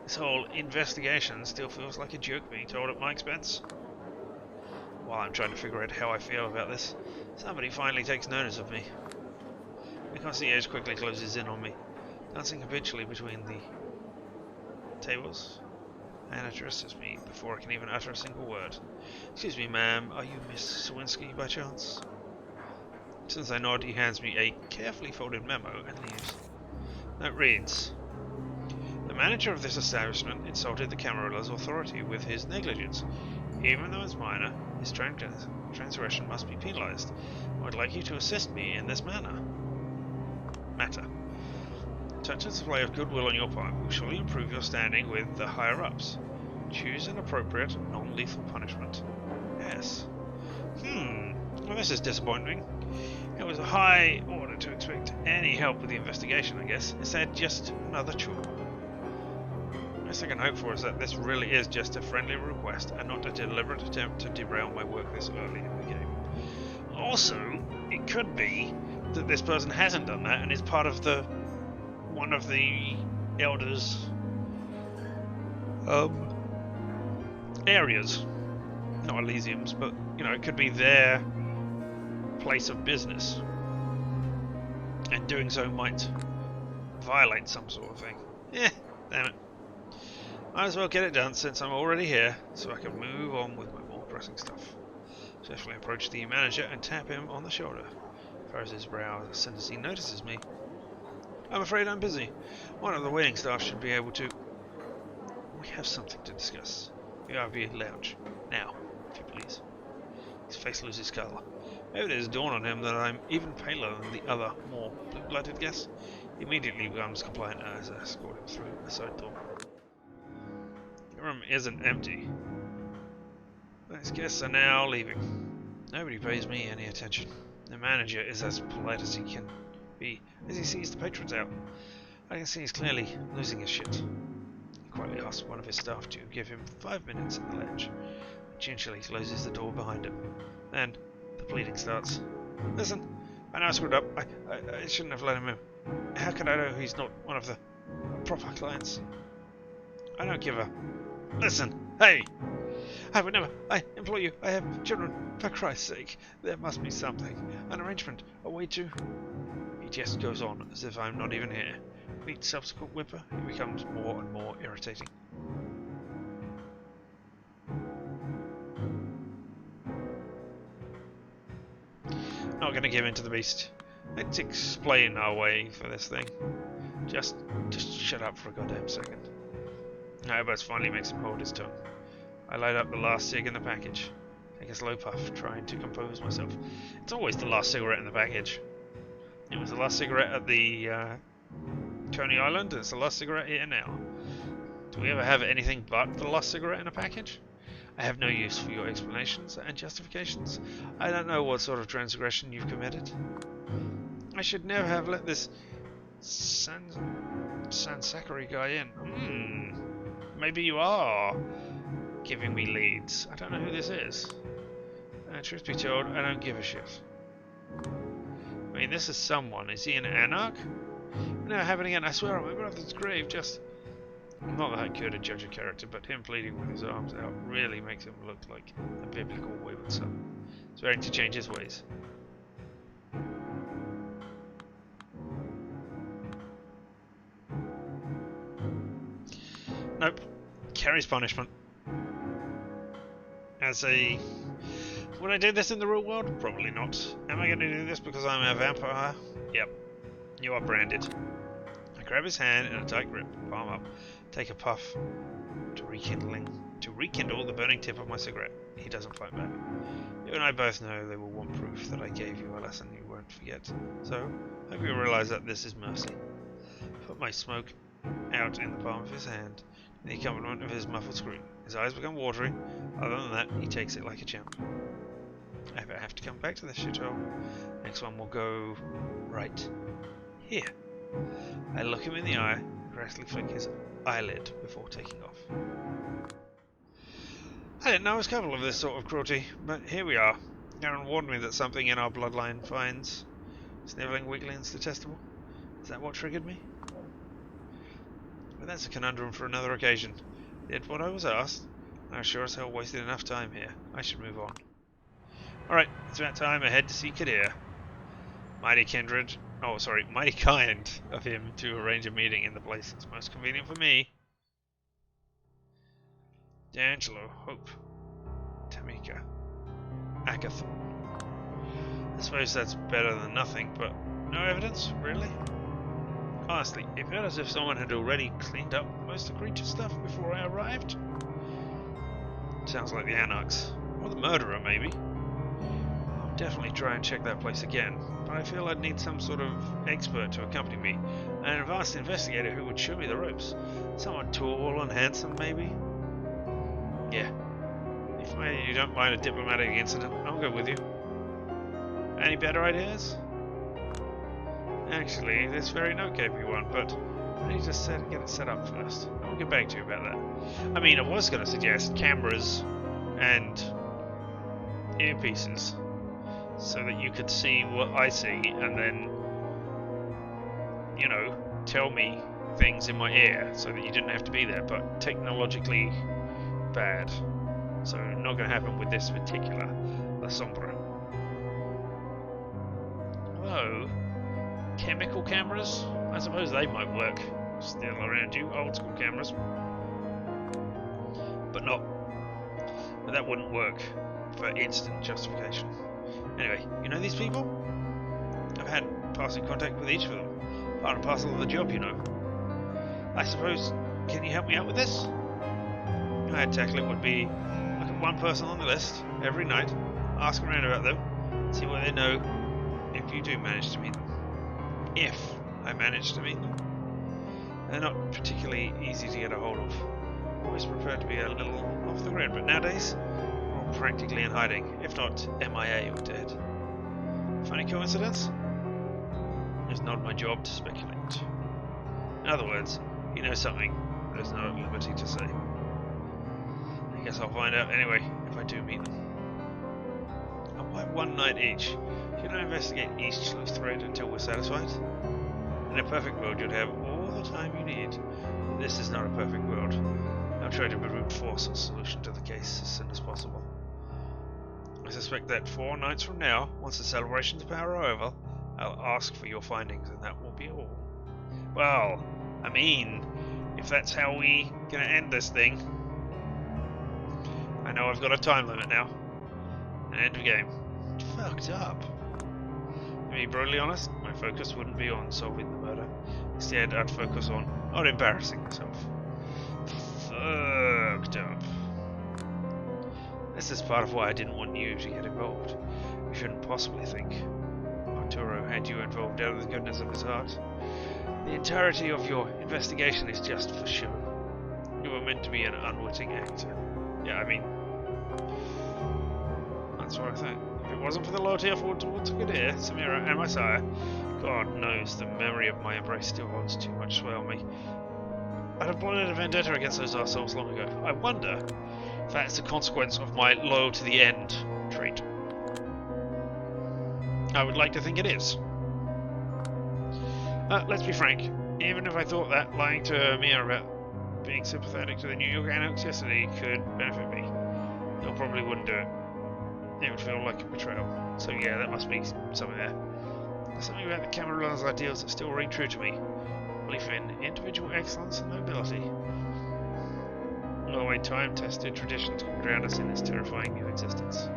This whole investigation still feels like a joke being told at my expense. While I'm trying to figure out how I feel about this, somebody finally takes notice of me. The concierge quickly closes in on me, dancing habitually between the tables, and addresses me before I can even utter a single word. Excuse me, ma'am, are you Miss Sawinski by chance? Since I nod, he hands me a carefully folded memo and leaves. It reads, the manager of this establishment insulted the Camarillah's authority with his negligence. Even though it's minor, his transgression must be penalized. I would like you to assist me in this matter. Such a display of goodwill on your part will surely improve your standing with the higher-ups. Choose an appropriate, non-lethal punishment. Yes. Well, this is disappointing. It was a high order to expect any help with the investigation, I guess. Instead, just another chore. The best I can hope for is that this really is just a friendly request and not a deliberate attempt to derail my work this early in the game. Also, it could be that this person hasn't done that and is part of one of the elders' areas. Not Elysium's, but it could be their place of business, and doing so might violate some sort of thing. Damn it. Might as well get it done since I'm already here, so I can move on with my more pressing stuff. Swiftly approach the manager and tap him on the shoulder. Furrows his brow as soon as he notices me. I'm afraid I'm busy. One of the waiting staff should be able to... We have something to discuss. VIP lounge. Now, if you please. His face loses colour. Maybe it has dawned on him that I'm even paler than the other, more blue-blooded guests. He immediately becomes compliant as I escort him through a side door. The room isn't empty. Those guests are now leaving. Nobody pays me any attention. The manager is as polite as he can be as he sees the patrons out. I can see he's clearly losing his shit. He quietly asks one of his staff to give him 5 minutes in the lounge. He gingerly closes the door behind him. Then the pleading starts. Listen, I know I screwed up. I shouldn't have let him in. How could I know he's not one of the proper clients? I don't give a... Listen, hey! I would never... I implore you, I have children. For Christ's sake, there must be something. An arrangement. A way to... He just goes on as if I'm not even here. With each subsequent whimper, he becomes more and more irritating. Not going to give in to the beast. Let's explain our way for this thing. Just shut up for a goddamn second. Alberts finally makes him hold his tongue. I light up the last cig in the package. Take a slow puff, trying to compose myself. It's always the last cigarette in the package. It was the last cigarette at the Coney Island, and it's the last cigarette here now. Do we ever have anything but the lost cigarette in a package? I have no use for your explanations and justifications. I don't know what sort of transgression you've committed. I should never have let this Sansakari guy in. Maybe you are giving me leads. I don't know who this is. Truth be told, I don't give a shit. I mean, this is someone. Is he an anarch? No, I haven't again. I swear on my brother's grave. Just... I'm not that good at judge a character, but him pleading with his arms out really makes him look like a biblical wayward son. Swearing to change his ways. Nope. Carries punishment. Would I do this in the real world? Probably not. Am I going to do this because I'm a vampire? Yep. You are branded. I grab his hand in a tight grip, palm up, take a puff to rekindle the burning tip of my cigarette. He doesn't fight back. You and I both know they will want proof that I gave you a lesson you won't forget. So, hope you realize that this is mercy. Put my smoke out in the palm of his hand, in the accompaniment of his muffled scream. His eyes become watery. Other than that, he takes it like a champ. If I have to come back to this shithole, next one will go right here. I look him in the eye, caressingly flick his eyelid before taking off. I didn't know I was capable of this sort of cruelty, but here we are. Aaron warned me that something in our bloodline finds snivelling, weaklings detestable. Is that what triggered me? But that's a conundrum for another occasion. Did what I was asked. I sure as hell wasted enough time here. I should move on. Alright, it's about time I head to see Kadir. Mighty kind of him to arrange a meeting in the place that's most convenient for me. D'Angelo, Hope, Tamika, Agathon. I suppose that's better than nothing, but no evidence, really? Honestly, it felt as if someone had already cleaned up most of the creature stuff before I arrived. Sounds like the Anarchs. Or the murderer, maybe. I'll definitely try and check that place again, but I feel I'd need some sort of expert to accompany me, an advanced investigator who would show me the ropes. Someone tall and handsome, maybe? Yeah. If you don't mind a diplomatic incident, I'll go with you. Any better ideas? Actually, this very note gave me one, but I need to get it set up first. I'll get back to you about that. I mean, I was going to suggest cameras and earpieces so that you could see what I see and then, you know, tell me things in my ear so that you didn't have to be there, but technologically bad. So not going to happen with this particular La Sombra. Although, chemical cameras, I suppose they might work still around you, old school cameras. But that wouldn't work for instant justification. Anyway, you know these people? I've had passing contact with each of them. Part and parcel of the job, you know. I suppose, can you help me out with this? How I'd tackle it would be look at one person on the list every night, ask around about them, see what they know if you do manage to meet them. If I manage to meet them. They're not particularly easy to get a hold of. Always prefer to be a little off the grid, but nowadays, well, practically in hiding, if not MIA or dead. Funny coincidence? It's not my job to speculate. In other words, you know something, but it's not at liberty to say. I guess I'll find out anyway, if I do meet them. And why one night each? Should I investigate each sleuth thread until we're satisfied? In a perfect world, you'd have all the time you need. But this is not a perfect world. I'll try to brute force a solution to the case as soon as possible. I suspect that 4 nights from now, once the celebrations of power are over, I'll ask for your findings, and that will be all. Well, I mean, if that's how we gonna end this thing. I know I've got a time limit now. An end of game. Fucked up. To be brutally honest, my focus wouldn't be on solving the murder. Instead, I'd focus on not embarrassing myself. Fucked up. This is part of why I didn't want you to get involved. You shouldn't possibly think Arturo had you involved out of the goodness of his heart. The entirety of your investigation is just for show. You were meant to be an unwitting actor. Yeah, I mean, that's what I think. If it wasn't for the loyalty I fought towards Kadir, Samira, and my sire, God knows the memory of my embrace still holds too much sway on me. I'd have plotted a vendetta against those arseholes long ago. I wonder if that's a consequence of my loyal to the end trait. I would like to think it is. Let's be frank. Even if I thought that, lying to Mia about being sympathetic to the New York annex yesterday could benefit me, I probably wouldn't do it. It would feel like a betrayal. So yeah, that must be something there. There's something about the Camarillon's ideals that still ring true to me. Belief in individual excellence and nobility. No way time-tested traditions can drown us in this terrifying new existence.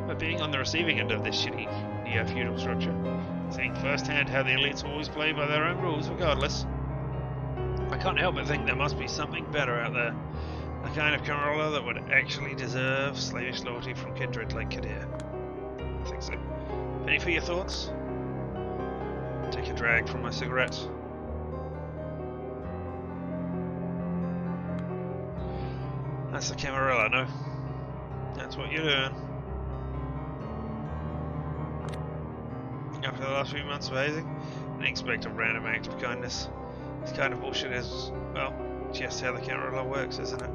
But being on the receiving end of this shitty neo-feudal structure, seeing firsthand how the elites always play by their own rules regardless, I can't help but think there must be something better out there. The kind of Camarilla that would actually deserve slavish loyalty from kindred like Kadir. I think so. Penny for your thoughts? Take a drag from my cigarette. That's the Camarilla, no? That's what you're doing. After the last few months of hazing, I didn't expect a random act of kindness. This kind of bullshit is, well, just how the Camarilla works, isn't it?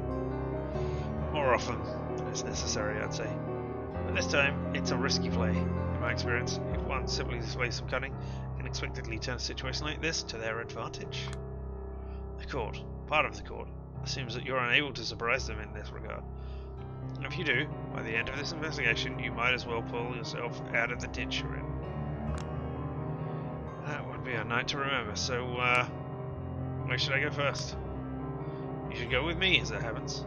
More often than it's necessary, I'd say. But this time, it's a risky play. In my experience, if one simply displays some cunning, can expectedly turn a situation like this to their advantage. The court, part of the court, assumes that you're unable to surprise them in this regard. And if you do, by the end of this investigation, you might as well pull yourself out of the ditch you're in. That would be a night to remember, so, where should I go first? You should go with me, as it happens.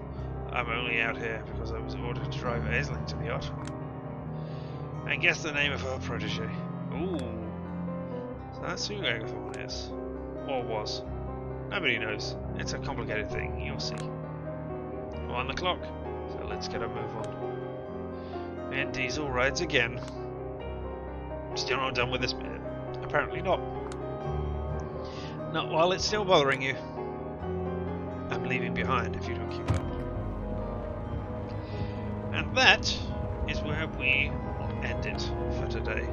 I'm only out here because I was ordered to drive Aisling to the yacht. And guess the name of her protege. Ooh. So that's who Agathorn is. Or was. Nobody knows. It's a complicated thing, you'll see. We're on the clock, so let's get a move on. And Diesel rides again. Still not done with this bit. Apparently not. Not while it's still bothering you. I'm leaving behind if you don't keep up. And that is where we will end it for today.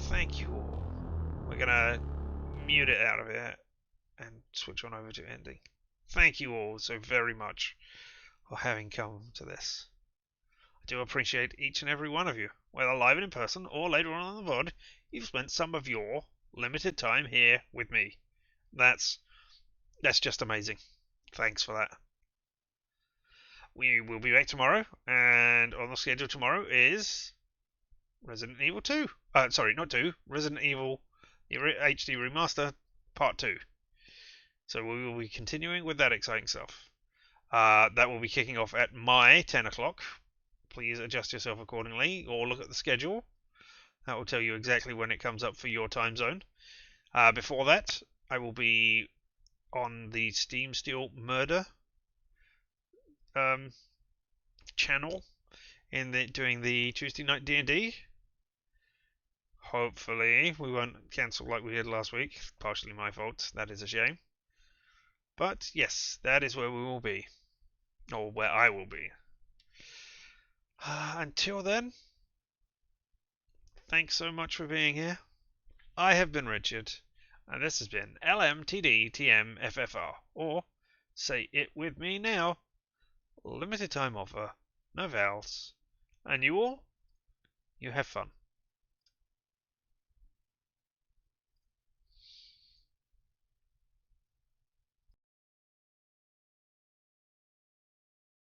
Thank you all. We're gonna mute it out of here and switch on over to ending. Thank you all so very much for having come to this. I do appreciate each and every one of you, whether live and in person or later on the VOD. You've spent some of your limited time here with me. That's just amazing. Thanks for that. We will be back tomorrow, and on the schedule tomorrow is Resident Evil 2. Sorry, not 2. Resident Evil HD Remaster Part 2. So we will be continuing with that exciting stuff. That will be kicking off at my 10 o'clock. Please adjust yourself accordingly, or look at the schedule. That will tell you exactly when it comes up for your time zone. Before that, I will be on the Steam Steel Murder channel doing the Tuesday night D&D. Hopefully we won't cancel like we did last week. Partially my fault. That is a shame. But yes, that is where we will be. Or where I will be. Until then, thanks so much for being here. I have been Richard, and this has been LMTDTMFFR, or say it with me now, limited time offer, no vowels, and you all, you have fun.